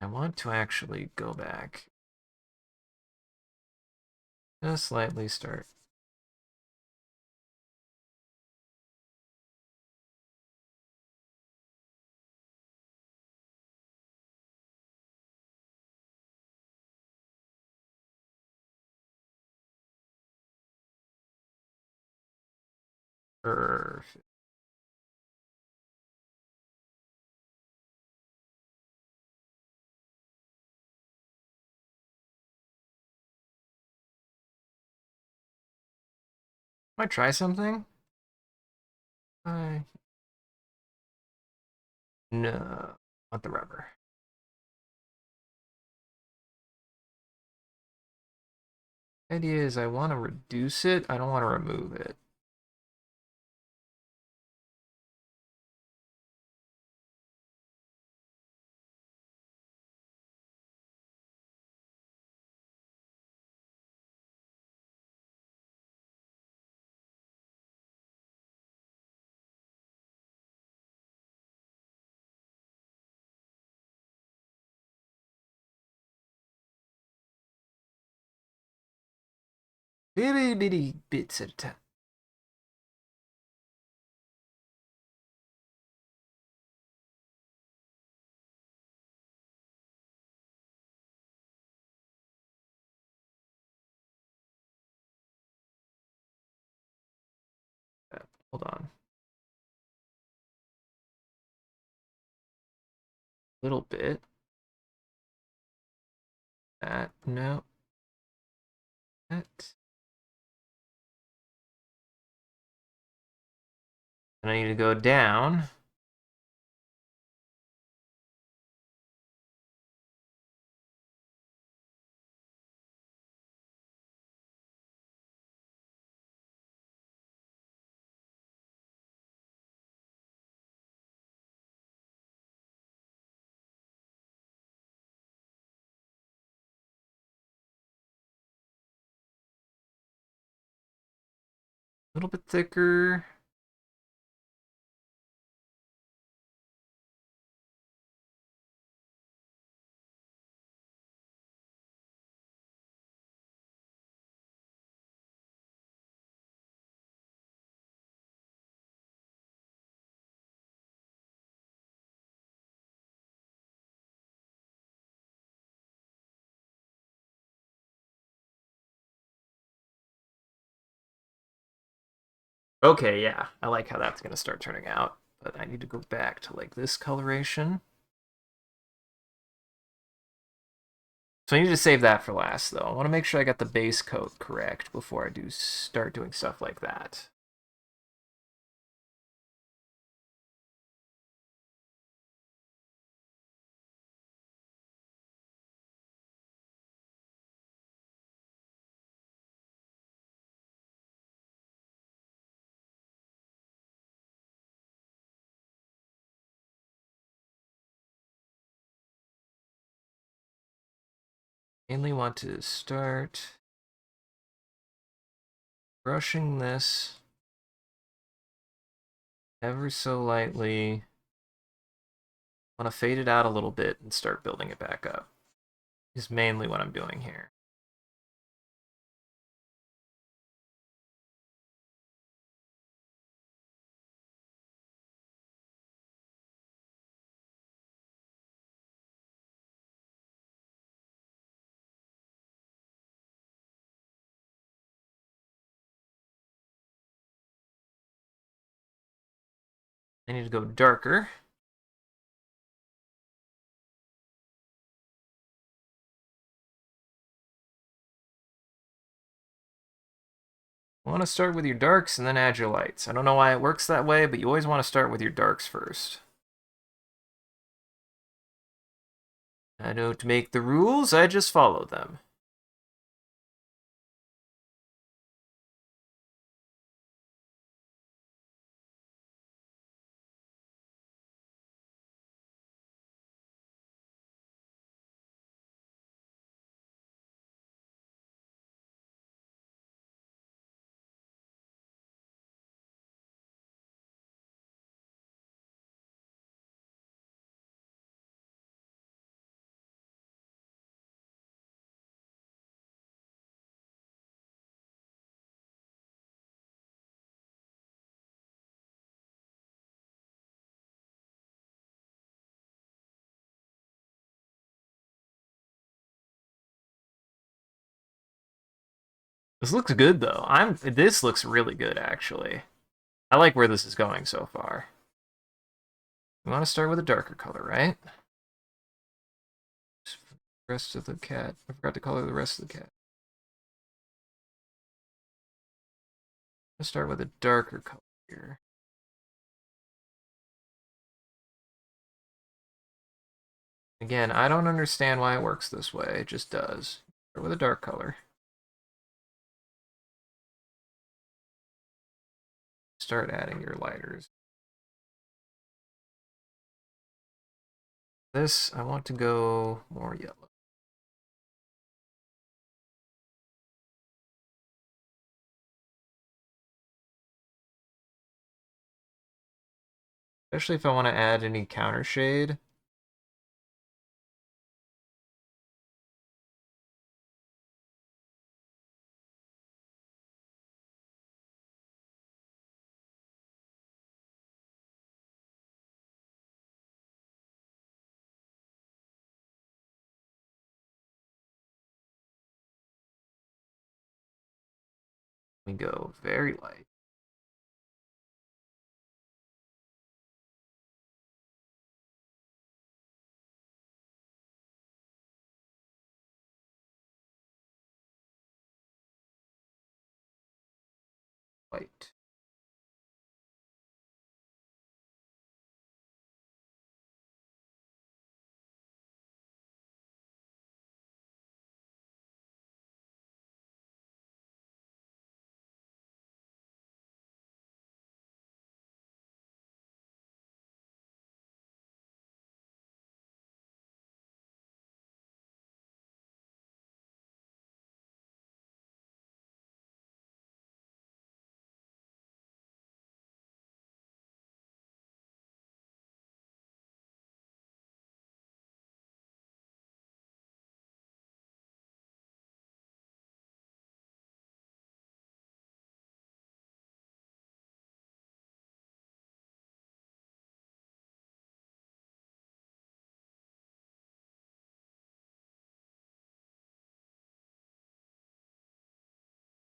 I want to actually go back. Just slightly start. Perfect. Might try something? I no. Want the rubber. Idea is I want to reduce it. I don't want to remove it. Bitty bitty bits at a time. Hold on. Little bit. That no. That. And I need to go down. A little bit thicker. Okay, yeah. I like how that's going to start turning out. But I need to go back to like this coloration. So I need to save that for last, though. I want to make sure I got the base coat correct before I do start doing stuff like that. Mainly want to start brushing this ever so lightly. I want to fade it out a little bit and start building it back up. Is mainly what I'm doing here. I need to go darker. You want to start with your darks and then add your lights. I don't know why it works that way, but you always want to start with your darks first. I don't make the rules, I just follow them. This looks good though. This looks really good actually. I like where this is going so far. We want to start with a darker color, right? Rest of the cat. I forgot to color the rest of the cat. Let's start with a darker color here. Again, I don't understand why it works this way. It just does. Start with a dark color. Start adding your lighters. This, I want to go more yellow. Especially if I want to add any counter shade. We go very light. White.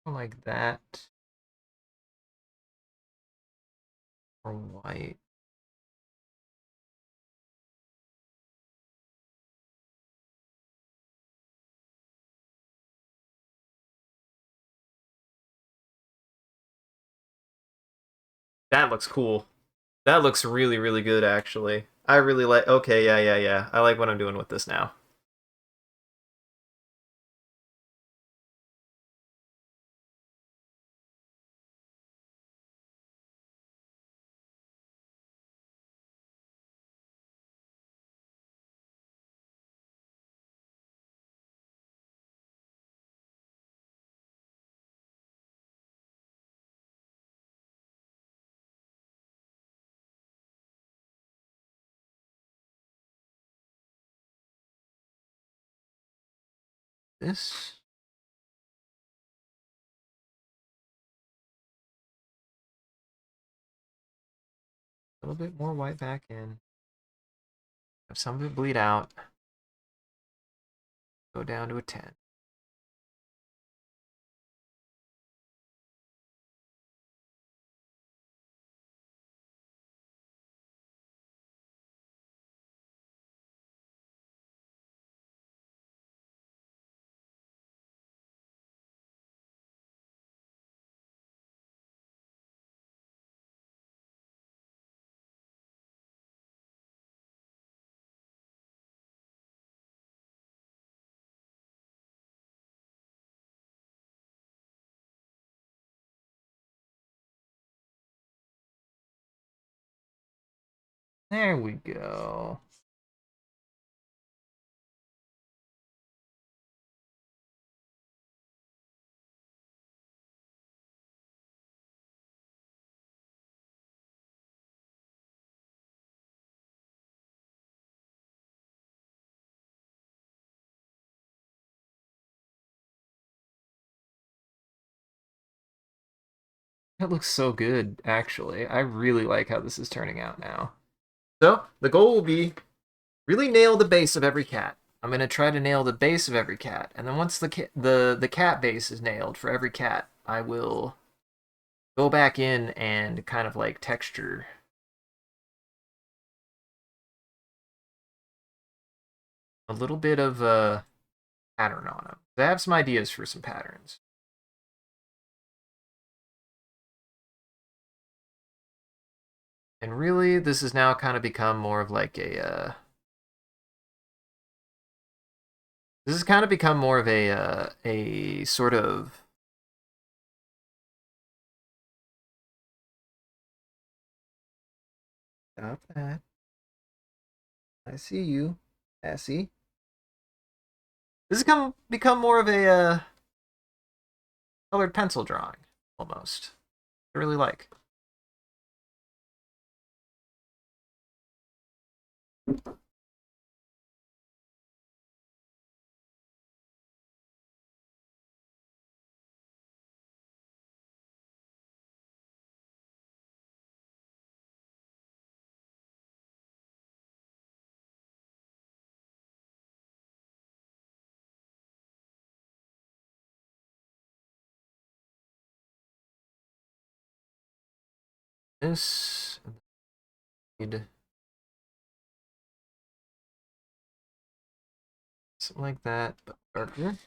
Like that. Or white. That looks cool. That looks really, really good, actually. I really like. Okay, yeah. I like what I'm doing with this now. This. A little bit more white back in. Have some of it bleed out. Go down to a 10. There we go. That looks so good, actually. I really like how this is turning out now. So, the goal will be really nail the base of every cat. I'm going to try to nail the base of every cat. And then once the cat base is nailed for every cat, I will go back in and kind of like texture a little bit of a pattern on them. I have some ideas for some patterns. And really, this has now kind of become more of like this has kind of become more of a sort of stop that. I see you, Essie. This has become more of a colored pencil drawing, almost. I really like. This need something like that, but darker.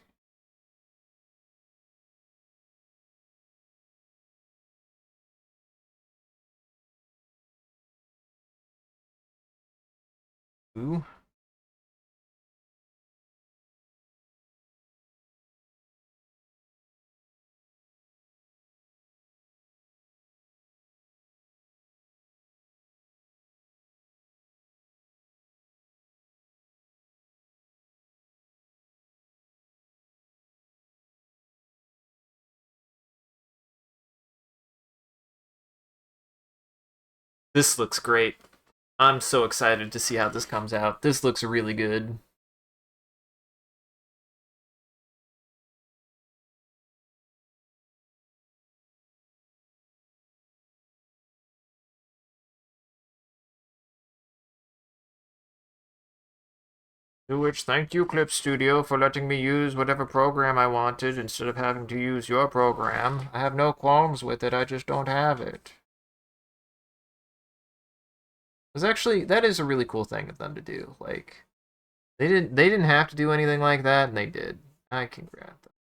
Ooh. This looks great. I'm so excited to see how this comes out. This looks really good. To which, thank you, Clip Studio, for letting me use whatever program I wanted instead of having to use your program. I have no qualms with it, I just don't have it. It's actually, that is a really cool thing of them to do. Like, they didn't have to do anything like that, and they did. I congrats them.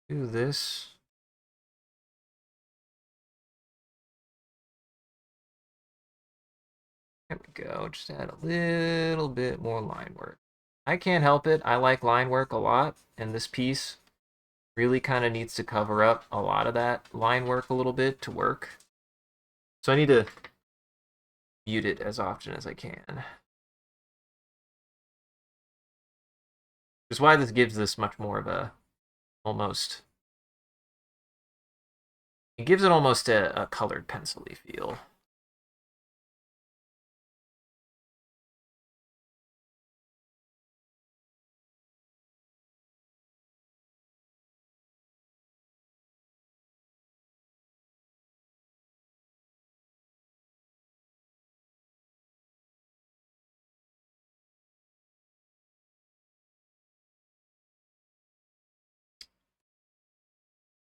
Do this. There we go. Just add a little bit more line work. I can't help it. I like line work a lot, and this piece really kind of needs to cover up a lot of that line work a little bit to work. So I need to mute it as often as I can. Which is why this gives this much more of a almost. It gives it almost a colored pencil-y feel.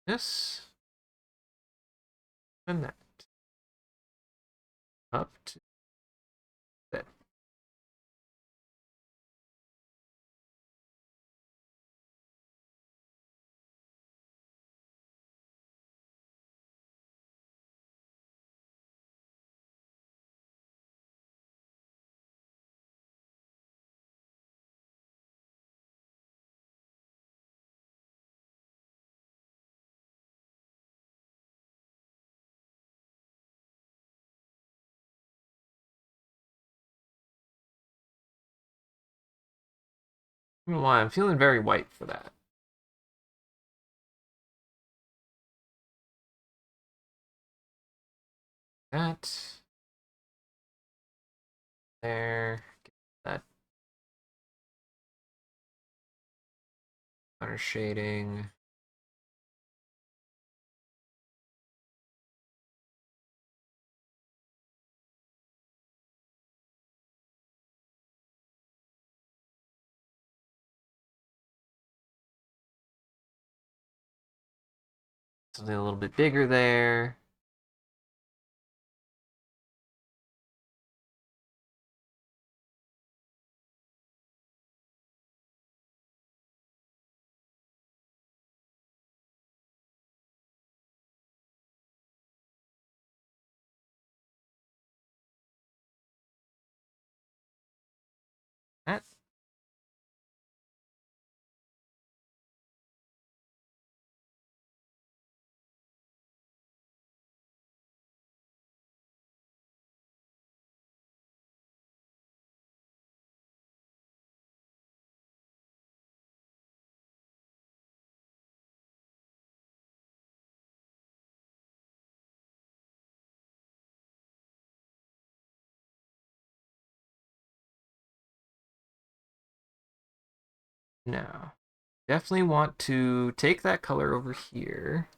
This and that up to that. I don't know why, I'm feeling very white for that. That. There. Get that color shading. Something a little bit bigger there. That. No. Definitely want to take that color over here.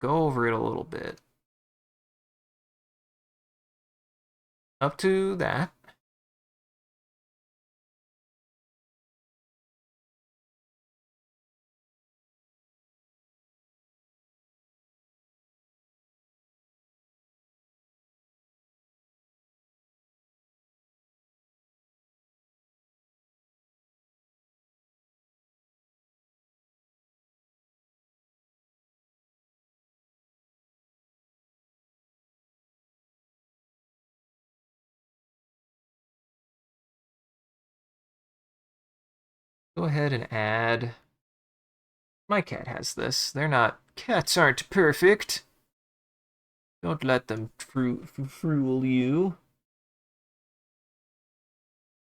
Go over it a little bit. Up to that. Go ahead and add. My cat has this. They're not. Cats aren't perfect. Don't let them fool you.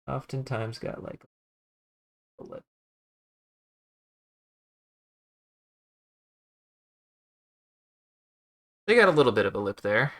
Oftentimes got like a lip. They got a little bit of a lip there.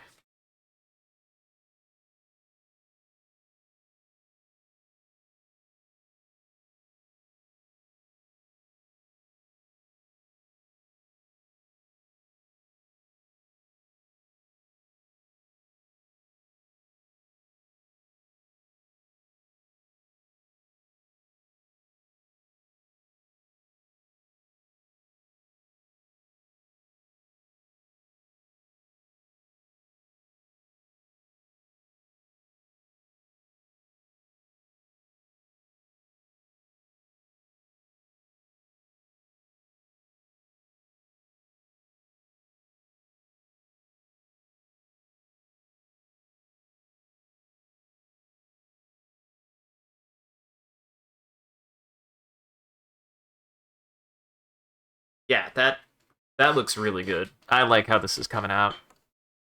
Yeah, that looks really good. I like how this is coming out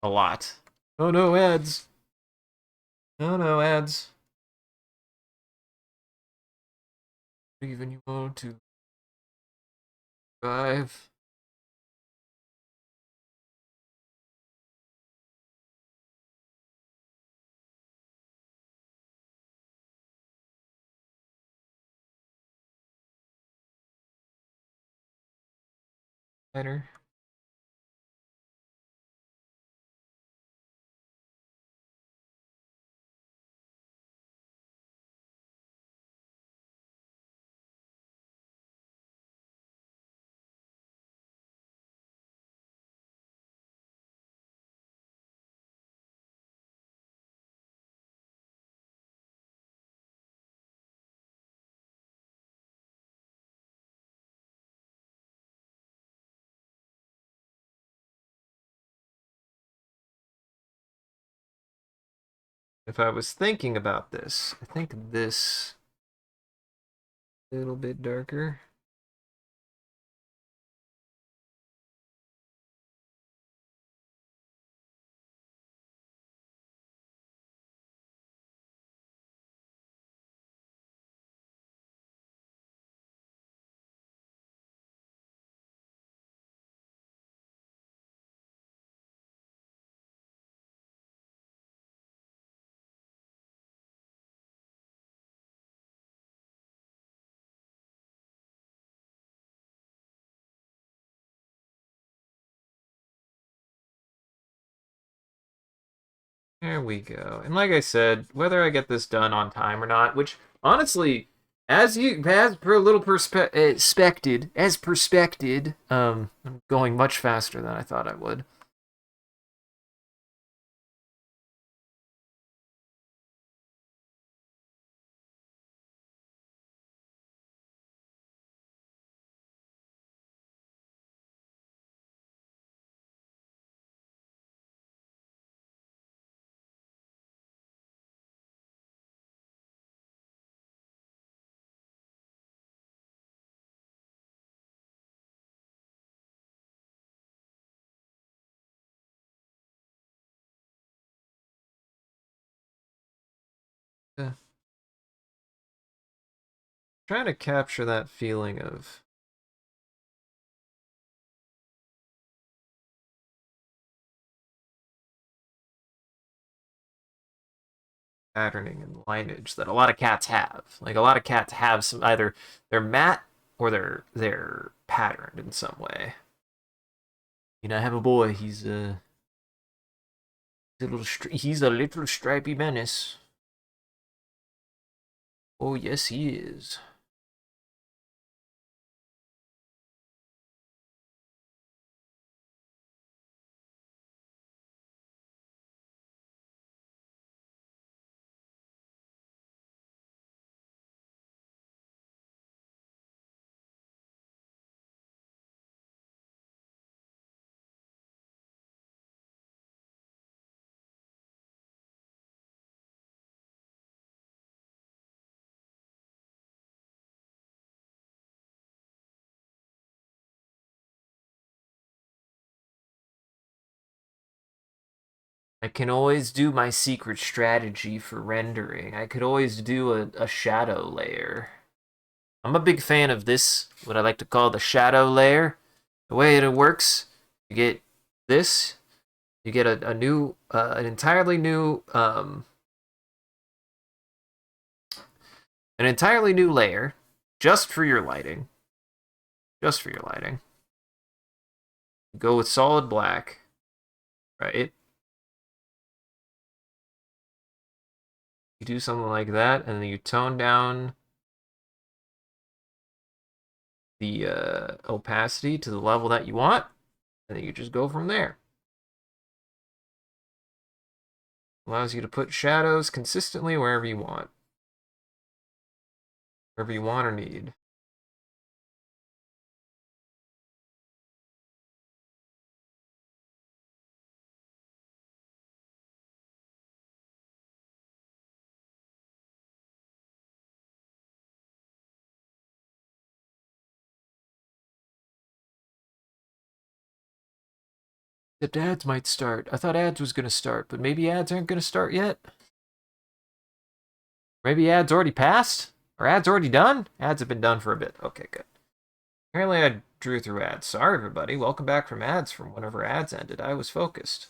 a lot. Oh no, ads. Oh no, ads. Even you want to survive. Better. If I was thinking about this, I think this a little bit darker. There we go. And like I said, whether I get this done on time or not, which honestly, as per a little perspected, I'm going much faster than I thought I would. Uh, Trying to capture that feeling of patterning and lineage that a lot of cats have. Like a lot of cats have some either they're matte or they're patterned in some way. You know, I have a boy. He's a little stripy menace. Oh yes, he is. I can always do my secret strategy for rendering. I could always do a shadow layer. I'm a big fan of this, what I like to call the shadow layer. The way it works, you get this, you get a new, an entirely new layer, just for your lighting. Just for your lighting. Go with solid black, right? You do something like that, and then you tone down the opacity to the level that you want, and then you just go from there. Allows you to put shadows consistently wherever you want. Wherever you want or need. Except ads might start. I thought ads was going to start, but maybe ads aren't going to start yet. Maybe ads already passed? Or ads already done? Ads have been done for a bit. Okay, good. Apparently I drew through ads. Sorry, everybody. Welcome back from ads from whenever ads ended. I was focused.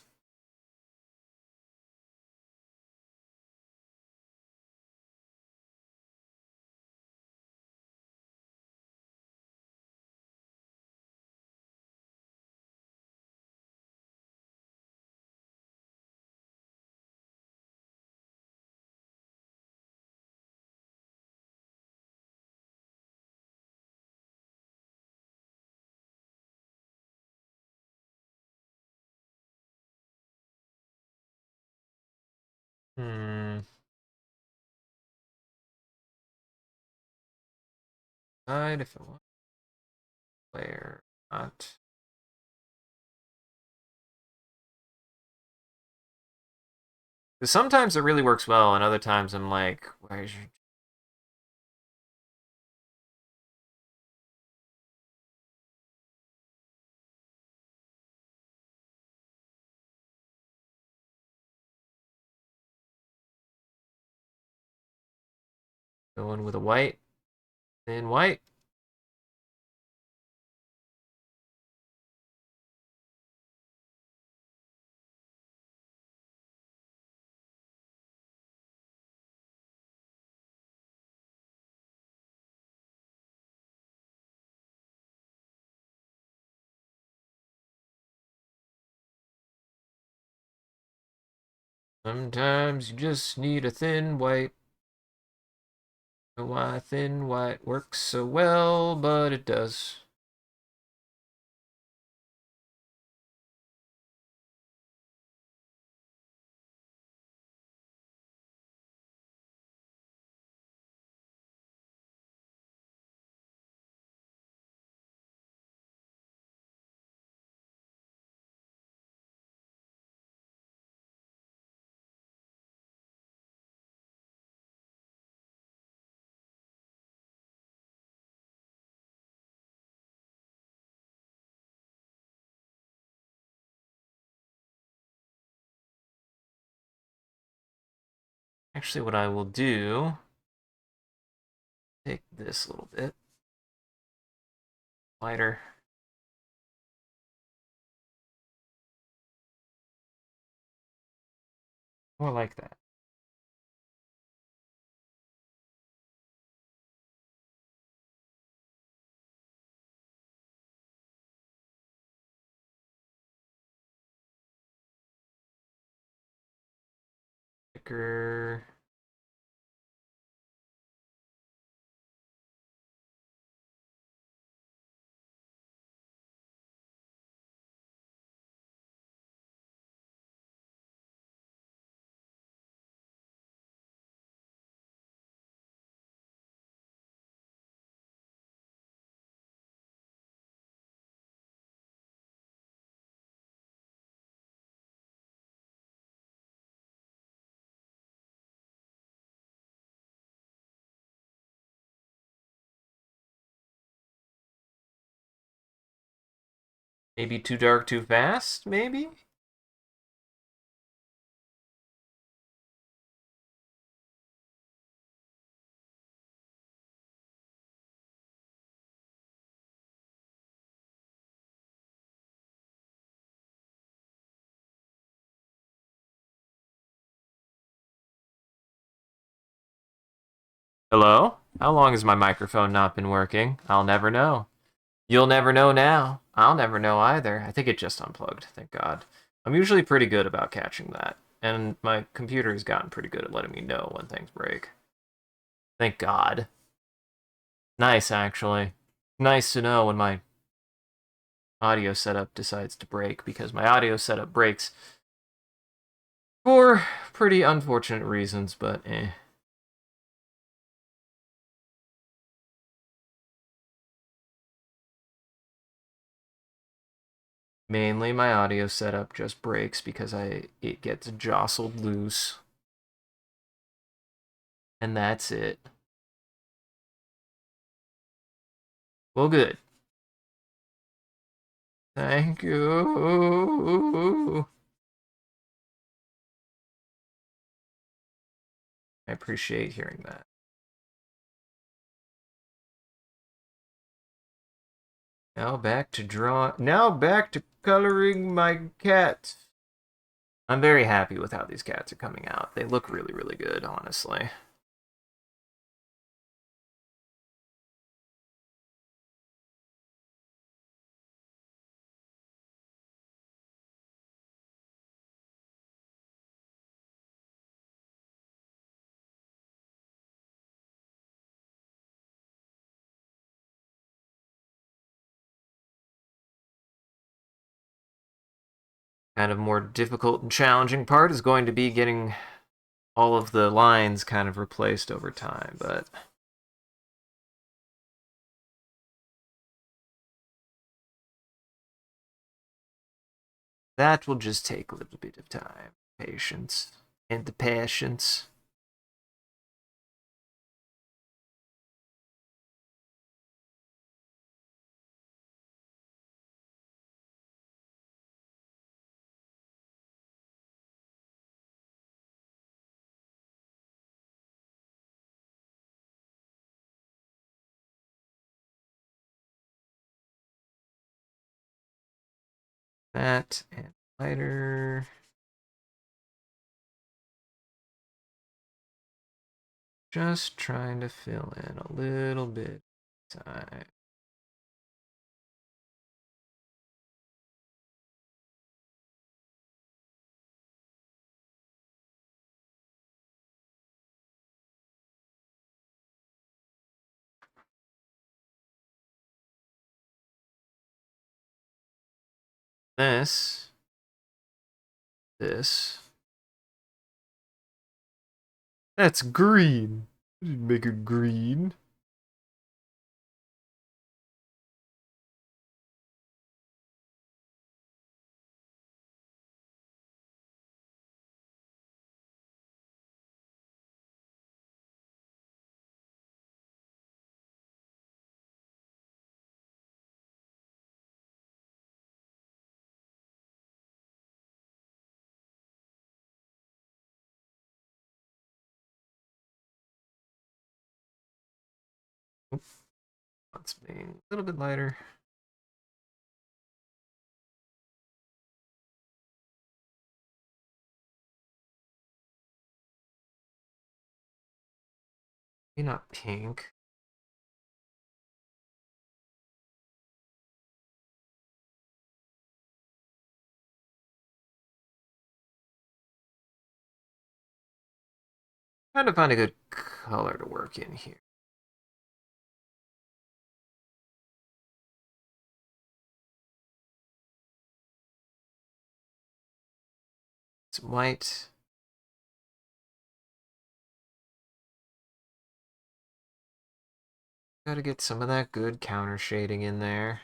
Hmm. Decide if I want player or not. Because sometimes it really works well, and other times I'm like, where's your going with a white? Then white. Sometimes you just need a thin white. Know why thin white works so well, but it does. Actually, what I will do, take this a little bit lighter. More like that. Thicker. Maybe too dark too fast, maybe? Hello? How long has my microphone not been working? I'll never know. You'll never know now. I'll never know either. I think it just unplugged, thank God. I'm usually pretty good about catching that, and my computer has gotten pretty good at letting me know when things break. Thank God. Nice, actually. Nice to know when my audio setup decides to break, because my audio setup breaks for pretty unfortunate reasons, but eh. Mainly my audio setup just breaks because it gets jostled loose. And that's it. Well, good. Thank you. I appreciate hearing that. Now back to coloring my cat. I'm very happy with how these cats are coming out. They look really, really good, honestly. Kind of more difficult and challenging part is going to be getting all of the lines kind of replaced over time, but that will just take a little bit of time, patience, and the patience. That and lighter. Just trying to fill in a little bit of time. this. This. That's green. I didn't make it green. Let's be a little bit lighter. Maybe not pink. Trying to find a good color to work in here. Some white. Gotta get some of that good counter shading in there.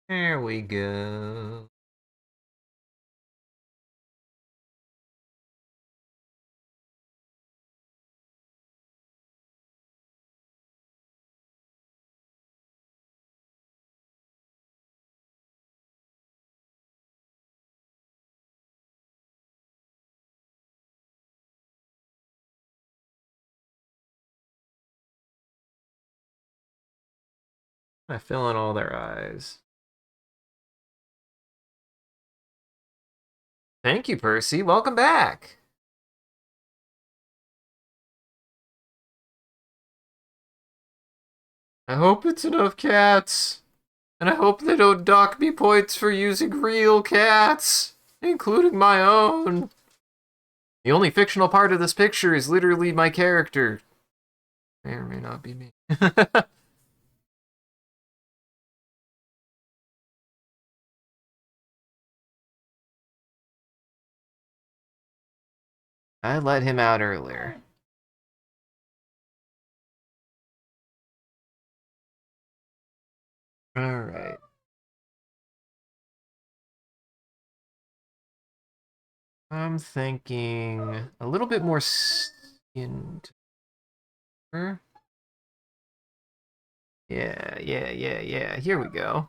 There we go. I fill in all their eyes. Thank you, Percy. Welcome back. I hope it's enough cats. And I hope they don't dock me points for using real cats, including my own. The only fictional part of this picture is literally my character. May or may not be me. I let him out earlier. All right. I'm thinking a little bit more skin tone. Yeah. Here we go.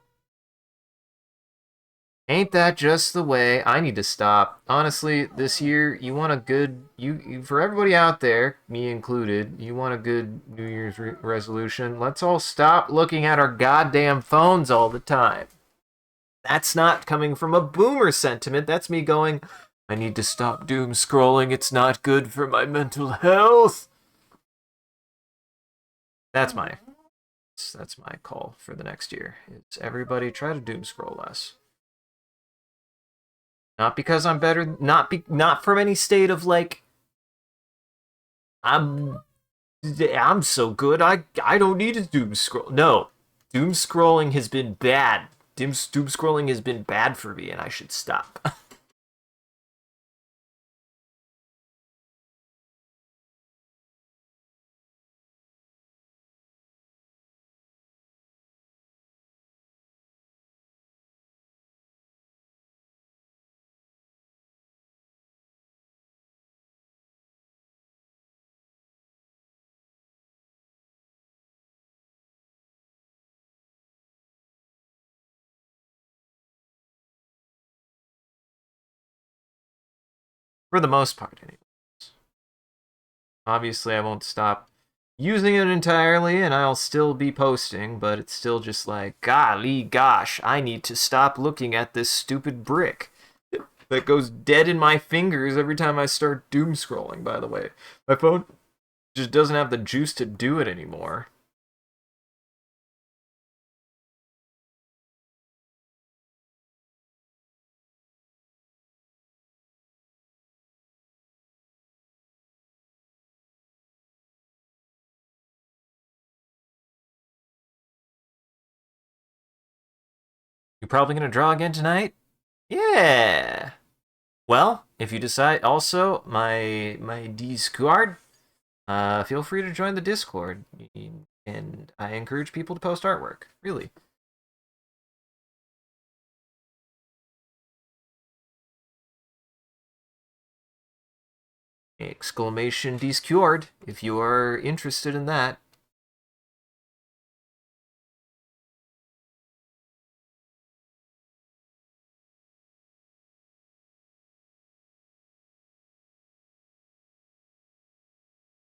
Ain't that just the way? I need to stop. Honestly, this year, you want a good for everybody out there, me included, you want a good New Year's resolution. Let's all stop looking at our goddamn phones all the time. That's not coming from a boomer sentiment. That's me going, I need to stop doom scrolling. It's not good for my mental health. That's my call for the next year. It's everybody try to doom scroll less. Not because I'm better, not from any state of like I'm so good. I don't need to doom scroll. No, doom scrolling has been bad. Doom scrolling has been bad for me, and I should stop. For the most part, anyways. Obviously, I won't stop using it entirely, and I'll still be posting, but it's still just like, golly gosh, I need to stop looking at this stupid brick that goes dead in my fingers every time I start doom scrolling, by the way. My phone just doesn't have the juice to do it anymore. You're probably gonna draw again tonight? Yeah. Well, if you decide, also my Discord, feel free to join the Discord, and I encourage people to post artwork. Really. Exclamation Discord if you are interested in that.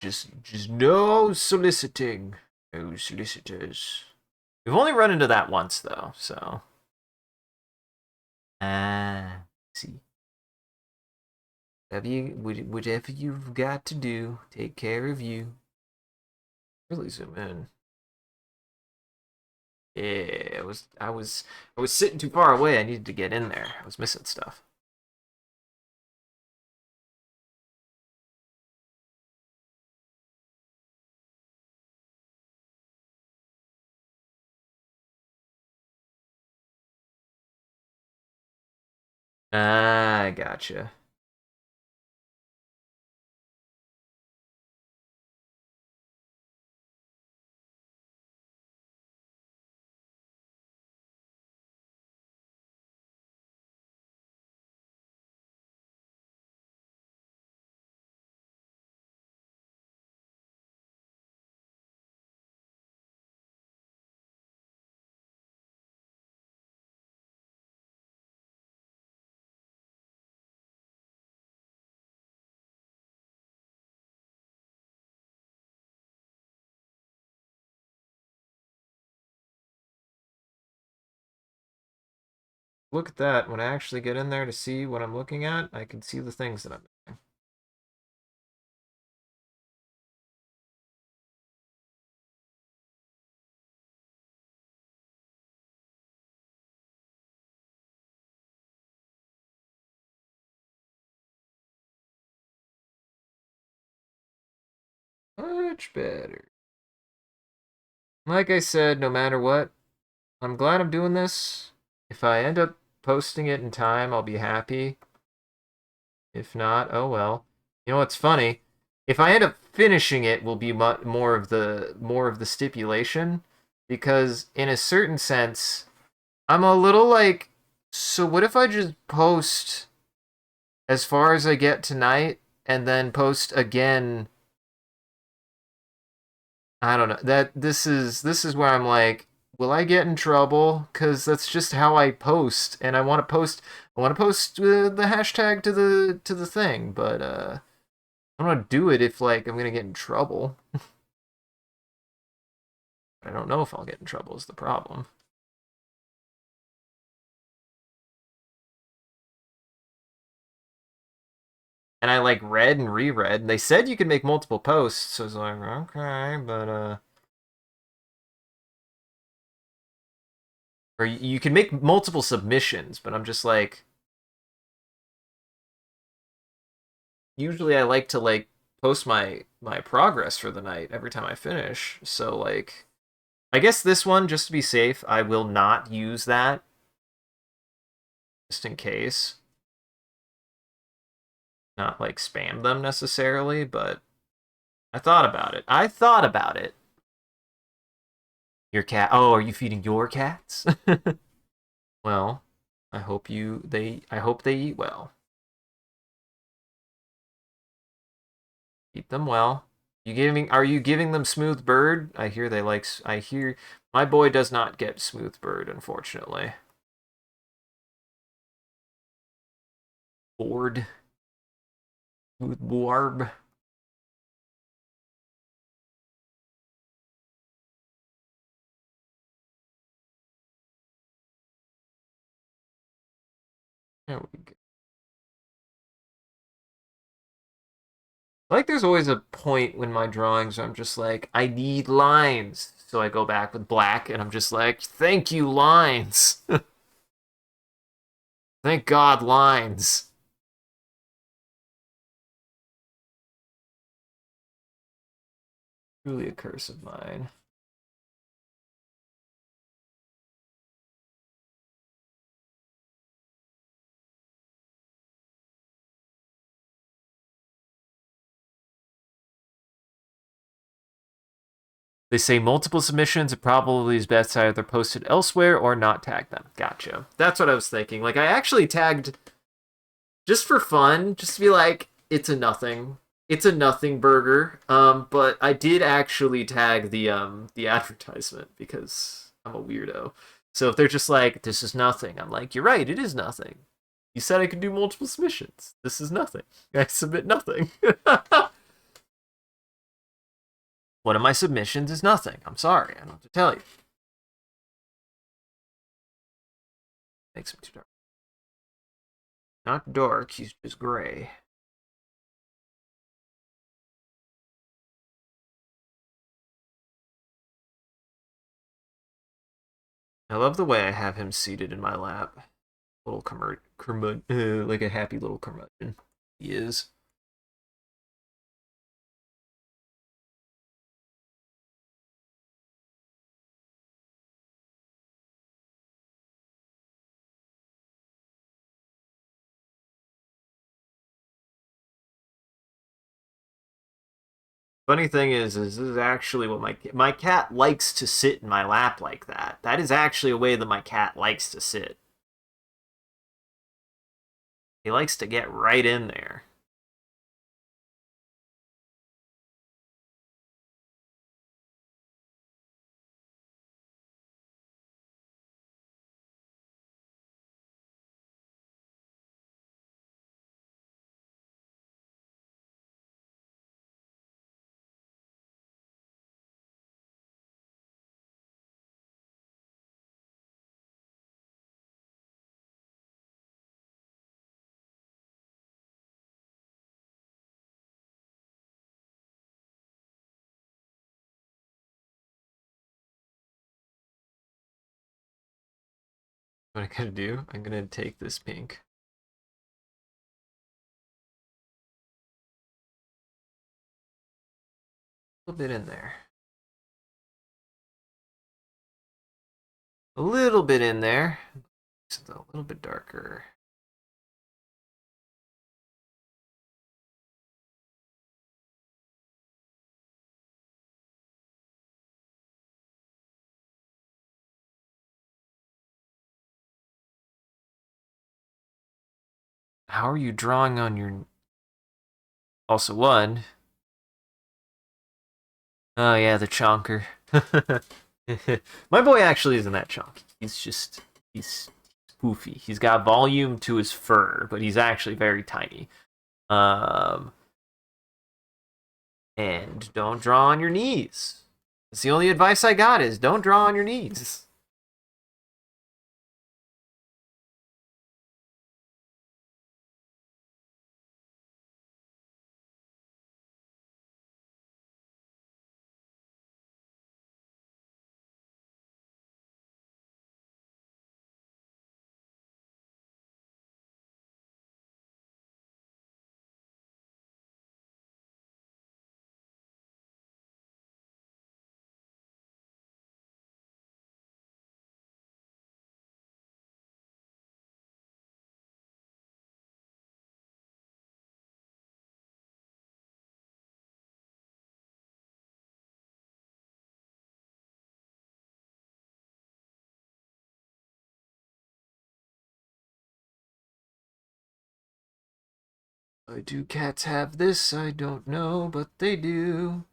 Just no soliciting. No solicitors. We've only run into that once though, so. See. Whatever you've got to do, take care of you. Really zoom in. Yeah, I was sitting too far away. I needed to get in there. I was missing stuff. I gotcha. Look at that. When I actually get in there to see what I'm looking at, I can see the things that I'm missing. Much better. Like I said, no matter what, I'm glad I'm doing this. If I end up posting it in time, I'll be happy. If not, oh well. You know what's funny? If I end up finishing it, will be more of the stipulation, because in a certain sense, I'm a little like, so what if I just post as far as I get tonight and then post again. I don't know. That this is where I'm like, will I get in trouble? Cuz that's just how I post, and I want to post the hashtag to the thing, but I don't want to do it if like I'm going to get in trouble. I don't know if I'll get in trouble is the problem. And I like read and reread, and they said you could make multiple posts, so I was like, okay, but or you can make multiple submissions, but I'm just like, usually I like to like post my progress for the night every time I finish. So like, I guess this one, just to be safe, I will not use that just in case. Not like spam them necessarily, but I thought about it. I thought about it. Your cat. Oh, are you feeding your cats? Well, I hope they eat well. Eat them well. Are you giving them smooth bird? I hear my boy does not get smooth bird, unfortunately. Bored. Smooth barb. There we go. Like there's always a point when my drawings I'm just like, I need lines. So I go back with black and I'm just like, thank you, lines. Thank God, lines. Truly a curse of mine. They say multiple submissions. It probably is best either posted elsewhere or not tag them. Gotcha. That's what I was thinking. Like I actually tagged just for fun, just to be like, it's a nothing. It's a nothing burger. But I did actually tag the advertisement because I'm a weirdo. So if they're just like, this is nothing, I'm like, you're right, it is nothing. You said I could do multiple submissions. This is nothing. I submit nothing. One of my submissions is nothing. I'm sorry. I don't have to tell you. Makes him too dark. Not dark, he's just gray. I love the way I have him seated in my lap. Little like a happy little curmudgeon. He is. Funny thing is this is actually what my cat likes to sit in my lap like that. That is actually a way that my cat likes to sit. He likes to get right in there. What I'm gonna do? I'm gonna take this pink. A little bit in there. A little bit in there. It's a little bit darker. How are you drawing on your... Also one. Oh yeah, the chonker. My boy actually isn't that chonky. He's poofy. He's got volume to his fur, but he's actually very tiny. Um, and don't draw on your knees. That's the only advice I got is don't draw on your knees. Why do cats have this? I don't know, but they do.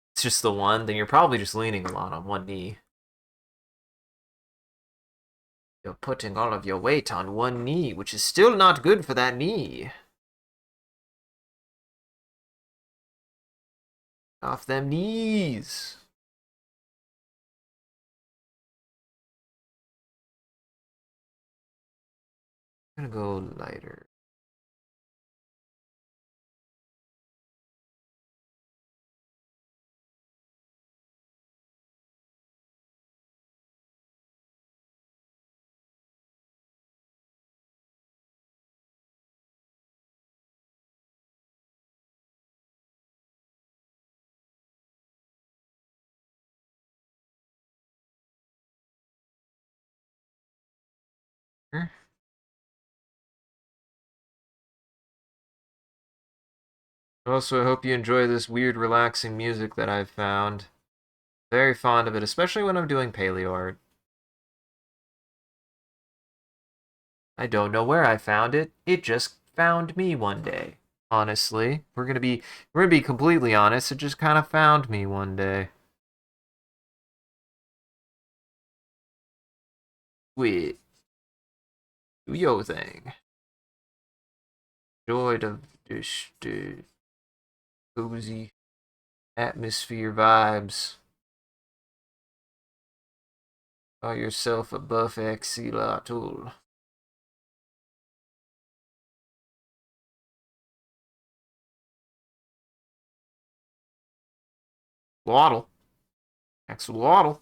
It's just the one, then you're probably just leaning a lot on one knee. You're putting all of your weight on one knee, which is still not good for that knee. Off them knees. I'm gonna go lighter. Also, I hope you enjoy this weird, relaxing music that I've found. Very fond of it, especially when I'm doing paleo art. I don't know where I found it. It just found me one day. Honestly, we're gonna be completely honest. It just kind of found me one day. Wait, do your thing. Enjoy the cozy atmosphere vibes. Call yourself a buff axolotl. Waddle. Axolotl.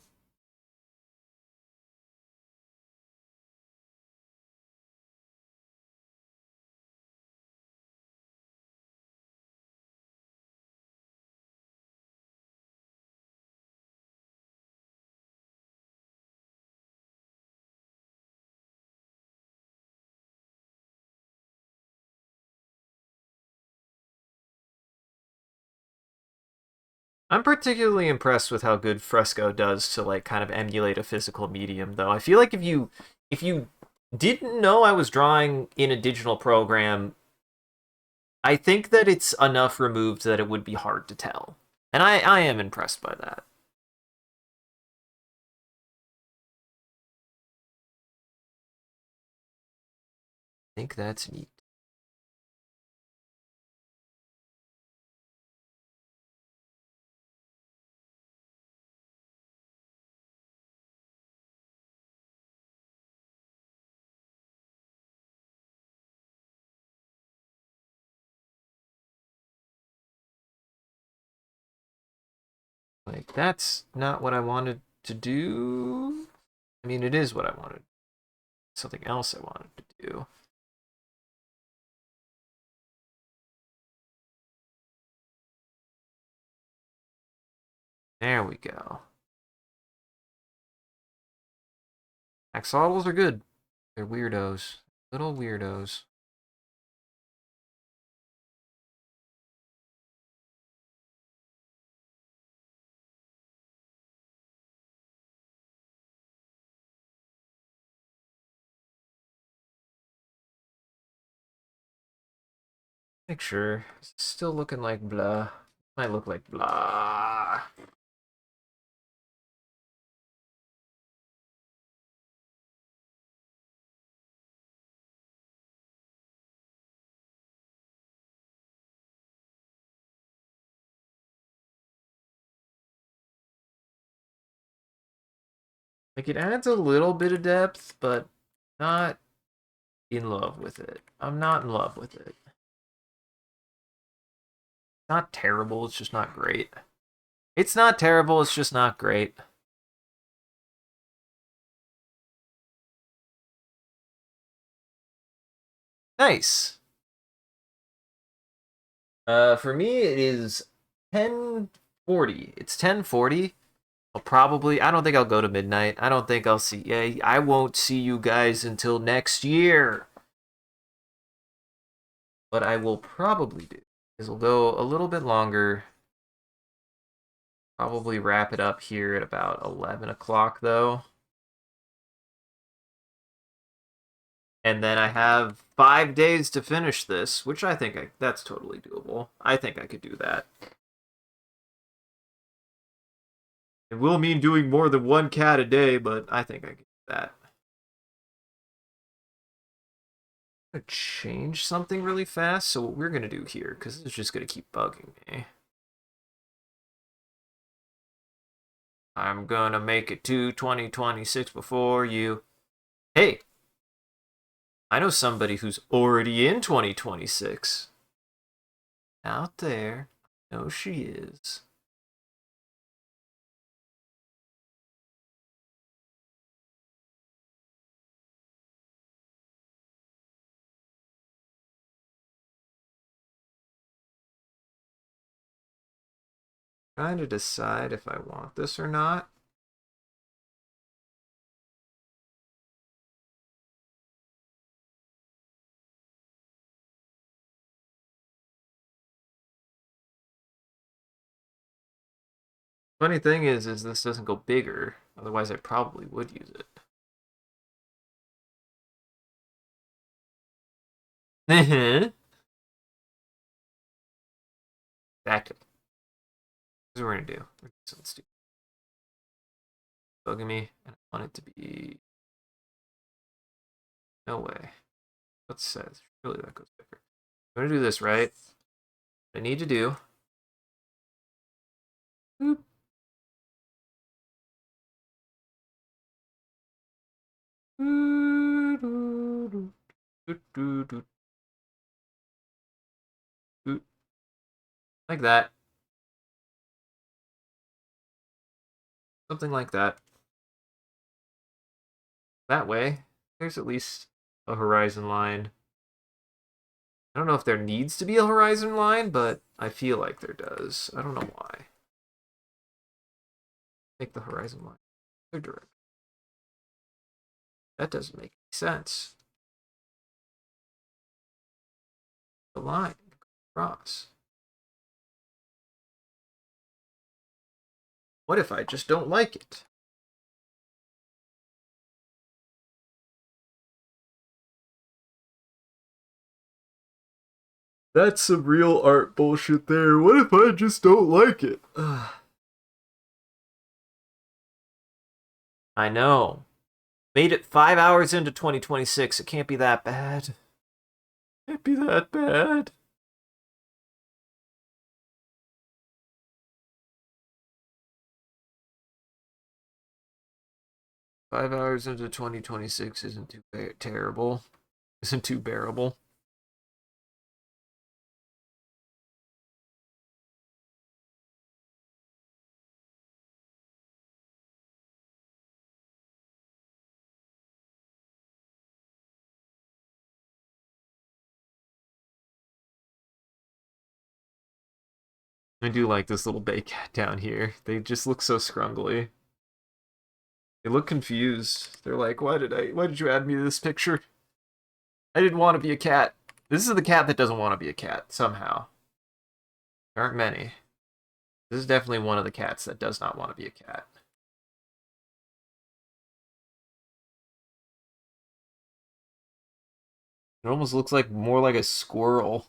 I'm particularly impressed with how good Fresco does to like kind of emulate a physical medium though. I feel like if you didn't know I was drawing in a digital program, I think that it's enough removed that it would be hard to tell. And I am impressed by that. I think that's neat. Like that's not what I wanted to do. I mean, it is what I wanted. Something else I wanted to do. There we go. Axolotls are good. They're weirdos. Little weirdos. Make sure. It's still looking like blah. Might look like blah. Like it adds a little bit of depth, but not in love with it. I'm not in love with it. Not terrible, it's just not great. It's not terrible, it's just not great. Nice. For me it is 10:40. It's 10:40. I don't think I'll go to midnight. I don't think I'll see yeah, I won't see you guys until next year. What I will probably do is we'll go a little bit longer. Probably wrap it up here at about 11 o'clock though. And then I have 5 days to finish this, which that's totally doable. I think I could do that. It will mean doing more than one cat a day, but I think I could do that. I'm gonna change something really fast. So what we're gonna do here, because it's just gonna keep bugging me. I'm gonna make it to 2026 before you. Hey, I know somebody who's already in 2026. Out there. I know she is. Trying to decide if I want this or not. Funny thing is this doesn't go bigger. Otherwise, I probably would use it. Exactly. This is what we're gonna do. Let's do bugging me, and I want it to be. No way. What says? Surely that goes bigger. I'm gonna do this right. What I need to do. Boop. Like that. Something like that. That way, there's at least a horizon line. I don't know if there needs to be a horizon line, but I feel like there does. I don't know why. Make the horizon line other direction. That doesn't make any sense. The line across. What if I just don't like it? That's some real art bullshit there. What if I just don't like it? I know. Made it 5 hours into 2026. It can't be that bad. Can't be that bad. Five hours into 2026 isn't too terrible. Isn't too bearable. I do like this little bay cat down here. They just look so scrungly. They look confused. They're like, why did you add me to this picture? I didn't want to be a cat. This is the cat that doesn't want to be a cat, somehow. There aren't many. This is definitely one of the cats that does not want to be a cat. It almost looks like more like a squirrel.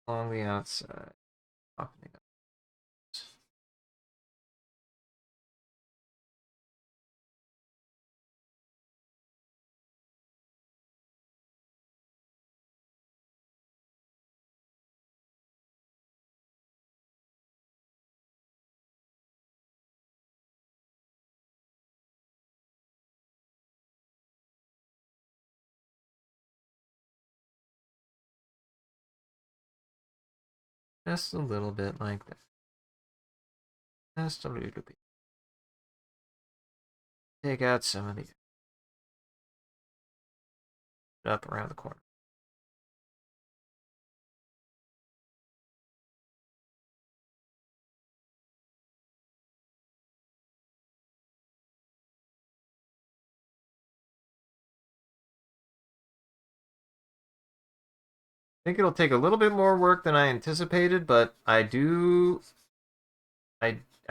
Along the outside. Opening up. Just a little bit like that. Just a little bit. Take out some of the up around the corner. I think it'll take a little bit more work than I anticipated, but I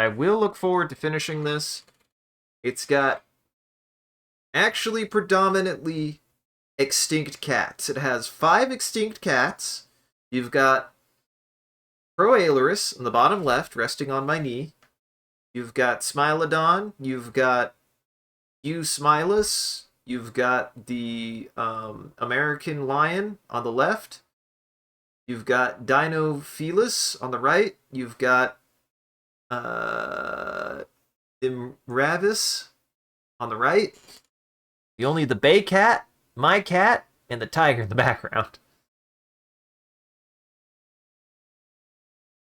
will look forward to finishing this. It's got actually predominantly extinct cats. It has 5 extinct cats. You've got Proailurus on the bottom left, resting on my knee. You've got Smilodon. You've got Smilus. You've got the American lion on the left. You've got Dinofelis on the right. You've got Imravis on the right. Only the bay cat, my cat, and the tiger in the background.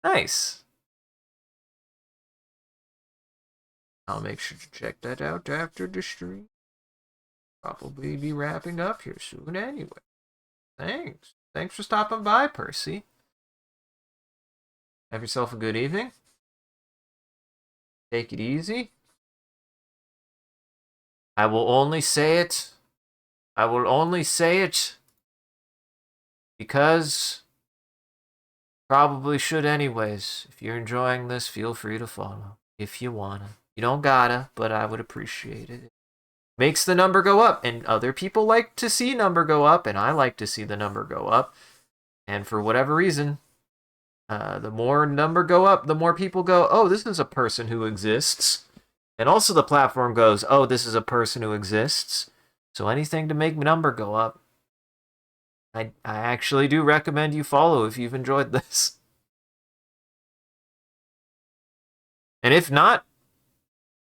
Nice. I'll make sure to check that out after the stream. Probably be wrapping up here soon anyway. Thanks. Thanks for stopping by, Percy. Have yourself a good evening. Take it easy. I will only say it. I will only say it because probably should anyways. If you're enjoying this, feel free to follow if you wanna. You don't gotta, but I would appreciate it. Makes the number go up, and other people like to see number go up, and I like to see the number go up. And for whatever reason, the more number go up, the more people go, oh, this is a person who exists. And also the platform goes, oh, this is a person who exists. So anything to make number go up, I actually do recommend you follow if you've enjoyed this. And if not,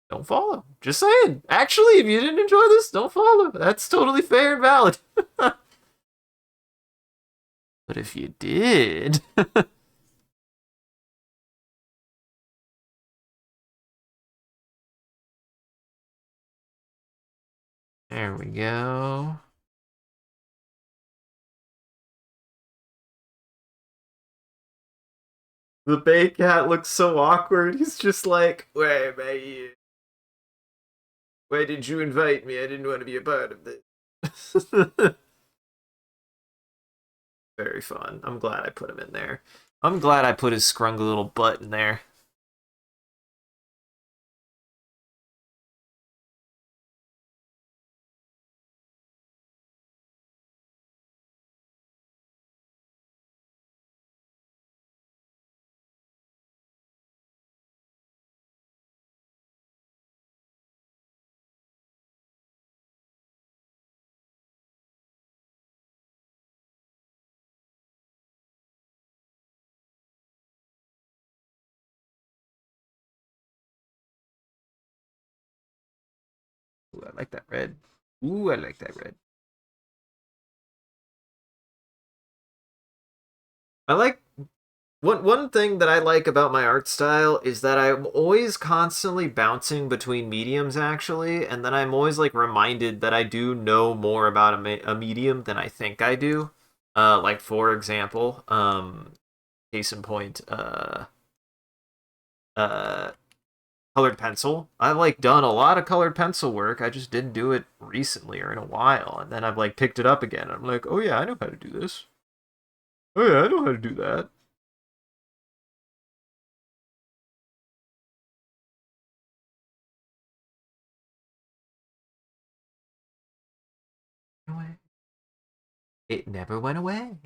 don't follow. Just saying. Actually, if you didn't enjoy this, don't follow. That's totally fair and valid. But if you did... There we go. The Bay Cat looks so awkward. He's just like, wait, mate. Why did you invite me? I didn't want to be a part of this. Very fun. I'm glad I put him in there. I'm glad I put his scrungy little butt in there. Ooh, I like that red. Ooh, I like that red. I like one thing that I like about my art style is that I'm always constantly bouncing between mediums actually, and then I'm always like reminded that I do know more about a medium than I think I do. Like for example, case in point, uh colored pencil. I've like done a lot of colored pencil work. I just didn't do it recently or in a while, and then I've like picked it up again. I'm like, oh yeah, I know how to do this. Oh yeah, I know how to do that. It never went away.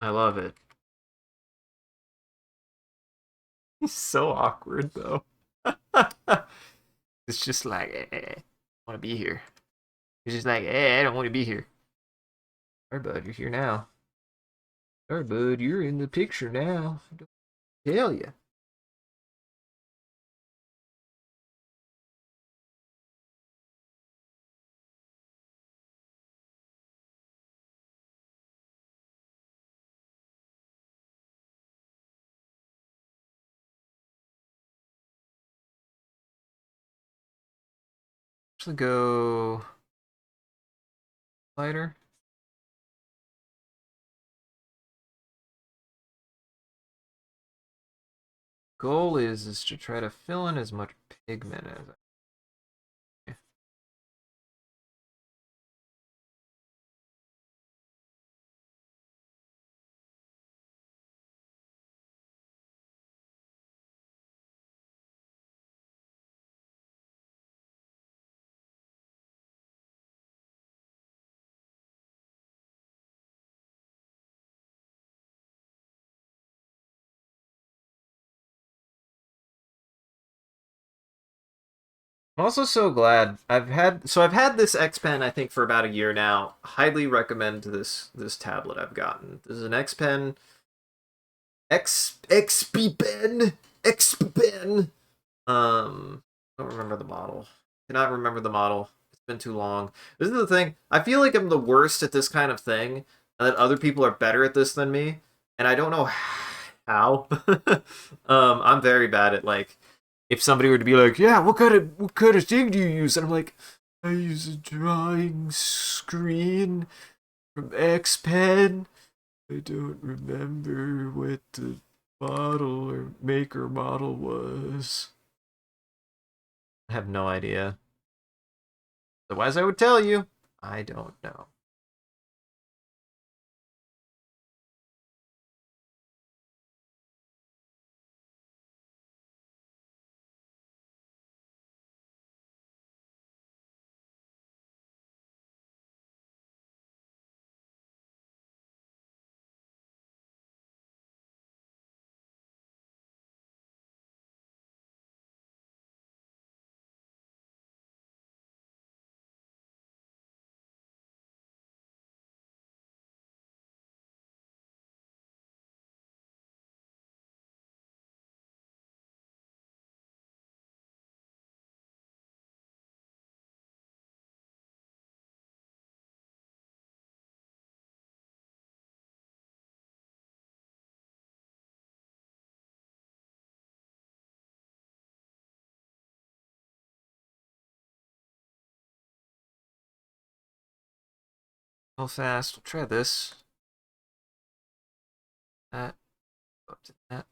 I love it. He's so awkward though. It's just like, I want to be here. He's just like, I don't want to be here. Alright, bud, you're here now. Alright, bud, you're in the picture now. I don't tell you. Actually go lighter. Goal is to try to fill in as much pigment as I can. I'm also so glad I've had this X Pen I think for about a year now. Highly recommend this tablet I've gotten. This is an X Pen XP Pen XP Pen. I don't remember the model. Cannot remember the model. It's been too long. This is the thing. I feel like I'm the worst at this kind of thing, and that other people are better at this than me, and I don't know how. I'm very bad at like if somebody were to be like, "Yeah, what kind of thing do you use?" and I'm like, "I use a drawing screen from X Pen. I don't remember what the model or maker model was." I have no idea. Otherwise, I would tell you. I don't know. Go fast. We'll try this. That. Up to that.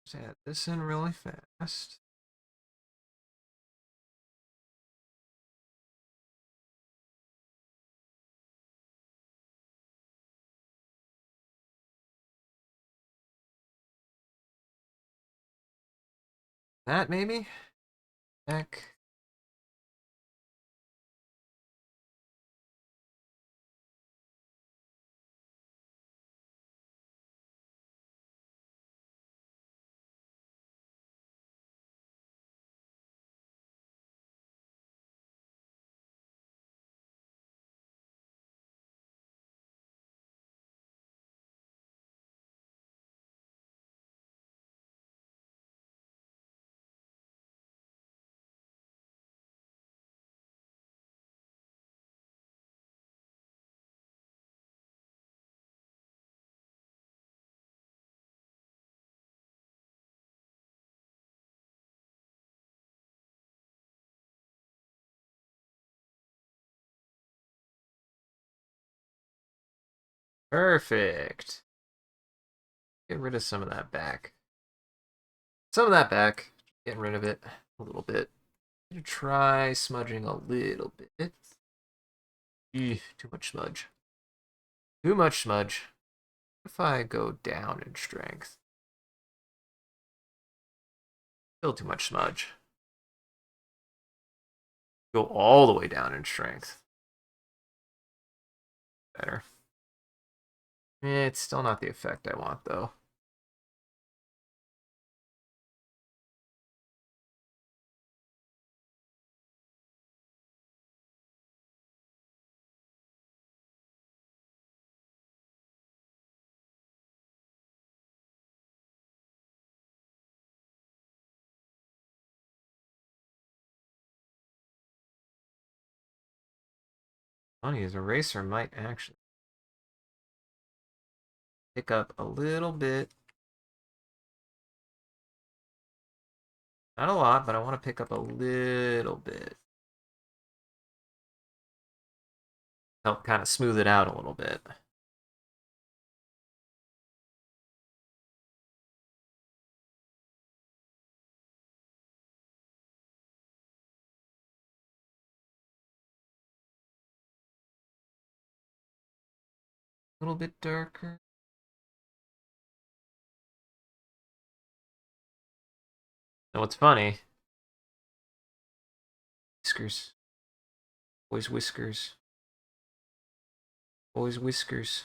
Just add this in really fast. That maybe? Back. Perfect. Get rid of some of that back. Some of that back. Getting rid of it a little bit. I'm gonna try smudging a little bit. Too much smudge. Too much smudge. If I go down in strength, still too much smudge. Go all the way down in strength. Better. It's still not the effect I want, though. Funny, his eraser might actually pick up a little bit. Not a lot, but I want to pick up a little bit. Help kind of smooth it out a little bit. A little bit darker. Now what's funny? Whiskers. Boys whiskers. Boys whiskers.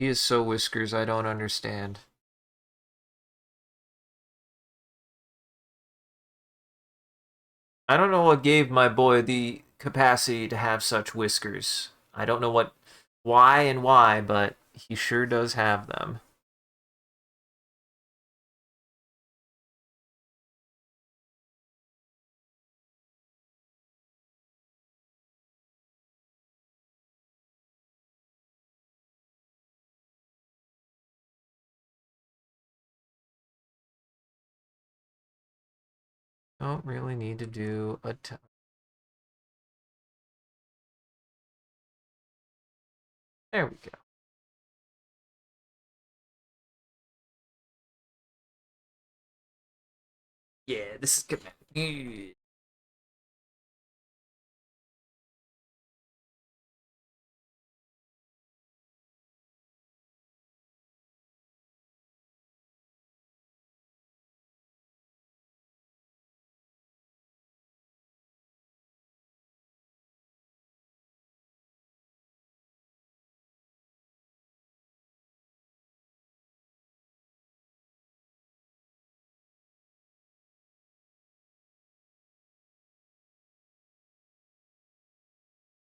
He is so whiskers, I don't understand. I don't know what gave my boy the capacity to have such whiskers. I don't know why, but he sure does have them. Don't really need to do a ton. There we go. Yeah, this is good.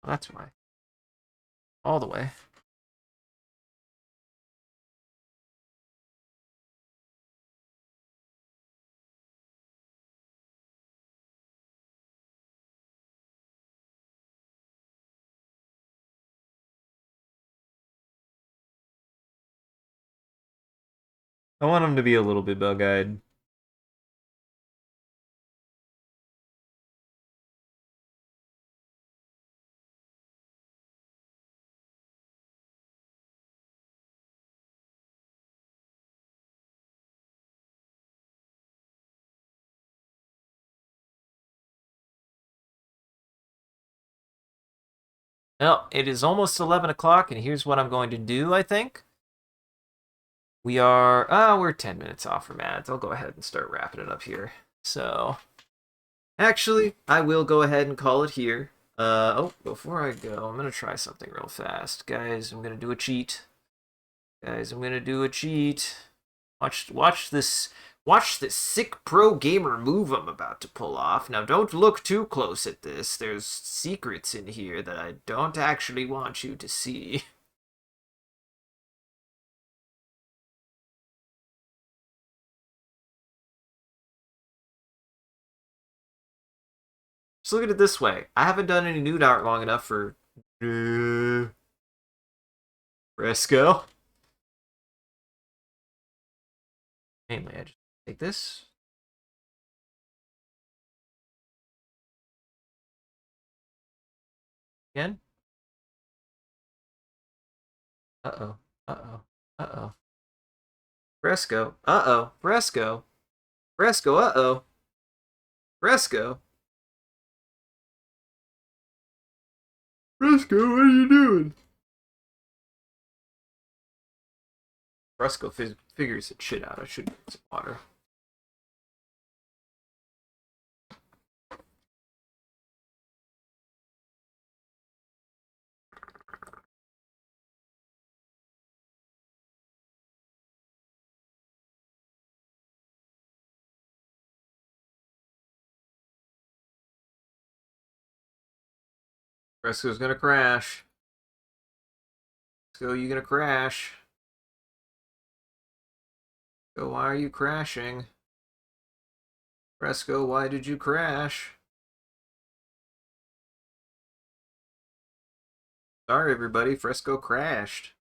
That's why. All the way. I want him to be a little bit bug-eyed. Well, it is almost 11 o'clock, and here's what I'm going to do, I think. We're 10 minutes off from ads. I'll go ahead and start wrapping it up here. So, actually, I will go ahead and call it here. Before I go, I'm going to try something real fast. Guys, I'm going to do a cheat. Watch this. Watch this sick pro gamer move I'm about to pull off. Now, don't look too close at this. There's secrets in here that I don't actually want you to see. Just look at it this way. I haven't done any nude art long enough for Fresco. Mainly, I just take this. Again. Uh-oh. Uh-oh. Uh-oh. Fresco. Uh-oh. Fresco. Fresco. Uh-oh. Fresco. Fresco, what are you doing? Fresco figures it shit out. I should drink some water. Fresco's gonna crash. Fresco, you gonna crash. Fresco, why are you crashing? Fresco, why did you crash? Sorry, everybody. Fresco crashed.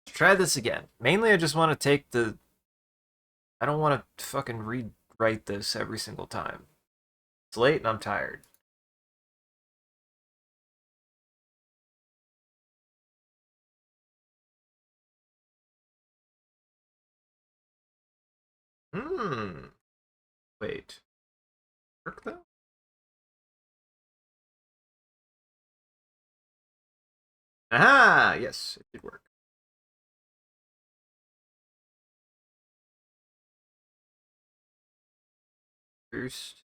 Let's try this again. Mainly, I just want to take the... I don't want to fucking rewrite this every single time. It's late and I'm tired. Wait. Work though? Aha! Yes, it did work. First.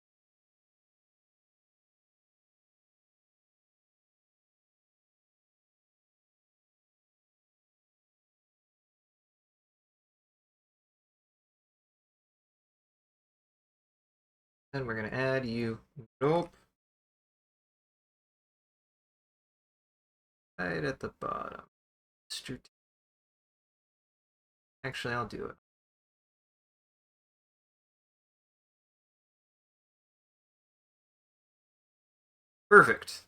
Then we're gonna add you. Nope. Right at the bottom. Actually, I'll do it. Perfect.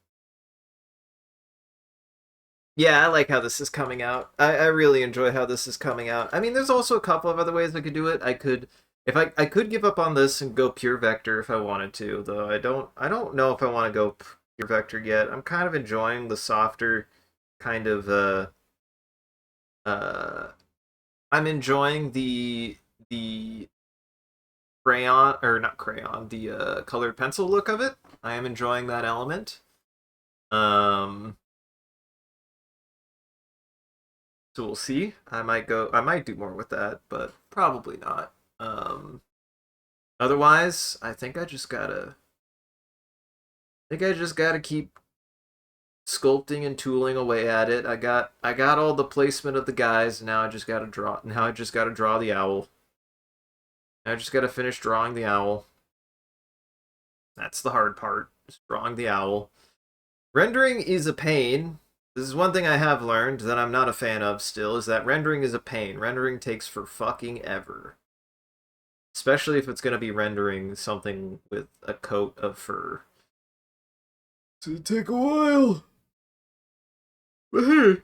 Yeah, I like how this is coming out. I really enjoy how this is coming out. I mean, there's also a couple of other ways I could do it. I could, if I could give up on this and go pure vector if I wanted to, though I don't know if I want to go pure vector yet. I'm kind of enjoying the softer kind of uh I'm enjoying the crayon, or not crayon, the colored pencil look of it. I am enjoying that element. Um So we'll see. I might do more with that, but probably not. Otherwise, I think I just gotta keep sculpting and tooling away at it. I got all the placement of the guys. Now I just gotta draw. Now I just gotta draw the owl. I just gotta finish drawing the owl. That's the hard part. Just drawing the owl. Rendering is a pain. This is one thing I have learned that I'm not a fan of still, is that rendering is a pain. Rendering takes for fucking ever. Especially if it's going to be rendering something with a coat of fur. It's going to take a while. But hey.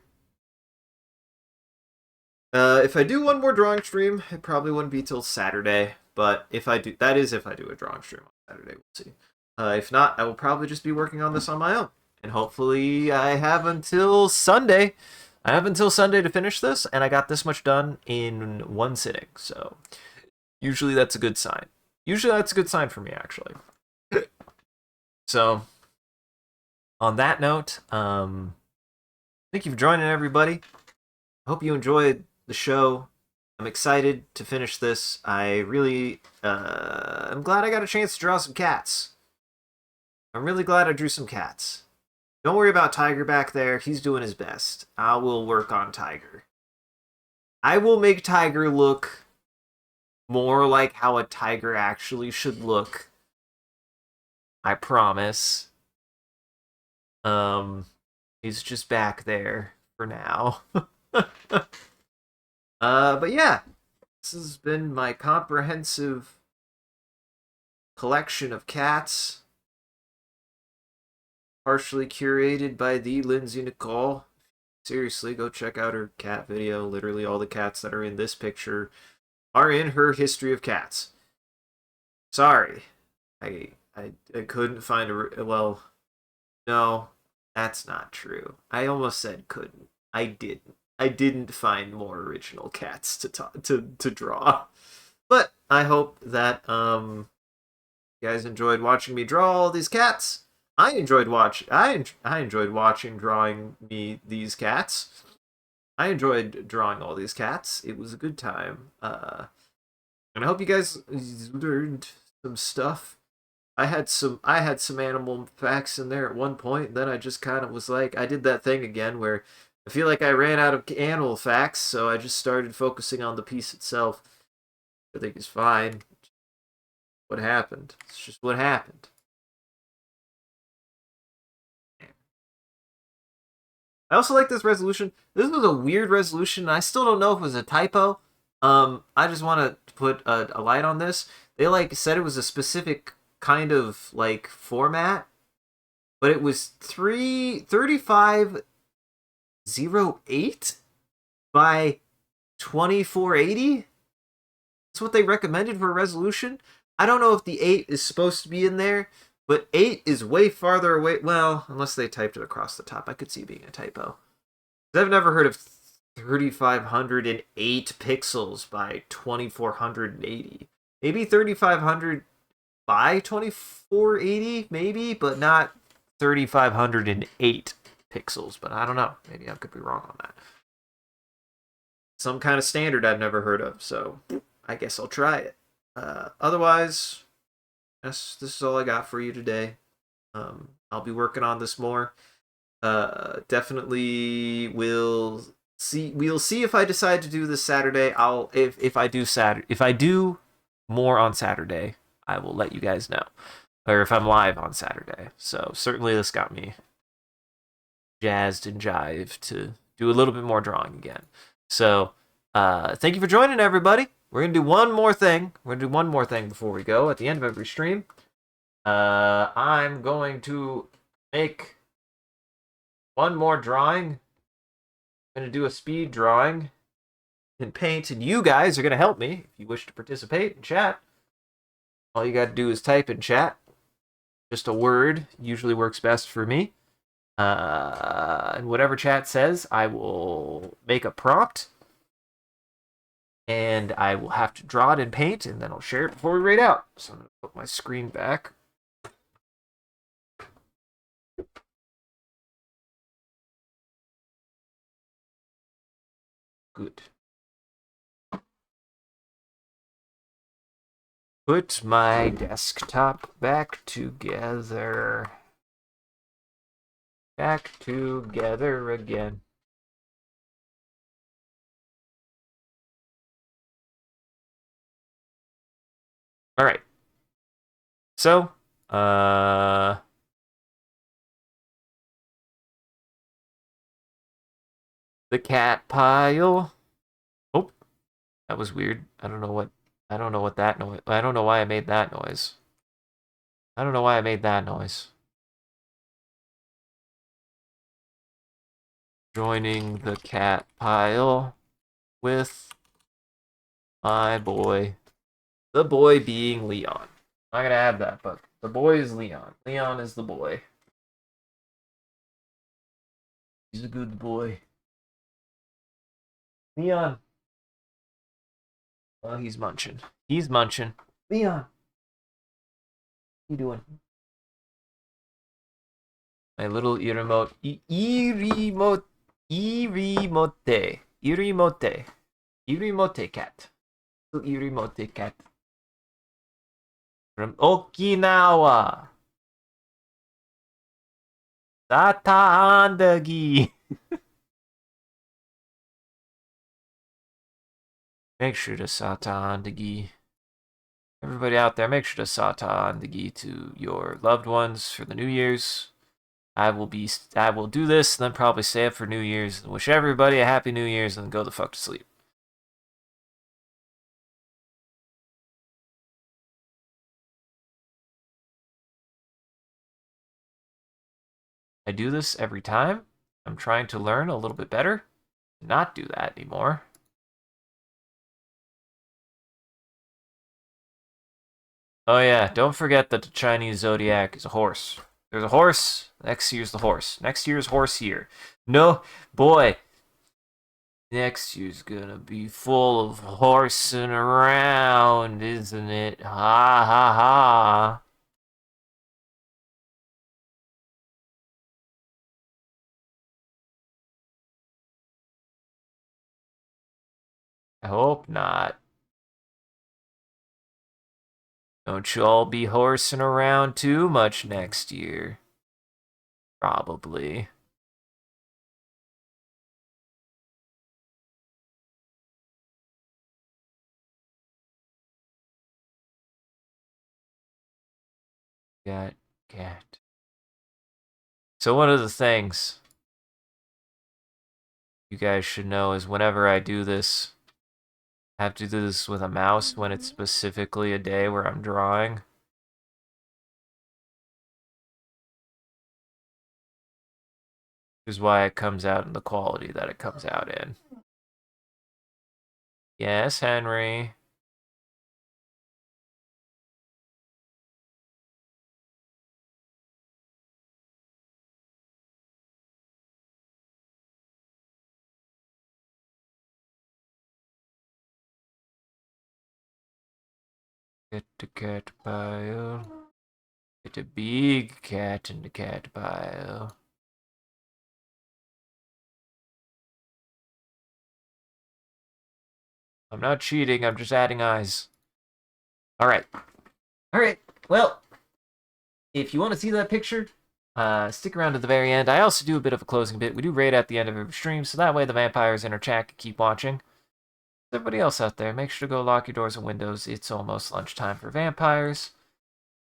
If I do one more drawing stream, it probably wouldn't be till Saturday. But if I do, that is if I do a drawing stream on Saturday, we'll see. If not, I will probably just be working on this on my own. And hopefully I have until Sunday. I have until Sunday to finish this, and I got this much done in one sitting. So usually that's a good sign. Usually that's a good sign for me, actually. So on that note, thank you for joining, everybody. I hope you enjoyed the show. I'm excited to finish this. I'm glad I got a chance to draw some cats. I'm really glad I drew some cats. Don't worry about Tiger back there. He's doing his best. I will work on Tiger. I will make Tiger look more like how a tiger actually should look. I promise. He's just back there for now. But yeah, this has been my comprehensive collection of cats, partially curated by the Lindsay Nicole. Seriously, go check out her cat video. Literally all the cats that are in this picture are in her history of cats. Sorry. I couldn't find well, no, that's not true. I almost said couldn't. I didn't. I didn't find more original cats to draw. But I hope that you guys enjoyed watching me draw all these cats. I enjoyed watching drawing me these cats. I enjoyed drawing all these cats. It was a good time. And I hope you guys learned some stuff. I had some animal facts in there at one point, and then I just kind of was like, I did that thing again where I feel like I ran out of animal facts, so I just started focusing on the piece itself. I think it's fine. What happened? It's just what happened. I also like this resolution. This was a weird resolution. I still don't know if it was a typo. I just want to put a light on this. They said it was a specific kind of like format, but it was 3508 by 2480. That's what they recommended for a resolution. I don't know if the 8 is supposed to be in there, but 8 is way farther away. Well, unless they typed it across the top. I could see it being a typo. I've never heard of 3508 pixels by 2480. Maybe 3500 by 2480, maybe, but not 3508 pixels. But I don't know. Maybe I could be wrong on that. Some kind of standard I've never heard of, so I guess I'll try it. Otherwise, this is all I got for you today. I'll be working on this more. Definitely will see. We'll see if I decide to do this Saturday. If I do more on Saturday, I will let you guys know, or if I'm live on Saturday. So certainly this got me jazzed and jived to do a little bit more drawing again. So thank you for joining, everybody. We're gonna do one more thing. We're gonna do one more thing before we go at the end of every stream. I'm going to make one more drawing. I'm going to do a speed drawing in Paint, and you guys are going to help me if you wish to participate in chat. All you got to do is type in chat. Just a word usually works best for me. And whatever chat says, I will make a prompt. And I will have to draw it in Paint, and then I'll share it before we raid out. So I'm going to put my screen back. Good. Put my desktop back together. Back together again. All right. So, the cat pile. Oh, that was weird. I don't know what that noise. I don't know why I made that noise. I don't know why I made that noise. Joining the cat pile with my boy. The boy being Leon. I'm not gonna add that, but the boy is Leon. Leon is the boy. He's a good boy. Leon. Oh, he's munching. He's munching. Leon. What you doing? My little Irimote. Irimote cat. Little Irimote cat. From Okinawa. Satandagi. Make sure to Satandagi. Everybody out there, make sure to Satandagi to your loved ones for the New Year's. I will do this and then probably stay up for New Year's and wish everybody a happy New Year's and then go the fuck to sleep. I do this every time. I'm trying to learn a little bit better. Not do that anymore. Oh yeah, don't forget that the Chinese zodiac is a horse. There's a horse. Next year's the horse. Next year's horse year. No, boy. Next year's gonna be full of horsing around, isn't it? Ha ha ha. I hope not. Don't you all be horsing around too much next year. Probably. Cat. So one of the things you guys should know is whenever I do this, I have to do this with a mouse when it's specifically a day where I'm drawing. is why it comes out in the quality that it comes out in. Yes, Henry. Get the cat pile. Get a big cat in the cat pile. I'm not cheating, I'm just adding eyes. Alright. Alright, well, if you want to see that picture, stick around to the very end. I also do a bit of a closing bit. We do raid at the end of every stream, so that way the vampires in our chat can keep watching. Everybody else out there, make sure to go lock your doors and windows. It's almost lunchtime for vampires.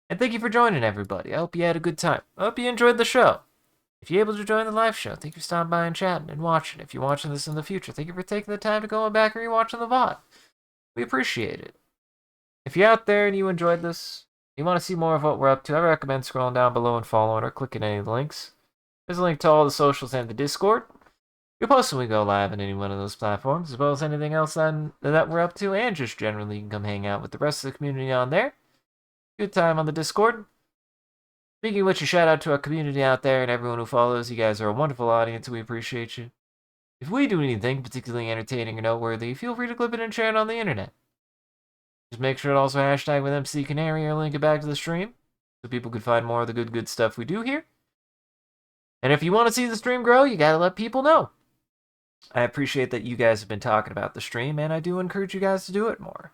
And thank you for joining, everybody. I hope you had a good time. I hope you enjoyed the show. If you're able to join the live show, thank you for stopping by and chatting and watching. If you're watching this in the future, thank you for taking the time to go back and rewatching the VOD. We appreciate it. If you're out there and you enjoyed this, you want to see more of what we're up to, I recommend scrolling down below and following or clicking any of the links. There's a link to all the socials and the Discord. You'll post when we go live on any one of those platforms, as well as anything else that we're up to, and just generally you can come hang out with the rest of the community on there. Good time on the Discord. Speaking of which, a shout out to our community out there and everyone who follows. You guys are a wonderful audience, and we appreciate you. If we do anything particularly entertaining or noteworthy, feel free to clip it and share it on the internet. Just make sure to also hashtag with MCCanary or link it back to the stream, so people can find more of the good stuff we do here. And if you want to see the stream grow, you gotta let people know. I appreciate that you guys have been talking about the stream, and I do encourage you guys to do it more.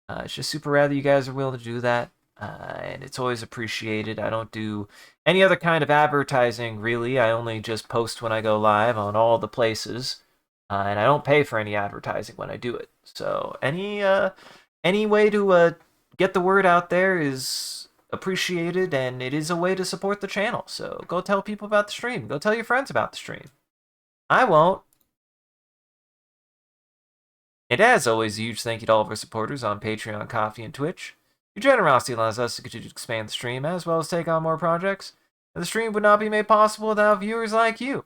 It's just super rad that you guys are willing to do that, and it's always appreciated. I don't do any other kind of advertising, really. I only just post when I go live on all the places, and I don't pay for any advertising when I do it. So any way to get the word out there is appreciated, and it is a way to support the channel. So go tell people about the stream. Go tell your friends about the stream. I won't. And as always, a huge thank you to all of our supporters on Patreon, Ko-fi, and Twitch. Your generosity allows us to continue to expand the stream as well as take on more projects, and the stream would not be made possible without viewers like you.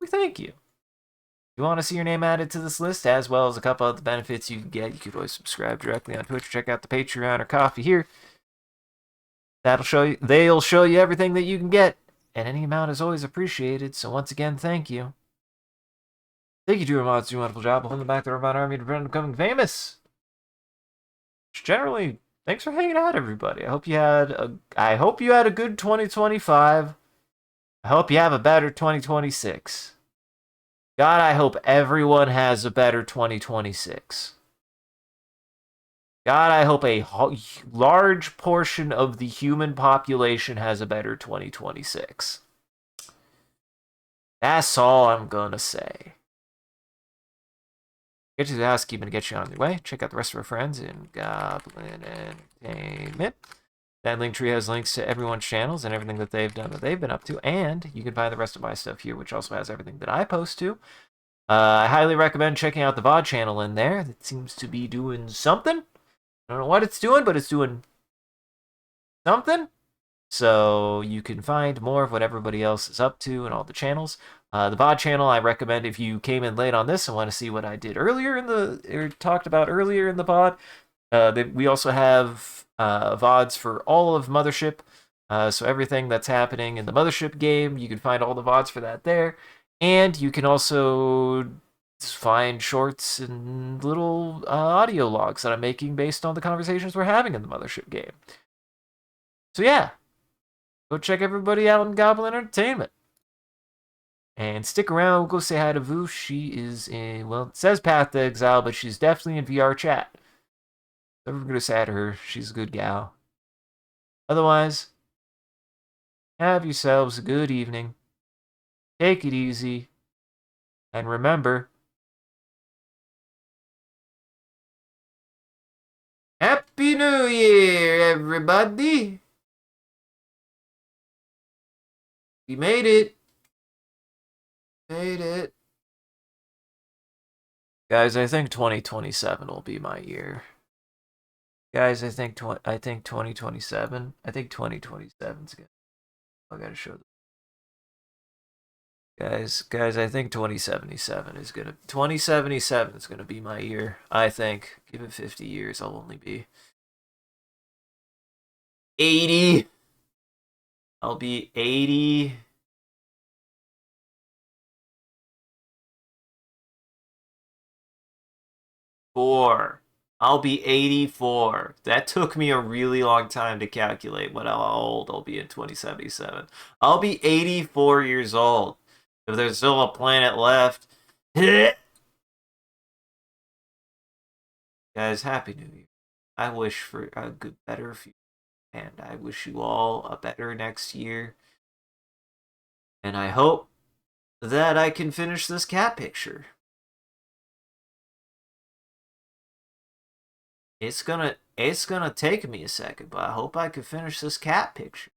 We thank you. If you want to see your name added to this list, as well as a couple of the benefits you can get, you could always subscribe directly on Twitch. Check out the Patreon or Ko-fi here. They'll show you everything that you can get, and any amount is always appreciated. So once again, thank you. Thank you to your mods, do a wonderful job of holding back the robot army to prevent becoming famous. Generally, thanks for hanging out, everybody. I hope you had a good 2025. I hope you have a better 2026. God, I hope everyone has a better 2026. God, I hope a large portion of the human population has a better 2026. That's all I'm gonna say. Get you the housekeeping to get you on your way. Check out the rest of our friends in Goblin Entertainment. That link tree has links to everyone's channels and everything that they've done, that they've been up to, and you can find the rest of my stuff here, which also has everything that I post to. I highly recommend checking out the VOD channel in there. It seems to be doing something. I don't know what it's doing, but it's doing something. So you can find more of what everybody else is up to and all the channels. The VOD channel, I recommend if you came in late on this and want to see what I did earlier or talked about earlier in the VOD. We also have VODs for all of Mothership. So everything that's happening in the Mothership game, you can find all the VODs for that there. And you can also find shorts and little audio logs that I'm making based on the conversations we're having in the Mothership game. So yeah, go check everybody out in Goblin Entertainment. And stick around, we'll go say hi to Voosh. She is in, well, it says Path to Exile, but she's definitely in VR chat. So we're going to say hi to her. She's a good gal. Otherwise, have yourselves a good evening. Take it easy. And remember, Happy New Year, everybody! We made it. Made it. Guys, I think 2027 will be my year. Guys, I think 2027. I think 2027's good. I gotta show them. Guys, I think 2077 is gonna be my year. I think. Give it 50 years, I'll only be 80. I'll be 80. Four. I'll be 84. That took me a really long time to calculate how old I'll be in 2077. I'll be 84 years old. If there's still a planet left. Guys, Happy New Year. I wish for a good, better future, and I wish you all a better next year. And I hope that I can finish this cat picture. It's gonna take me a second, but I hope I can finish this cat picture.